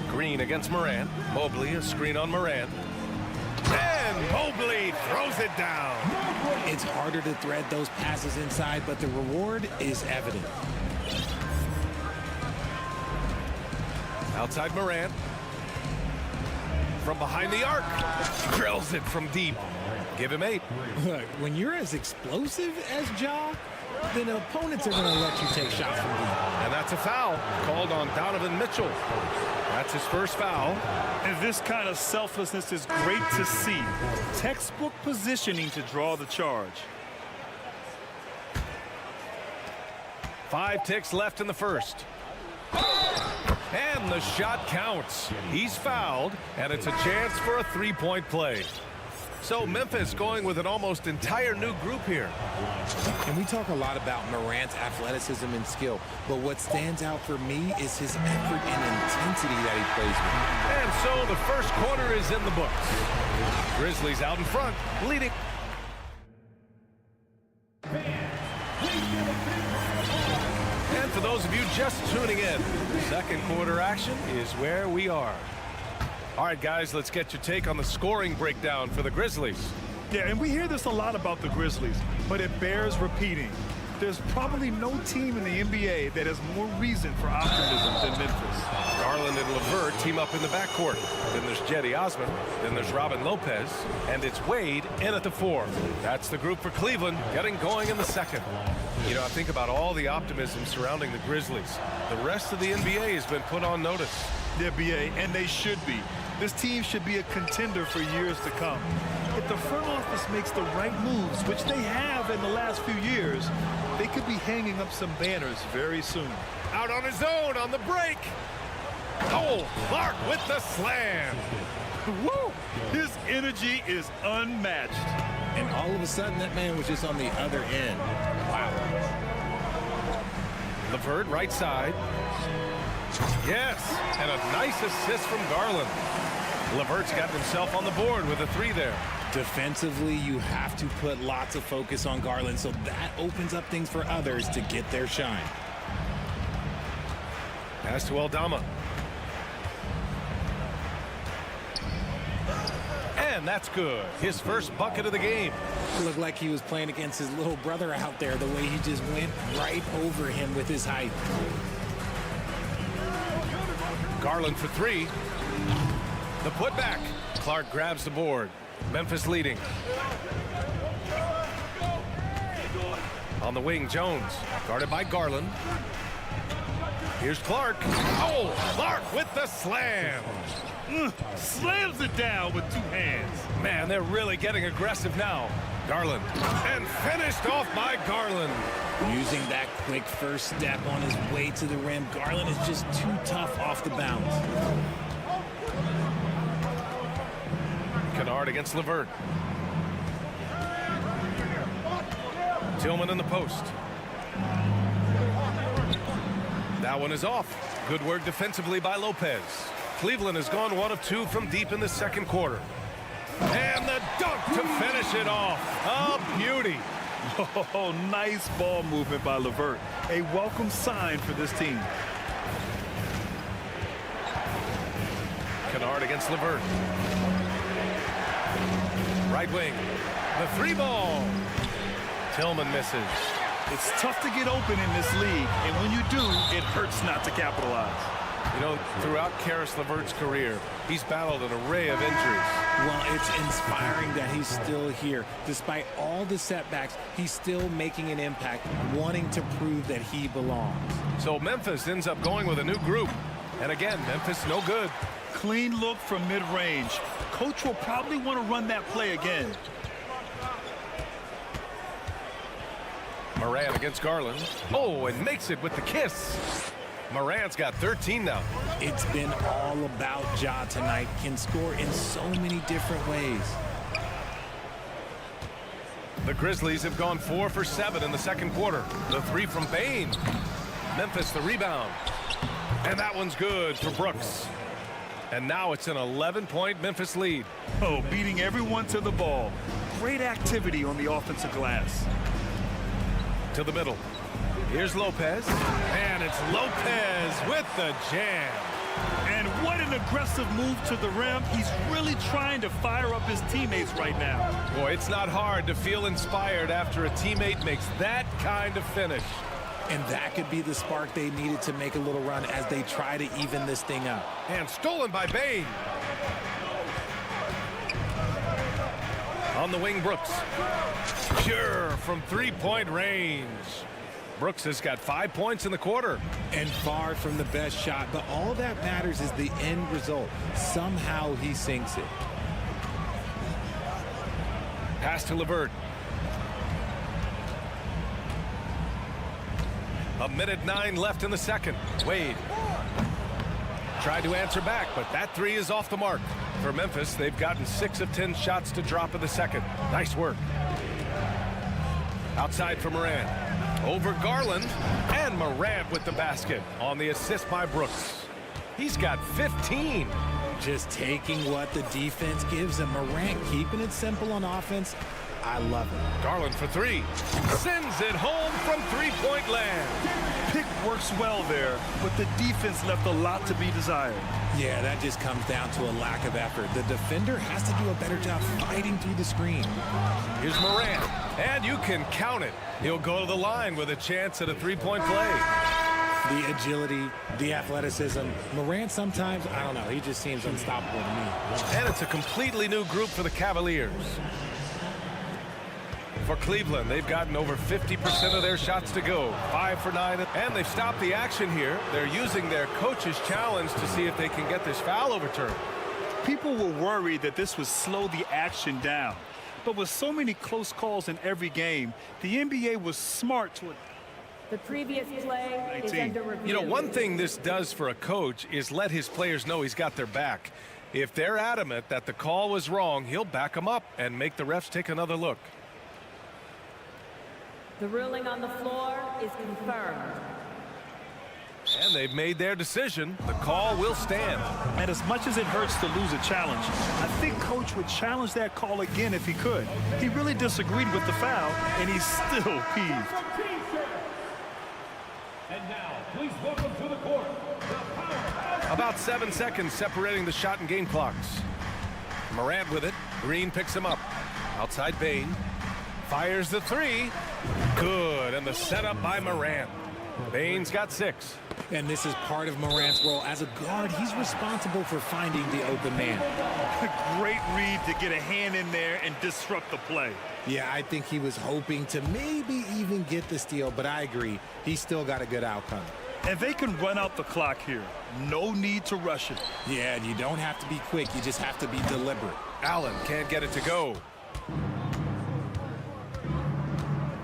Green against Morant. Mobley, a screen on Morant. And Mobley throws it down. It's harder to thread those passes inside, but the reward is evident. Outside Morant. From behind the arc. Drills it from deep. Give him 8. Look, when you're as explosive as Ja, then opponents are going to let you take shots from deep. And that's a foul called on Donovan Mitchell. That's his first foul. And this kind of selflessness is great to see. Textbook positioning to draw the charge. 5 ticks left in the first. And the shot counts. He's fouled, and it's a chance for a 3-point play. So Memphis going with an almost entire new group here. And we talk a lot about Morant's athleticism and skill, but what stands out for me is his effort and intensity that he plays with. And so the first quarter is in the books. Grizzlies out in front, leading. And for those of you just tuning in, second quarter action is where we are. All right, guys, let's get your take on the scoring breakdown for the Grizzlies. Yeah, and we hear this a lot about the Grizzlies, but it bears repeating. There's probably no team in the NBA that has more reason for optimism than Memphis. Garland and LeVert team up in the backcourt. Then there's Jetty Osman. Then there's Robin Lopez. And it's Wade in at the 4. That's the group for Cleveland getting going in the second. You know, I think about all the optimism surrounding the Grizzlies. The rest of the NBA has been put on notice. Yeah, BA, and they should be. This team should be a contender for years to come. If the front office makes the right moves, which they have in the last few years, they could be hanging up some banners very soon. Out on his own on the break. Oh, Clark with the slam. Woo! His energy is unmatched. And all of a sudden, that man was just on the other end. Wow. LeVert right side. Yes, and a nice assist from Garland. LeVert's got himself on the board with a 3 there. Defensively, you have to put lots of focus on Garland, so that opens up things for others to get their shine. Pass to Aldama. And that's good. His first bucket of the game. It looked like he was playing against his little brother out there, the way he just went right over him with his height. Garland for 3. The putback. Clark grabs the board. Memphis leading. On the wing, Jones. Guarded by Garland. Here's Clark. Oh, Clark with the slam. Slams it down with 2 hands. Man, they're really getting aggressive now. Garland. And finished off by Garland. Using that quick first step on his way to the rim. Garland is just too tough off the bounce. Kennard against LeVert. Tillman in the post. That one is off. Good work defensively by Lopez. Cleveland has gone 1 of 2 from deep in the second quarter. And the dunk to finish it off. A beauty. Oh, nice ball movement by LeVert. A welcome sign for this team. Kennard against LeVert. Right wing. The 3 ball. Tillman misses. It's tough to get open in this league, and when you do, it hurts not to capitalize. You know, throughout Karis LeVert's career, he's battled an array of injuries. Well, it's inspiring that he's still here. Despite all the setbacks, he's still making an impact, wanting to prove that he belongs. So Memphis ends up going with a new group. And again, Memphis no good. Clean look from mid-range. Coach will probably want to run that play again. Morant against Garland. Oh, and makes it with the kiss. Morant's got 13 now. It's been all about Ja tonight. Can score in so many different ways. The Grizzlies have gone 4 for 7 in the second quarter. The 3 from Bain. Memphis the rebound. And that one's good for Brooks. And now it's an 11-point Memphis lead. Oh, beating everyone to the ball. Great activity on the offensive glass. To the middle. Here's Lopez. And it's Lopez with the jam. And what an aggressive move to the rim. He's really trying to fire up his teammates right now. Boy, it's not hard to feel inspired after a teammate makes that kind of finish. And that could be the spark they needed to make a little run as they try to even this thing up. And stolen by Bain. On the wing, Brooks. Pure from 3-point range. Brooks has got 5 points in the quarter. And far from the best shot, but all that matters is the end result. Somehow he sinks it. Pass to LeVert. 1:09 left in the second. Wade tried to answer back, but that 3 is off the mark. For Memphis, they've gotten 6 of 10 shots to drop in the second. Nice work. Outside for Morant. Over Garland. And Morant with the basket on the assist by Brooks. He's got 15. Just taking what the defense gives him. Morant keeping it simple on offense. I love it. Garland for 3. Sends it home from 3-point land. Pick works well there, but the defense left a lot to be desired. Yeah, that just comes down to a lack of effort. The defender has to do a better job fighting through the screen. Here's Morant, and you can count it. He'll go to the line with a chance at a 3-point play. The agility, the athleticism. Morant sometimes, I don't know, he just seems unstoppable to me. And it's a completely new group for the Cavaliers. For Cleveland, they've gotten over 50% of their shots to go. 5 for 9, and they've stopped the action here. They're using their coach's challenge to see if they can get this foul overturned. People were worried that this would slow the action down. But with so many close calls in every game, the NBA was smart to it. The previous play is under review. You know, one thing this does for a coach is let his players know he's got their back. If they're adamant that the call was wrong, he'll back them up and make the refs take another look. The ruling on the floor is confirmed. And they've made their decision. The call will stand. And as much as it hurts to lose a challenge, I think Coach would challenge that call again if he could. He really disagreed with the foul, and he's still peeved. And now, please welcome to the court, the power. About 7 seconds separating the shot and game clocks. Morant with it. Green picks him up. Outside Bain. Fires the 3. Good. And the setup by Morant. Bain's got 6. And this is part of Morant's role. As a guard, he's responsible for finding the open man. Great read to get a hand in there and disrupt the play. Yeah, I think he was hoping to maybe even get the steal, but I agree. He still got a good outcome. And they can run out the clock here. No need to rush it. Yeah, and you don't have to be quick. You just have to be deliberate. Allen can't get it to go.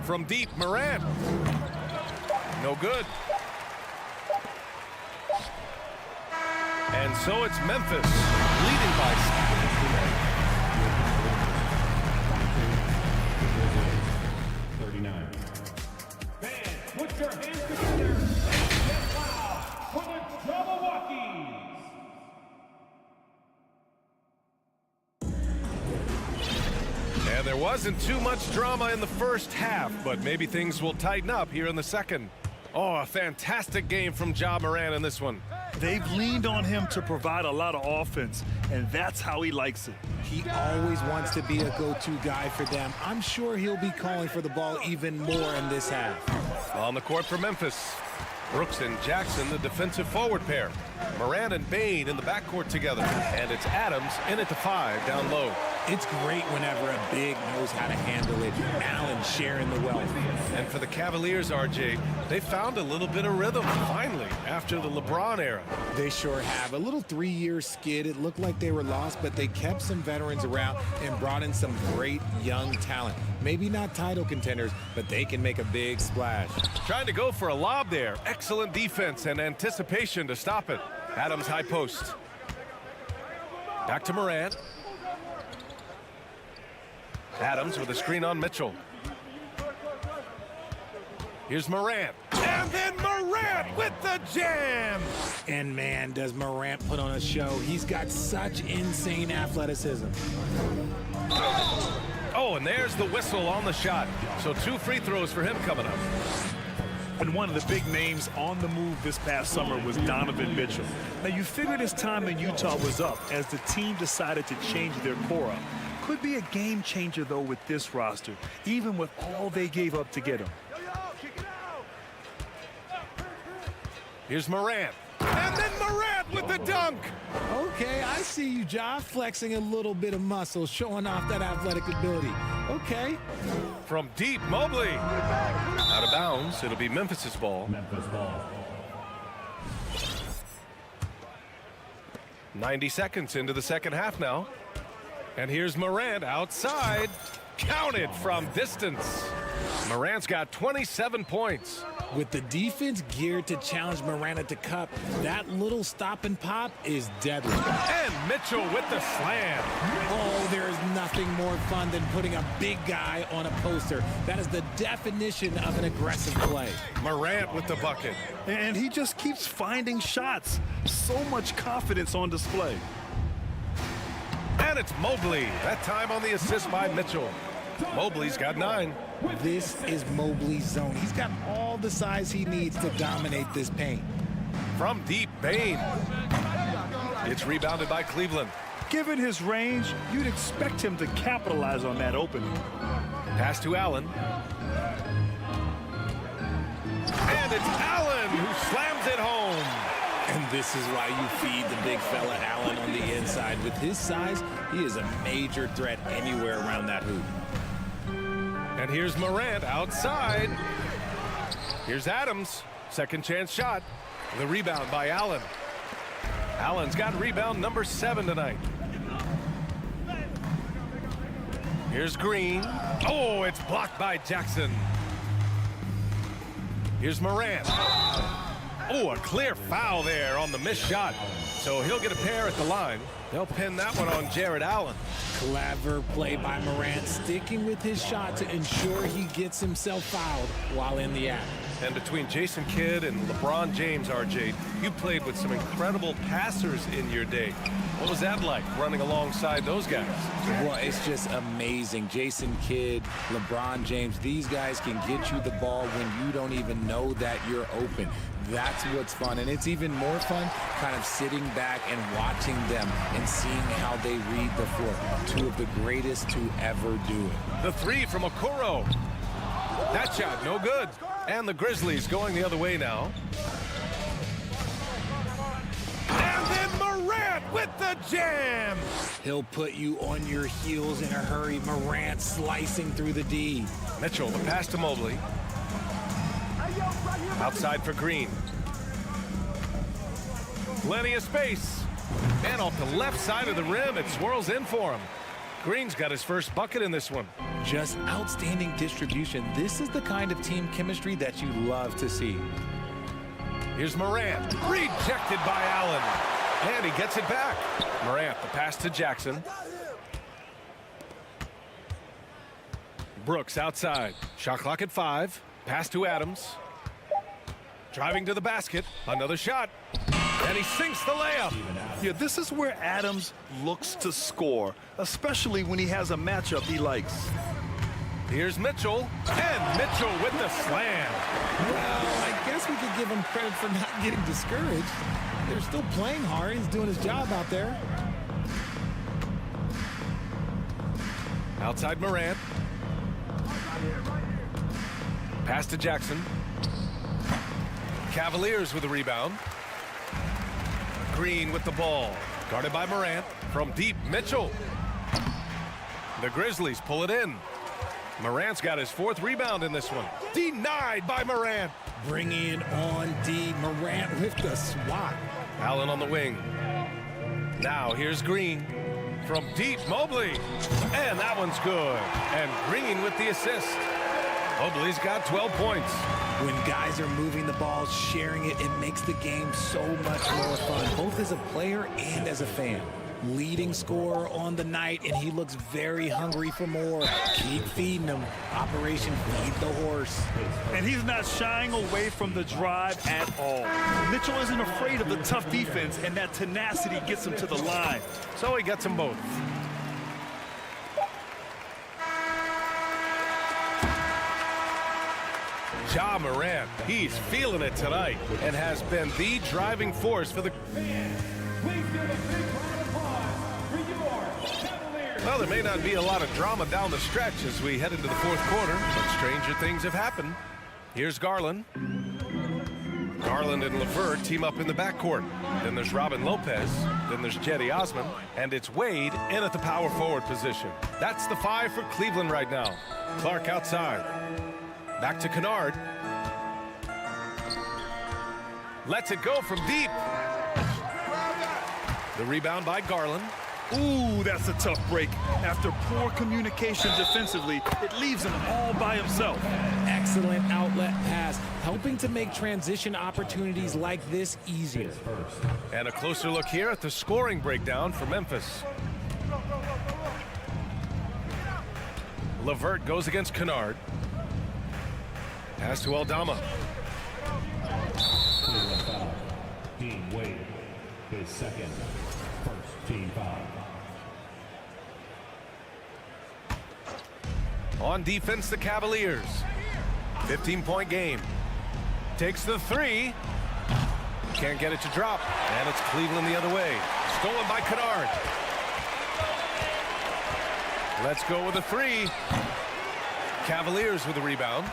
From deep, Morant. No good. And so it's Memphis leading by 39. Fans, put your hands together and get loud for the Jabberwockies. And there wasn't too much drama in the first half, but maybe things will tighten up here in the second. Oh, a fantastic game from Ja Morant in this one. They've leaned on him to provide a lot of offense, and that's how he likes it. He always wants to be a go-to guy for them. I'm sure he'll be calling for the ball even more in this half. On the court for Memphis, Brooks and Jackson, the defensive forward pair. Morant and Bain in the backcourt together. And it's Adams in at the 5 down low. It's great whenever a big knows how to handle it. Allen sharing the wealth. And for the Cavaliers, RJ, they found a little bit of rhythm finally after the LeBron era. They sure have. A little 3-year skid. It looked like they were lost, but they kept some veterans around and brought in some great young talent. Maybe not title contenders, but they can make a big splash. Trying to go for a lob there. Excellent defense and anticipation to stop it. Adams high post. Back to Morant. Adams with a screen on Mitchell. Here's Morant. And then Morant with the jam. And man, does Morant put on a show. He's got such insane athleticism. Oh, and there's the whistle on the shot. So 2 free throws for him coming up. And one of the big names on the move this past summer was Donovan Mitchell. Now, you figured his time in Utah was up as the team decided to change their core up. Could be a game changer, though, with this roster, even with all they gave up to get him. Here's Morant. And then Morant with the dunk. Okay, I see you, Ja, flexing a little bit of muscle, showing off that athletic ability. Okay. From deep, Mobley. Out of bounds. It'll be Memphis's ball. Memphis ball. 90 seconds into the second half now. And here's Morant outside. Counted from distance. Morant's got 27 points. With the defense geared to challenge Morant at the cup, that little stop and pop is deadly. And Mitchell with the slam. Oh, there is nothing more fun than putting a big guy on a poster. That is the definition of an aggressive play. Morant with the bucket. And he just keeps finding shots. So much confidence on display. And it's Mobley. That time on the assist by Mitchell. Mobley's got 9. This is Mobley's zone. He's got all the size he needs to dominate this paint. From deep, Bain. It's rebounded by Cleveland. Given his range, you'd expect him to capitalize on that opening. Pass to Allen. And it's Allen who slams it home. And this is why you feed the big fella Allen on the inside. With his size, he is a major threat anywhere around that hoop. And here's Morant outside. Here's Adams. Second chance shot. The rebound by Allen. Allen's got rebound number 7 tonight. Here's Green. Oh, it's blocked by Jackson. Here's Morant. Oh, a clear foul there on the missed shot. So he'll get a pair at the line. They'll pin that one on Jared Allen. Clever play by Morant, sticking with his shot to ensure he gets himself fouled while in the act. And between Jason Kidd and LeBron James, RJ, you played with some incredible passers in your day. What was that like, running alongside those guys? Well, it's just amazing. Jason Kidd, LeBron James, these guys can get you the ball when you don't even know that you're open. That's what's fun. And it's even more fun kind of sitting back and watching them and seeing how they read the floor. 2 of the greatest to ever do it. The 3 from Okoro. That shot, no good. And the Grizzlies going the other way now. And then Morant with the jam. He'll put you on your heels in a hurry. Morant slicing through the D. Mitchell, the pass to Mobley. Outside for Green. Plenty of space. And off the left side of the rim, it swirls in for him. Green's got his first bucket in this one. Just outstanding distribution. This is the kind of team chemistry that you love to see. Here's Morant, rejected by Allen. And he gets it back. Morant, the pass to Jackson. Brooks outside. Shot clock at 5. Pass to Adams. Driving to the basket. Another shot. And he sinks the layup. Yeah, this is where Adams looks to score, especially when he has a matchup he likes. Here's Mitchell. And Mitchell with the slam. Well, I guess we could give him credit for not getting discouraged. They're still playing hard. He's doing his job out there. Outside Morant. Pass to Jackson. Cavaliers with the rebound. Green with the ball. Guarded by Morant. From deep, Mitchell. The Grizzlies pull it in. Morant's got his 4th rebound in this one. Denied by Morant. Bringing it on D. Morant with the swat. Allen on the wing. Now here's Green. From deep, Mobley. And that one's good. And Green with the assist. Mobley's got 12 points. When guys are moving the ball, sharing it, it makes the game so much more fun, both as a player and as a fan. Leading scorer on the night, and he looks very hungry for more. Keep feeding him. Operation Feed the Horse. And he's not shying away from the drive at all. Mitchell isn't afraid of the tough defense, and that tenacity gets him to the line. So he gets them both. Ja Morant, he's feeling it tonight and has been the driving force for the... Well, there may not be a lot of drama down the stretch as we head into the 4th quarter, but stranger things have happened. Here's Garland. Garland and LeVert team up in the backcourt. Then there's Robin Lopez. Then there's Cedi Osman. And it's Wade in at the power forward position. That's the 5 for Cleveland right now. Clark outside. Back to Kennard. Lets it go from deep. The rebound by Garland. Ooh, that's a tough break. After poor communication defensively, it leaves him all by himself. Excellent outlet pass, helping to make transition opportunities like this easier. And a closer look here at the scoring breakdown for Memphis. LeVert goes against Kennard. Pass to Aldama. Team Wade, his 2nd, first team foul. On defense, the Cavaliers. 15-point game. Takes the 3. Can't get it to drop. And it's Cleveland the other way. Stolen by Kennard. Let's go with a 3. Cavaliers with the rebound.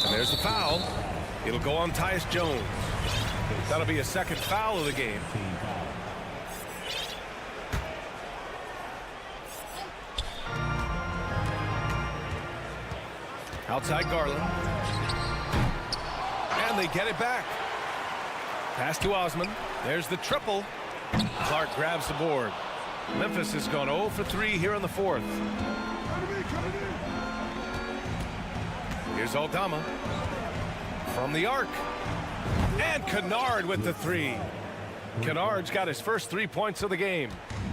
And there's the foul. It'll go on Tyus Jones. That'll be a 2nd foul of the game. Outside Garland. And they get it back. Pass to Osman. There's the triple. Clark grabs the board. Memphis has gone 0 for 3 here in the 4th. Here's Aldama. From the arc. And Kennard with the 3. Kennard's got his first 3 points of the game.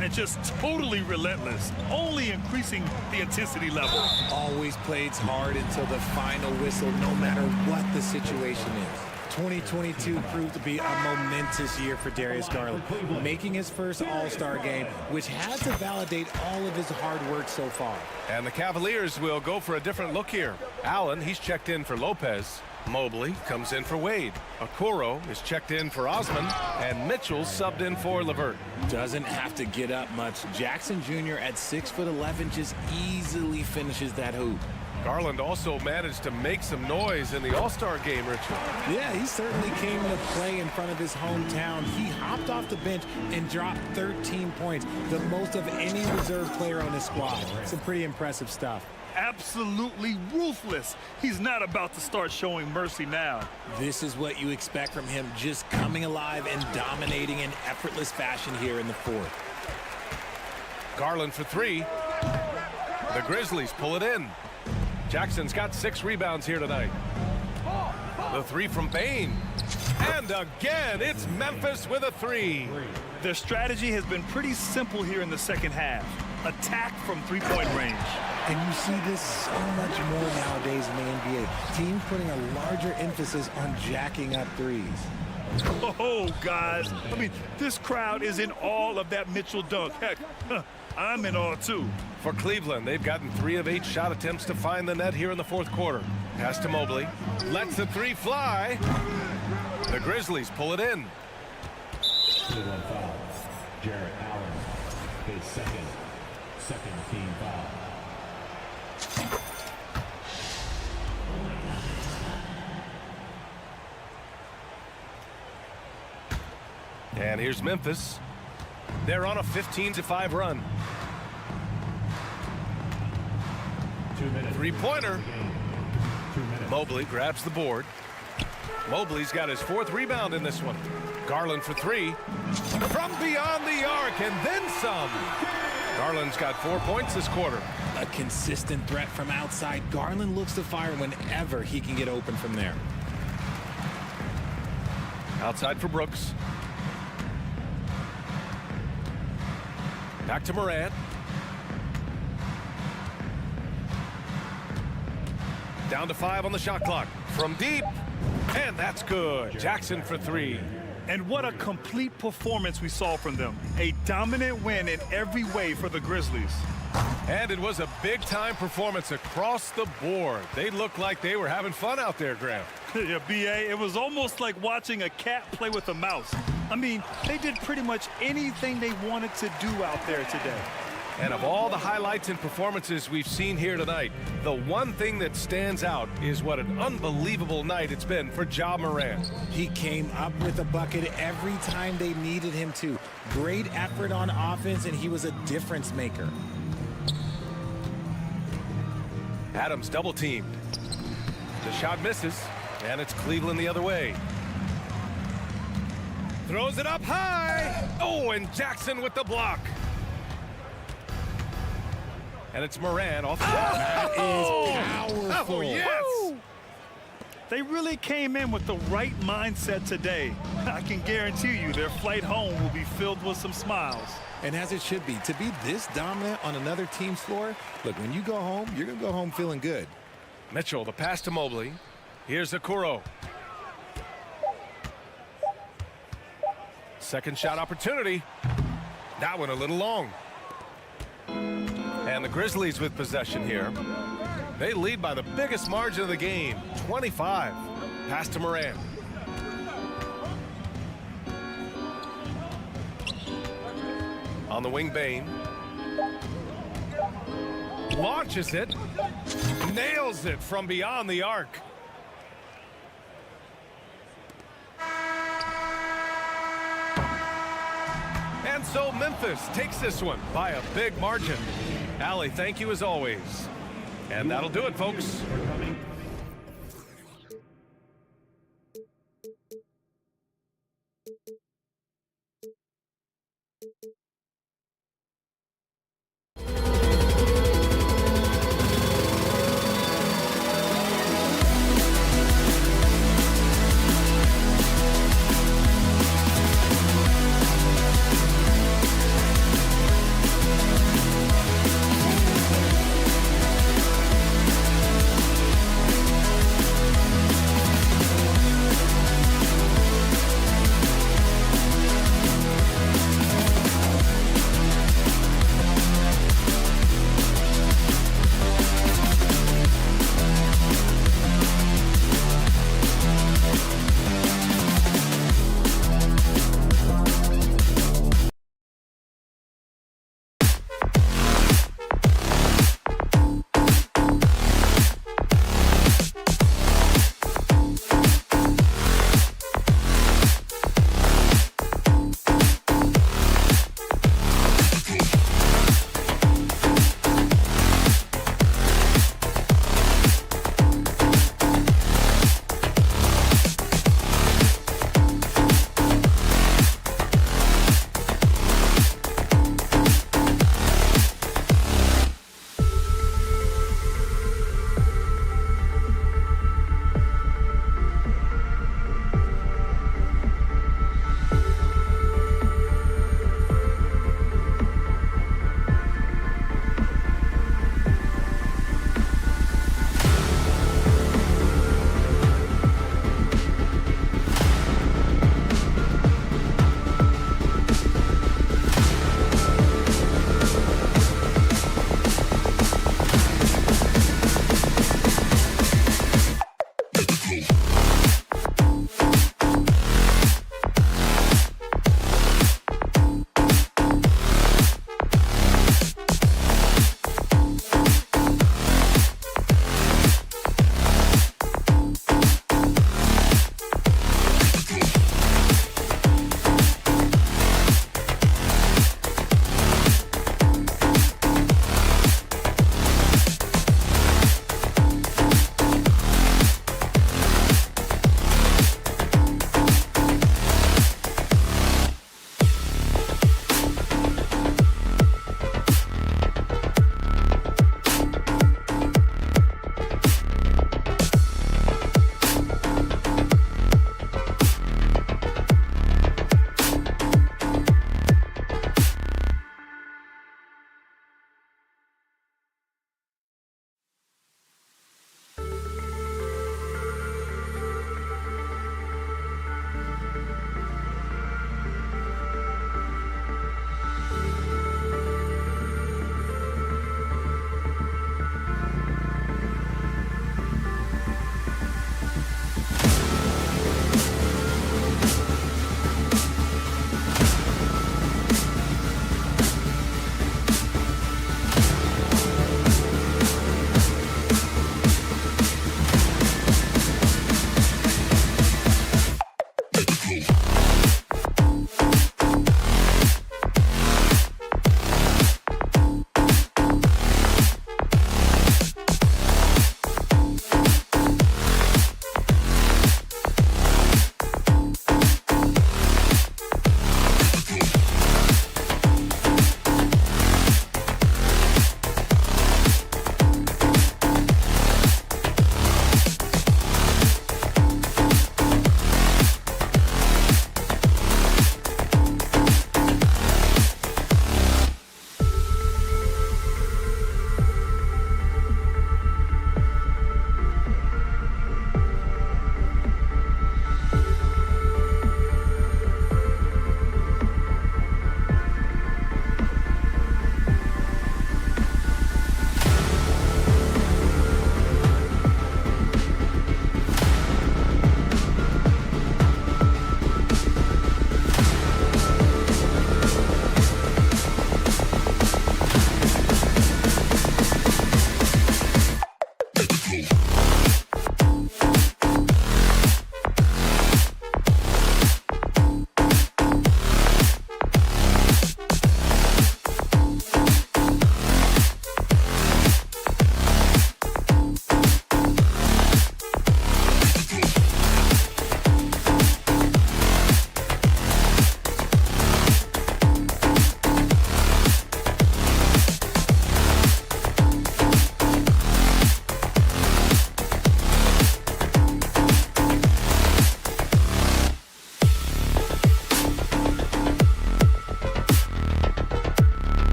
And just totally relentless, only increasing the intensity level. Always plays hard until the final whistle, no matter what the situation is. 2022 proved to be a momentous year for Darius Garland, making his first All-Star game, which had to validate all of his hard work so far. And the Cavaliers will go for a different look here. Allen, he's checked in for Lopez. Mobley comes in for Wade. Okoro is checked in for Osman. And Mitchell subbed in for LeVert. Doesn't have to get up much. Jackson Jr. at 6'11" just easily finishes that hoop. Garland also managed to make some noise in the All-Star game, Richard. Yeah, he certainly came to play in front of his hometown. He hopped off the bench and dropped 13 points, the most of any reserve player on his squad. Some pretty impressive stuff. absolutely ruthless. He's not about to start showing mercy now. This is what you expect from him, just coming alive and dominating in effortless fashion here in the fourth. Garland for three. The Grizzlies pull it in. Jackson's got 6 rebounds here tonight. The three from Bane. And again, it's Memphis with a three. Their strategy has been pretty simple here in the second half. Attack from three-point range. And you see this so much more nowadays in the NBA. Teams putting a larger emphasis on jacking up threes. Oh, guys. I mean, this crowd is in awe of that Mitchell dunk. Heck, I'm in awe, too. For Cleveland, they've gotten 3 of 8 shot attempts to find the net here in the fourth quarter. Pass to Mobley. Lets the three fly. The Grizzlies pull it in. Still on foul. Jarrett Allen, his second team foul. And here's Memphis. They're on a 15-5 run. 2 minutes. Three-pointer. 2 minutes. Mobley grabs the board. Mobley's got his 4th rebound in this one. Garland for three. From beyond the arc, and then some. Garland's got 4 points this quarter. A consistent threat from outside. Garland looks to fire whenever he can get open from there. Outside for Brooks. Back to Morant. Down to 5 on the shot clock. From deep. And that's good. Jackson for three. And what a complete performance we saw from them. A dominant win in every way for the Grizzlies. And it was a big-time performance across the board. They looked like they were having fun out there, Graham. Yeah, B.A., it was almost like watching a cat play with a mouse. I mean, they did pretty much anything they wanted to do out there today. And of all the highlights and performances we've seen here tonight, the one thing that stands out is what an unbelievable night it's been for Ja Morant. He came up with a bucket every time they needed him to. Great effort on offense, and he was a difference maker. Adams double-teamed. The shot misses, and it's Cleveland the other way. Throws it up high. Oh, and Jackson with the block. And it's Morant off the block. That is powerful. Oh, yes. They really came in with the right mindset today. I can guarantee you their flight home will be filled with some smiles. And as it should be, to be this dominant on another team's floor, look, when you go home, you're going to go home feeling good. Mitchell, the pass to Mobley. Here's Okoro. Second shot opportunity. That one a little long. And the Grizzlies with possession here. They lead by the biggest margin of the game, 25. Pass to Morant. On the wing, Bane. Launches it. Nails it from beyond the arc. And so Memphis takes this one by a big margin. Allie, thank you as always. And that'll do it, folks.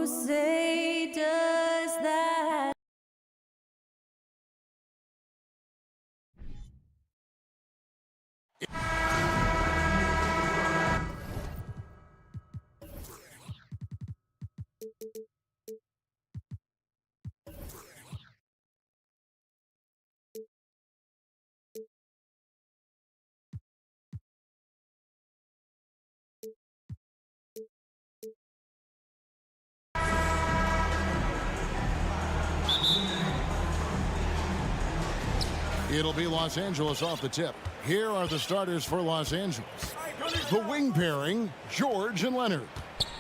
Who say does that? It'll be Los Angeles off the tip. Here are the starters for Los Angeles. The wing pairing, George and Leonard.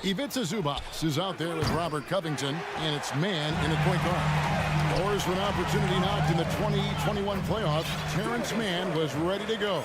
Ivica Zubac is out there with Robert Covington, and it's man in a point guard. Doors for an opportunity knocked in the 2021 playoffs. Terrence Mann was ready to go.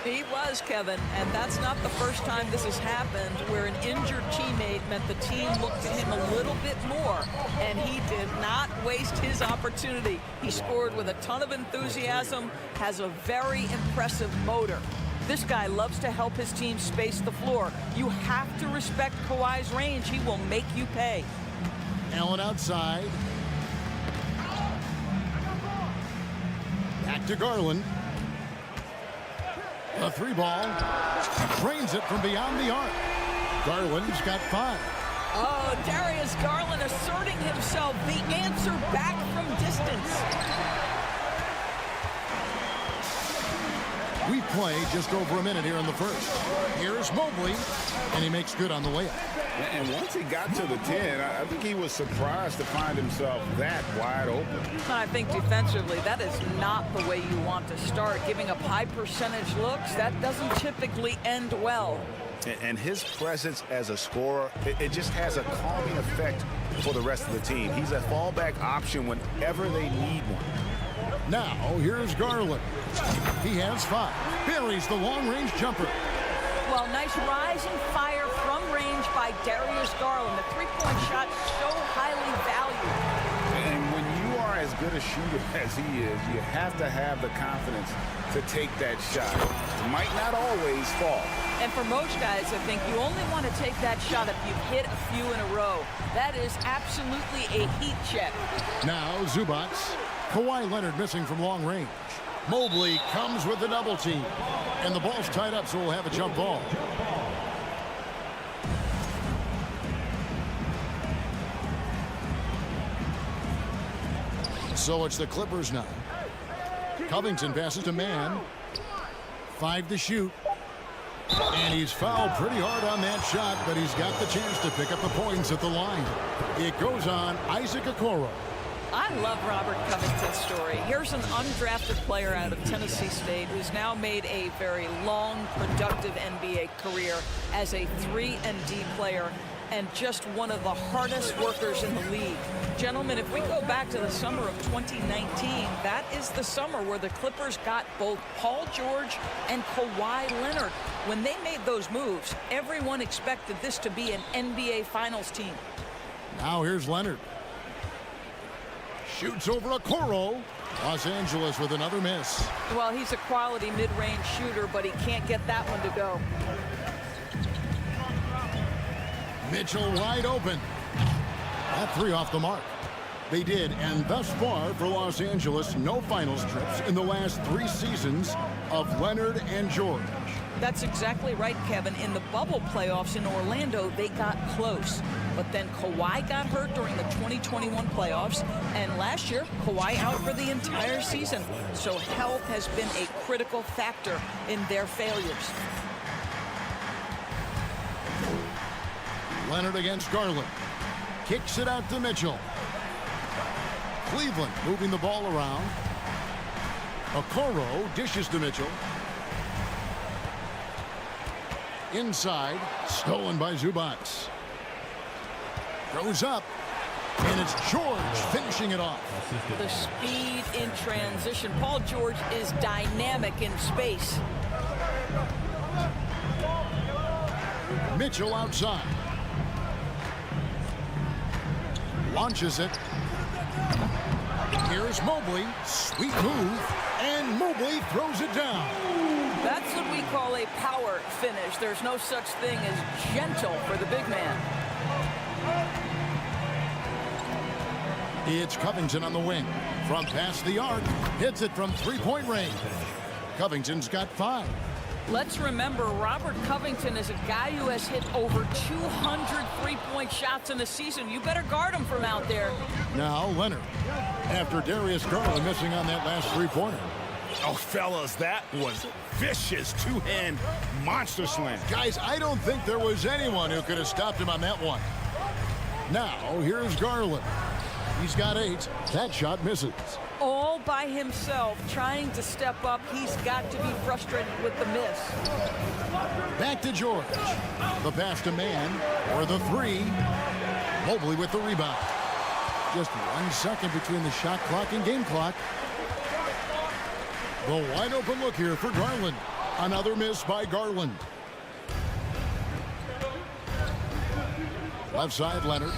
He was, Kevin, and that's not the first time this has happened where an injured teammate meant the team looked at him a little bit more, and he did not waste his opportunity. He scored with a ton of enthusiasm, has a very impressive motor. This guy loves to help his team space the floor. You have to respect Kawhi's range. He will make you pay. Allen outside. Back to Garland. A three ball. Drains it from beyond the arc. Garland's got 5. Oh, Darius Garland asserting himself. The answer back from distance. We play just over a minute here in the first. Here's Mobley, and he makes good on the layup. And once he got to the 10, I think he was surprised to find himself that wide open. I think defensively, that is not the way you want to start. Giving up high percentage looks, that doesn't typically end well. And his presence as a scorer, it just has a calming effect for the rest of the team. He's a fallback option whenever they need one. Now, here's Garland. He has 5. Buries the long-range jumper. Well, nice rising fire from range by Darius Garland. The three-point shot so highly valued. And when you are as good a shooter as he is, you have to have the confidence to take that shot. It might not always fall. And for most guys, I think you only want to take that shot if you've hit a few in a row. That is absolutely a heat check. Now, Zubac. Kawhi Leonard missing from long range. Mobley comes with the double team. And the ball's tied up, so we'll have a jump ball. So it's the Clippers now. Covington passes to Mann. 5 to shoot. And he's fouled pretty hard on that shot, but he's got the chance to pick up the points at the line. It goes on Isaac Okoro. I love Robert Covington's story. Here's an undrafted player out of Tennessee State who's now made a very long, productive NBA career as a 3-and-D player and just one of the hardest workers in the league. Gentlemen, if we go back to the summer of 2019, that is the summer where the Clippers got both Paul George and Kawhi Leonard. When they made those moves, everyone expected this to be an NBA Finals team. Now here's Leonard. Shoots over Okoro. Los Angeles with another miss. Well, he's a quality mid-range shooter, but he can't get that one to go. Mitchell wide open. That 3 off the mark. They did, and thus far for Los Angeles, no finals trips in the last 3 seasons of Leonard and George. That's exactly right, Kevin. In the bubble playoffs in Orlando, they got close. But then Kawhi got hurt during the 2021 playoffs. And last year, Kawhi out for the entire season. So health has been a critical factor in their failures. Leonard against Garland. Kicks it out to Mitchell. Cleveland moving the ball around. Okoro dishes to Mitchell. Inside, stolen by Zubac. Goes up, and it's George finishing it off. The speed in transition. Paul George is dynamic in space. Mitchell outside. Launches it. Here's Mobley. Sweet move. And Mobley throws it down. That's what we call a power finish. There's no such thing as gentle for the big man. It's Covington on the wing. From past the arc, hits it from three-point range. Covington's got 5. Let's remember, Robert Covington is a guy who has hit over 200 three-point shots in a season. You better guard him from out there. Now Leonard, after Darius Garland missing on that last three-pointer. Oh, fellas, that was vicious two-hand monster slam. Guys, I don't think there was anyone who could have stopped him on that one. Now, here's Garland. He's got 8. That shot misses. All by himself, trying to step up. He's got to be frustrated with the miss. Back to George. The pass to Mann for the 3. Mobley with the rebound. Just 1 second between the shot clock and game clock. The wide open look here for Garland. Another miss by Garland. Left side, Leonard.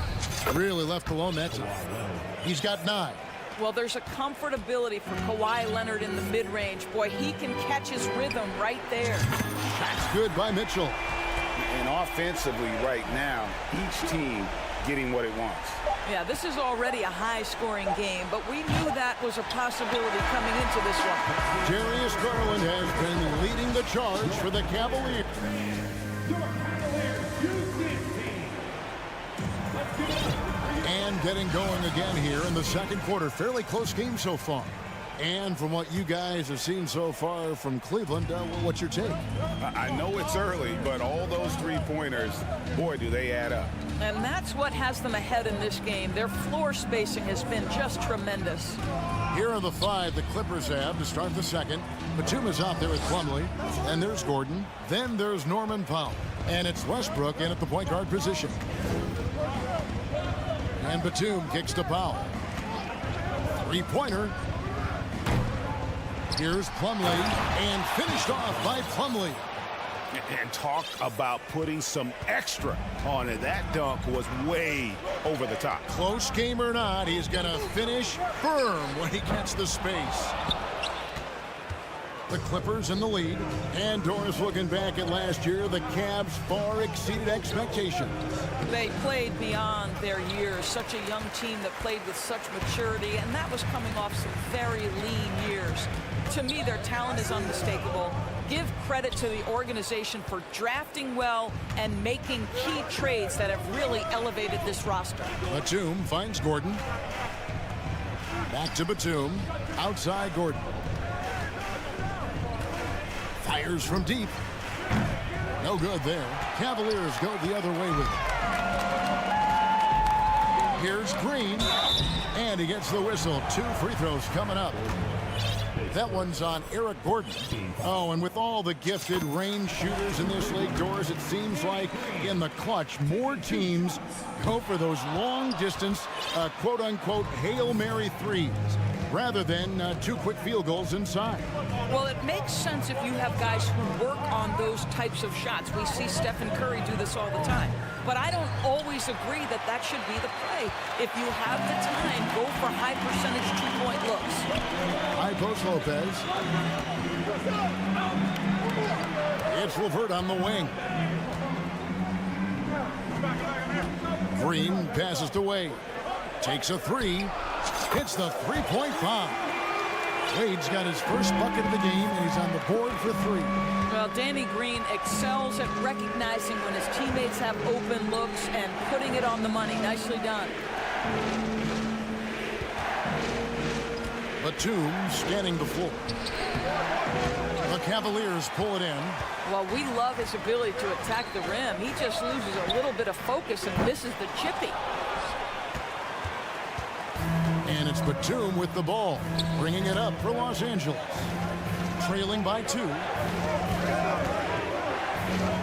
Really left alone that time. He's got 9. Well, there's a comfortability for Kawhi Leonard in the mid-range. Boy, he can catch his rhythm right there. That's good by Mitchell. And offensively right now, each team getting what it wants. Yeah, this is already a high-scoring game, but we knew that was a possibility coming into this one. Darius Garland has been leading the charge for the Cavaliers. And getting going again here in the second quarter. Fairly close game so far. And from what you guys have seen so far from Cleveland, what's your take? I know it's early, but all those three-pointers, boy, do they add up. And that's what has them ahead in this game. Their floor spacing has been just tremendous. Here are the 5 the Clippers have to start the second. Batum is out there with Plumlee. And there's Gordon. Then there's Norman Powell. And it's Westbrook in at the point guard position. And Batum kicks to Powell. Three-pointer. Here's Plumlee, and finished off by Plumlee. And talk about putting some extra on it. That dunk was way over the top. Close game or not, he's going to finish firm when he gets the space. The Clippers in the lead. And Doris looking back at last year, the Cavs far exceeded expectations. They played beyond their years. Such a young team that played with such maturity, and that was coming off some very lean years. To me, their talent is unmistakable. Give credit to the organization for drafting well and making key trades that have really elevated this roster. Batum finds Gordon. Back to Batum. Outside Gordon. Fires from deep. No good there. Cavaliers go the other way with it. Here's Green. And he gets the whistle. 2 free throws coming up. That one's on Eric Gordon. Oh, and with all the gifted range shooters in this league, Doris, it seems like in the clutch, more teams go for those long-distance, quote-unquote, Hail Mary threes, rather than 2 quick field goals inside. Well, it makes sense if you have guys who work on those types of shots. We see Stephen Curry do this all the time. But I don't always agree that that should be the play. If you have the time, go for high percentage 2-point looks. High post Lopez. It's LeVert on the wing. Green passes to Wade. Takes a 3. Hits the 3-point bomb. Wade's got his first bucket of the game, and he's on the board for 3. Well, Danny Green excels at recognizing when his teammates have open looks and putting it on the money. Nicely done. Batum scanning the floor. The Cavaliers pull it in. Well, we love his ability to attack the rim. He just loses a little bit of focus and misses the chippy. And it's Batum with the ball, bringing it up for Los Angeles. Trailing by 2.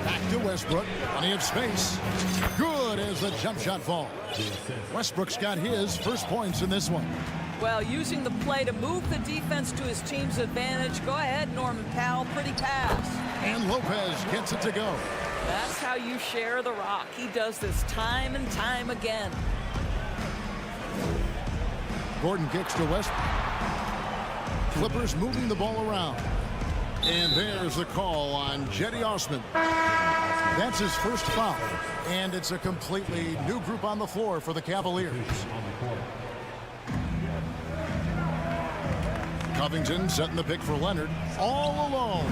Back to Westbrook. Plenty of space. Good as the jump shot falls. Westbrook's got his first points in this one. Well, using the play to move the defense to his team's advantage. Go ahead, Norman Powell. Pretty pass. And Lopez gets it to go. That's how you share the rock. He does this time and time again. Gordon kicks to Westbrook. Clippers moving the ball around. And there's the call on Jetty Osman. That's his first foul. And it's a completely new group on the floor for the Cavaliers. Covington setting the pick for Leonard. All alone.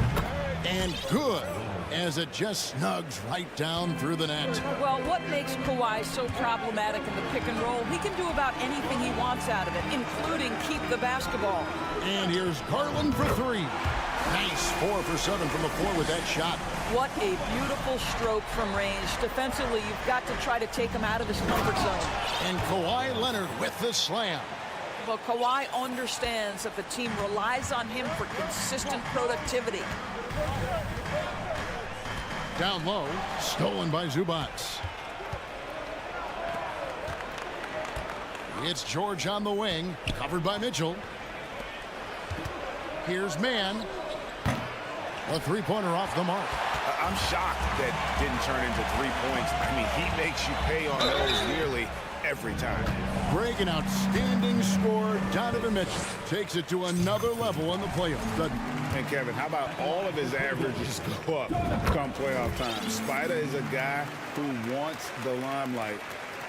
And good, as it just snugs right down through the net. Well, what makes Kawhi so problematic in the pick and roll? He can do about anything he wants out of it, including keep the basketball. And here's Garland for three. Nice 4 for 7 from the floor with that shot. What a beautiful stroke from range. Defensively, you've got to try to take him out of his comfort zone. And Kawhi Leonard with the slam. Well, Kawhi understands that the team relies on him for consistent productivity. Down low, stolen by Zubac. It's George on the wing, covered by Mitchell. Here's Mann. A three-pointer off the mark. I'm shocked that didn't turn into 3 points. I mean, he makes you pay on those nearly every time. Greg, an outstanding scorer. Donovan Mitchell takes it to another level in the playoffs, doesn't he? And Kevin, how about all of his averages go up come playoff time? Spider is a guy who wants the limelight,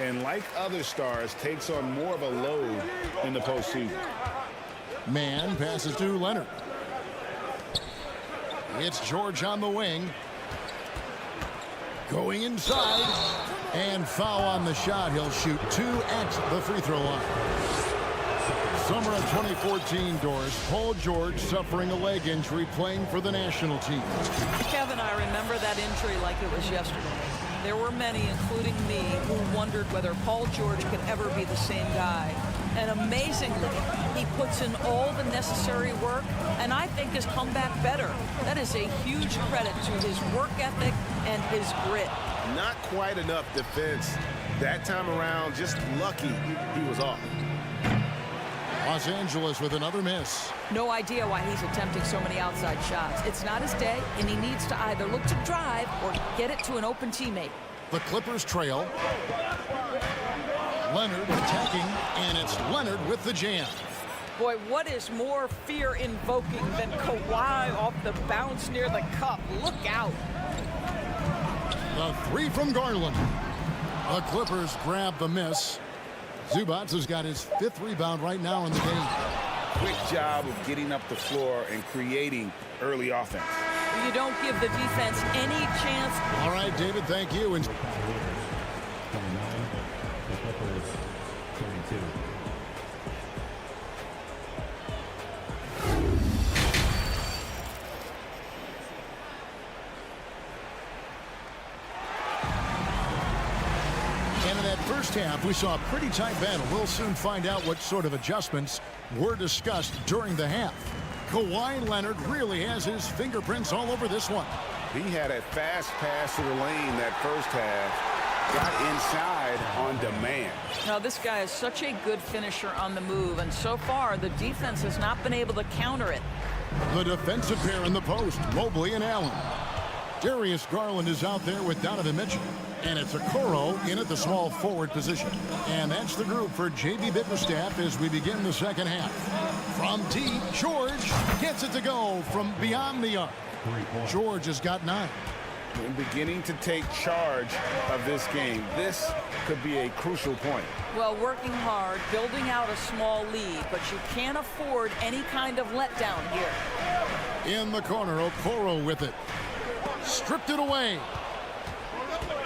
and like other stars, takes on more of a load in the postseason. Mann passes to Leonard. It's George on the wing. Going inside. And foul on the shot. He'll shoot 2 at the free throw line. Summer of 2014, Doris. Paul George suffering a leg injury playing for the national team. Kevin, I remember that injury like it was yesterday. There were many, including me, who wondered whether Paul George could ever be the same guy. And amazingly, he puts in all the necessary work, and I think has come back better. That is a huge credit to his work ethic and his grit. Not quite enough defense that time around. Just lucky he was off. Los Angeles with another miss. No idea why he's attempting so many outside shots. It's not his day, and he needs to either look to drive or get it to an open teammate. The Clippers trail. Leonard attacking, and it's Leonard with the jam. Boy, what is more fear-invoking than Kawhi off the bounce near the cup? Look out. The three from Garland. The Clippers grab the miss. Zubac has got his 5th rebound right now in the game. Quick job of getting up the floor and creating early offense. You don't give the defense any chance. All right, David, thank you. And first half, we saw a pretty tight battle. We'll soon find out what sort of adjustments were discussed during the half. Kawhi Leonard really has his fingerprints all over this one. He had a fast pass to the lane that first half. Got inside on demand. Now, this guy is such a good finisher on the move, and so far, the defense has not been able to counter it. The defensive pair in the post, Mobley and Allen. Darius Garland is out there with Donovan Mitchell. And it's Okoro in at the small forward position. And that's the group for J.B. Bickerstaff as we begin the second half. From deep, George gets it to go from beyond the arc. George has got 9. And beginning to take charge of this game. This could be a crucial point. Well, working hard, building out a small lead, but you can't afford any kind of letdown here. In the corner, Okoro with it. Stripped it away.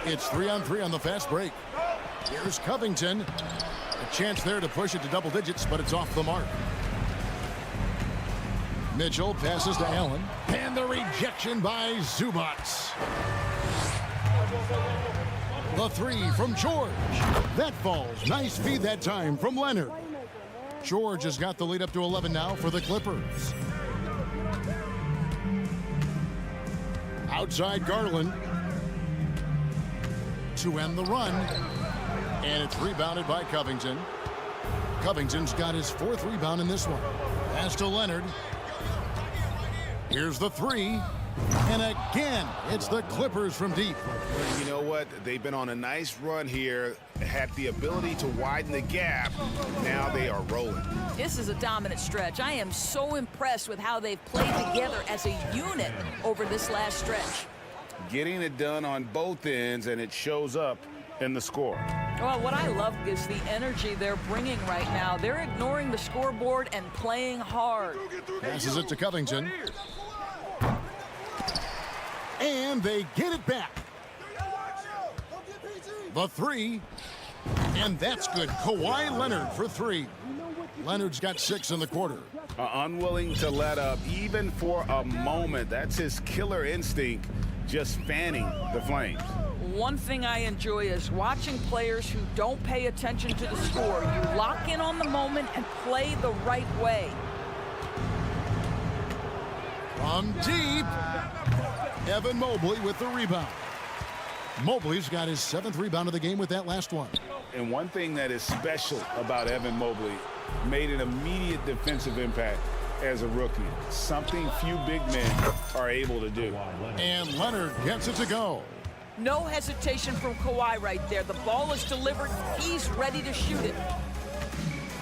It's 3-on-3 on the fast break. Here's Covington. A chance there to push it to double digits, but it's off the mark. Mitchell passes to Allen. And the rejection by Zubac. The 3 from George. That falls. Nice feed that time from Leonard. George has got the lead up to 11 now for the Clippers. Outside Garland. To end the run, and it's rebounded by Covington. Covington's got his 4th rebound in this one. Pass to Leonard. Here's the 3, and again, it's the Clippers from deep. You know what? They've been on a nice run here, had the ability to widen the gap. Now they are rolling. This is a dominant stretch. I am so impressed with how they've played together as a unit over this last stretch. Getting it done on both ends, and it shows up in the score. Well, what I love is the energy they're bringing right now. They're ignoring the scoreboard and playing hard. Passes it to Covington. And they get it back. The three. And that's good. Kawhi Leonard for three. Leonard's got 6 in the quarter. Unwilling to let up even for a moment. That's his killer instinct, just fanning the flames. One thing I enjoy is watching players who don't pay attention to the score. You lock in on the moment and play the right way. From deep, Evan Mobley with the rebound. Mobley's got his 7th rebound of the game with that last one. And one thing that is special about Evan Mobley, made an immediate defensive impact as a rookie. Something few big men are able to do. And Leonard gets it to go. No hesitation from Kawhi right there. The ball is delivered. He's ready to shoot it.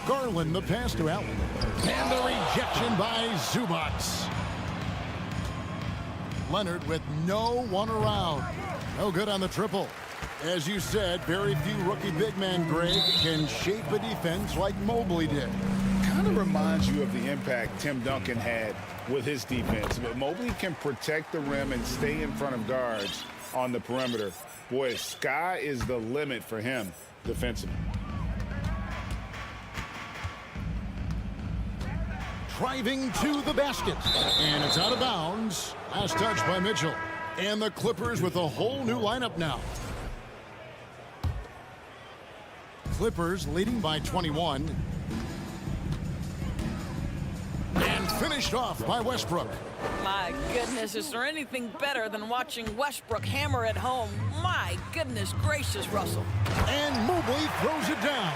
Garland the pass to Allen. And the rejection by Zubac. Leonard with no one around. No good on the triple. As you said, very few rookie big men, Greg, can shape a defense like Mobley did. Kind of reminds you of the impact Tim Duncan had with his defense. But Mobley can protect the rim and stay in front of guards on the perimeter. Boy, sky is the limit for him defensively. Driving to the basket. And it's out of bounds. Last touch by Mitchell. And the Clippers with a whole new lineup now. Clippers leading by 21. And finished off by Westbrook. My goodness, is there anything better than watching Westbrook hammer at home? My goodness gracious, Russell. And Mobley throws it down.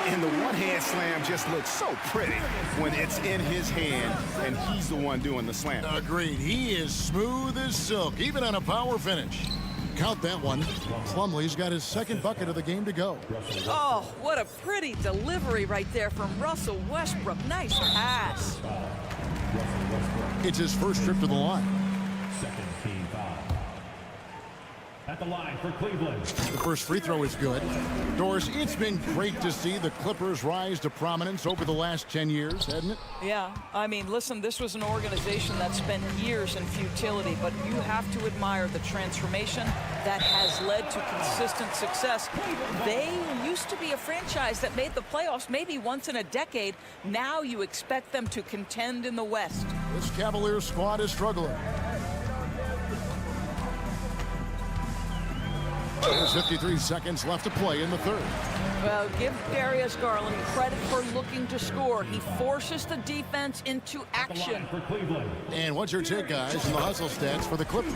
And the one-hand slam just looks so pretty when it's in his hand and he's the one doing the slam. Agreed. He is smooth as silk, even on a power finish. Count that one. Plumlee's got his 2nd bucket of the game to go. Oh, what a pretty delivery right there from Russell Westbrook. Nice pass. It's his first trip to the line. Second team foul. At the line for Cleveland. The first free throw is good. Doris, it's been great to see the Clippers rise to prominence over the last 10 years, hasn't it? Yeah, I mean, listen, this was an organization that spent years in futility, but you have to admire the transformation that has led to consistent success. They used to be a franchise that made the playoffs maybe once in a decade. Now you expect them to contend in the West. This Cavaliers squad is struggling. There's 53 seconds left to play in the third. Well, give Darius Garland credit for looking to score. He forces the defense into action. And what's your take, guys, in the hustle stats for the Clippers?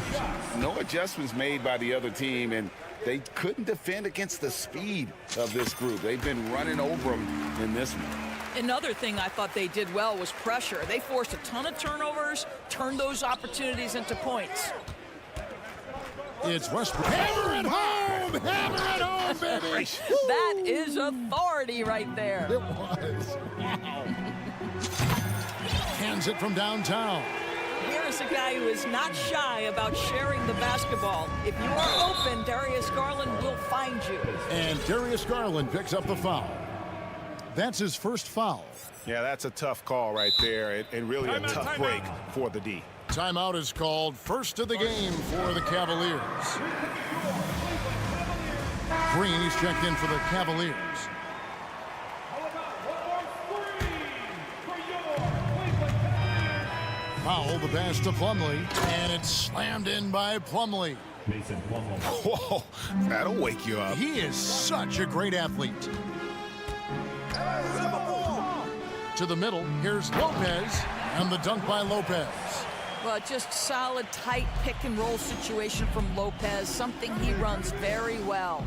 No adjustments made by the other team, and they couldn't defend against the speed of this group. They've been running over them in this one. Another thing I thought they did well was pressure. They forced a ton of turnovers, turned those opportunities into points. It's Westbrook. Hammer it home! Hammer it home, baby! That is authority right there. It was. Hands it from downtown. Here's a guy who is not shy about sharing the basketball. If you are open, Darius Garland will find you. And Darius Garland picks up the foul. That's his first foul. Yeah, that's a tough call right there, and really a tough break for the D. Timeout is called. First of the game for the Cavaliers. Green, he's checked in for the Cavaliers. Foul, the pass to Plumlee, and it's slammed in by Plumlee. Whoa, that'll wake you up. He is such a great athlete. To the middle, here's Lopez, and the dunk by Lopez. Well, just solid, tight pick-and-roll situation from Lopez, something he runs very well.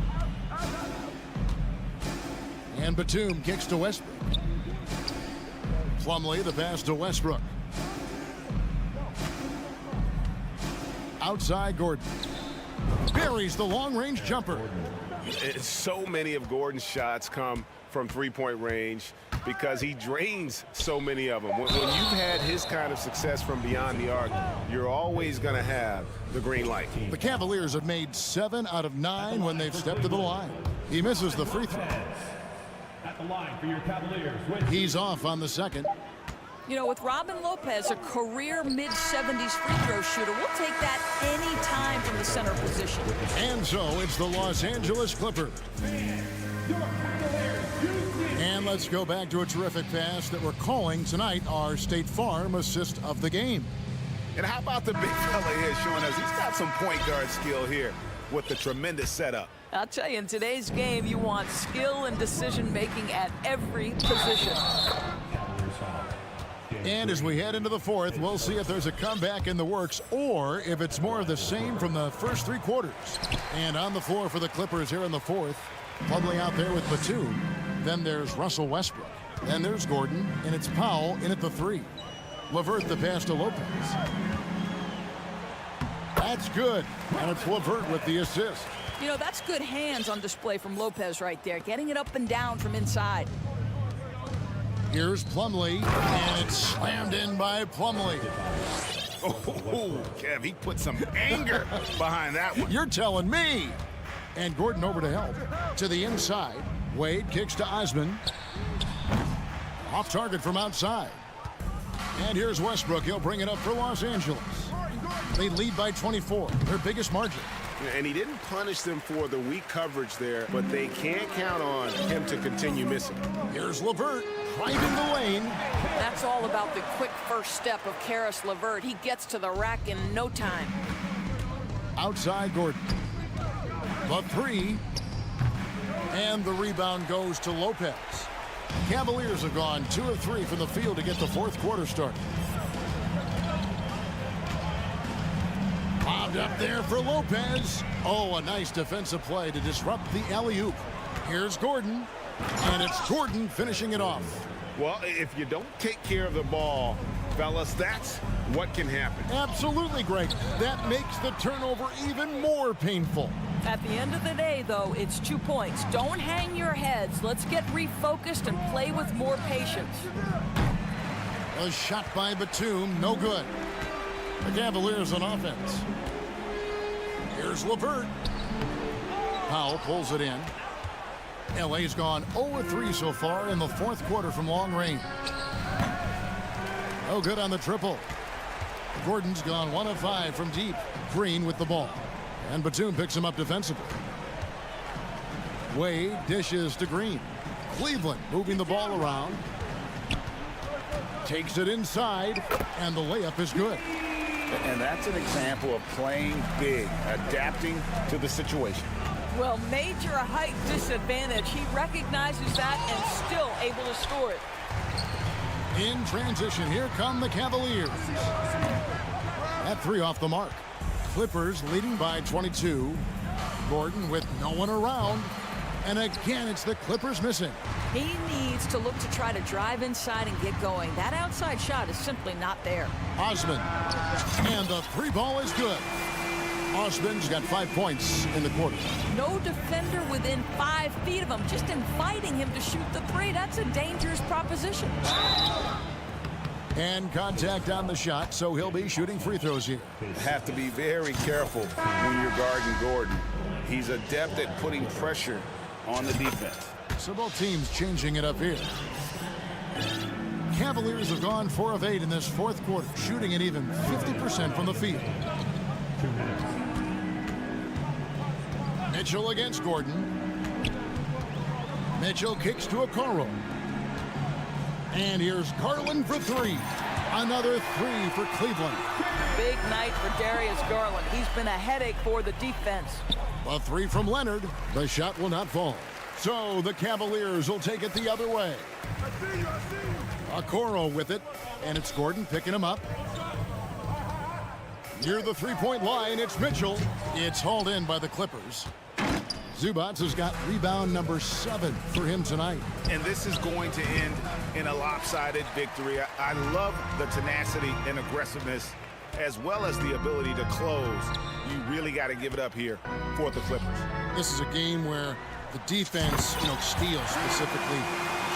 And Batum kicks to Westbrook. Plumlee, the pass to Westbrook. Outside Gordon. Buries the long-range jumper. So many of Gordon's shots come from three-point range because he drains so many of them. When you've had his kind of success from beyond the arc, you're always going to have the green light. The Cavaliers have made 7 out of 9 when they've stepped to the line. He misses the free throw. At the line for your Cavaliers. He's off on the second. You know, with Robin Lopez, a career mid-70s free throw shooter, we'll take that any time from the center position. And so it's the Los Angeles Clippers. And let's go back to a terrific pass that we're calling tonight our State Farm assist of the game. And how about the big fella here showing us he's got some point guard skill here with the tremendous setup. I'll tell you, in today's game, you want skill and decision-making at every position. And as we head into the fourth, we'll see if there's a comeback in the works or if it's more of the same from the first 3 quarters. And on the floor for the Clippers here in the fourth, Plumlee out there with Batum. Then there's Russell Westbrook. Then there's Gordon, and it's Powell in at the 3. LeVert the pass to Lopez. That's good, and it's LeVert with the assist. You know, that's good hands on display from Lopez right there, getting it up and down from inside. Here's Plumlee, and it's slammed in by Plumlee. Oh, Kev, he put some anger behind that one. You're telling me. And Gordon over to help. To the inside. Wade kicks to Osman. Off target from outside. And here's Westbrook. He'll bring it up for Los Angeles. They lead by 24, their biggest margin. And he didn't punish them for the weak coverage there, but they can't count on him to continue missing. Here's LeVert driving the lane. That's all about the quick first step of Karis LeVert. He gets to the rack in no time. Outside Gordon. The 3. And the rebound goes to Lopez. Cavaliers have gone 2 of 3 from the field to get the fourth quarter started. Bobbed up there for Lopez. Oh, a nice defensive play to disrupt the alley-oop. Here's Gordon. And it's Gordon finishing it off. Well, if you don't take care of the ball, fellas, that's what can happen. Absolutely, Greg. That makes the turnover even more painful. At the end of the day, though, it's 2 points. Don't hang your heads. Let's get refocused and play with more patience. A shot by Batum, no good. The Cavaliers on offense. Here's LeVert. Powell pulls it in. LA's gone 0-3 so far in the fourth quarter from long range. No good on the triple. Gordon's gone 1 of 5 from deep. Green with the ball. And Batum picks him up defensively. Wade dishes to Green. Cleveland moving the ball around. Takes it inside, and the layup is good. And that's an example of playing big, adapting to the situation. Well, major height disadvantage. He recognizes that and still able to score it. In transition, here come the Cavaliers. That 3 off the mark. Clippers leading by 22. Gordon with no one around. And again, it's the Clippers missing. He needs to look to try to drive inside and get going. That outside shot is simply not there. Osman. And the 3 ball is good. Osman's got 5 points in the quarter. No defender within 5 feet of him, just inviting him to shoot the 3. That's a dangerous proposition. And contact on the shot, so he'll be shooting free throws here. Have to be very careful when you're guarding Gordon. He's adept at putting pressure on the defense. So both teams changing it up here. Cavaliers have gone 4 of 8 in this fourth quarter, shooting at even 50% from the field. Mitchell against Gordon. Mitchell kicks to Okoro. And here's Garland for 3. Another 3 for Cleveland. Big night for Darius Garland. He's been a headache for the defense. A 3 from Leonard. The shot will not fall. So the Cavaliers will take it the other way. Okoro with it. And it's Gordon picking him up. Near the 3-point line, it's Mitchell. It's hauled in by the Clippers. Zubac has got rebound number 7 for him tonight. And this is going to end in a lopsided victory. I love the tenacity and aggressiveness as well as the ability to close. You really got to give it up here for the Clippers. This is a game where the defense, steals specifically,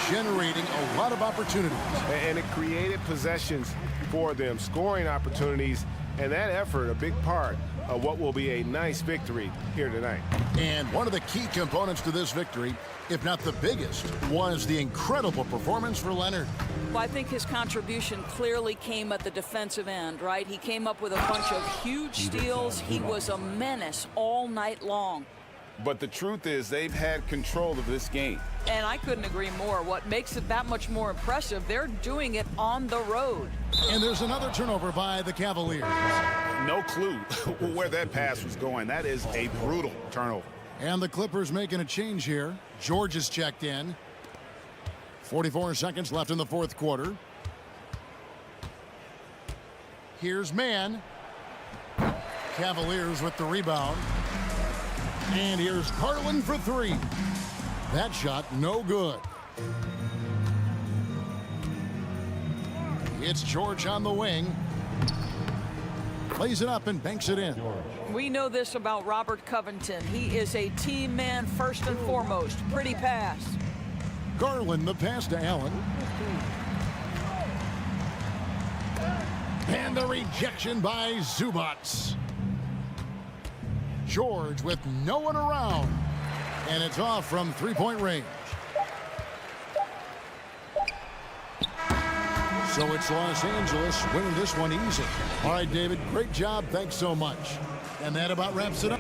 generating a lot of opportunities. And it created possessions for them, scoring opportunities, and that effort a big part of what will be a nice victory here tonight. And one of the key components to this victory, if not the biggest, was the incredible performance for Leonard. Well, I think his contribution clearly came at the defensive end, right? He came up with a bunch of huge steals. He was a menace all night long. But the truth is they've had control of this game. And I couldn't agree more. What makes it that much more impressive, they're doing it on the road. And there's another turnover by the Cavaliers. No clue where that pass was going. That is a brutal turnover. And the Clippers making a change here. George is checked in. 44 seconds left in the fourth quarter. Here's Mann. Cavaliers with the rebound. And here's Garland for three. That shot no good. It's George on the wing. Plays it up and banks it in. We know this about Robert Covington. He is a team man first and foremost. Pretty pass. Garland the pass to Allen. And the rejection by Zubats. George with no one around. And it's off from three-point range. So it's Los Angeles winning this one easy. All right, David, great job. Thanks so much. And that about wraps it up.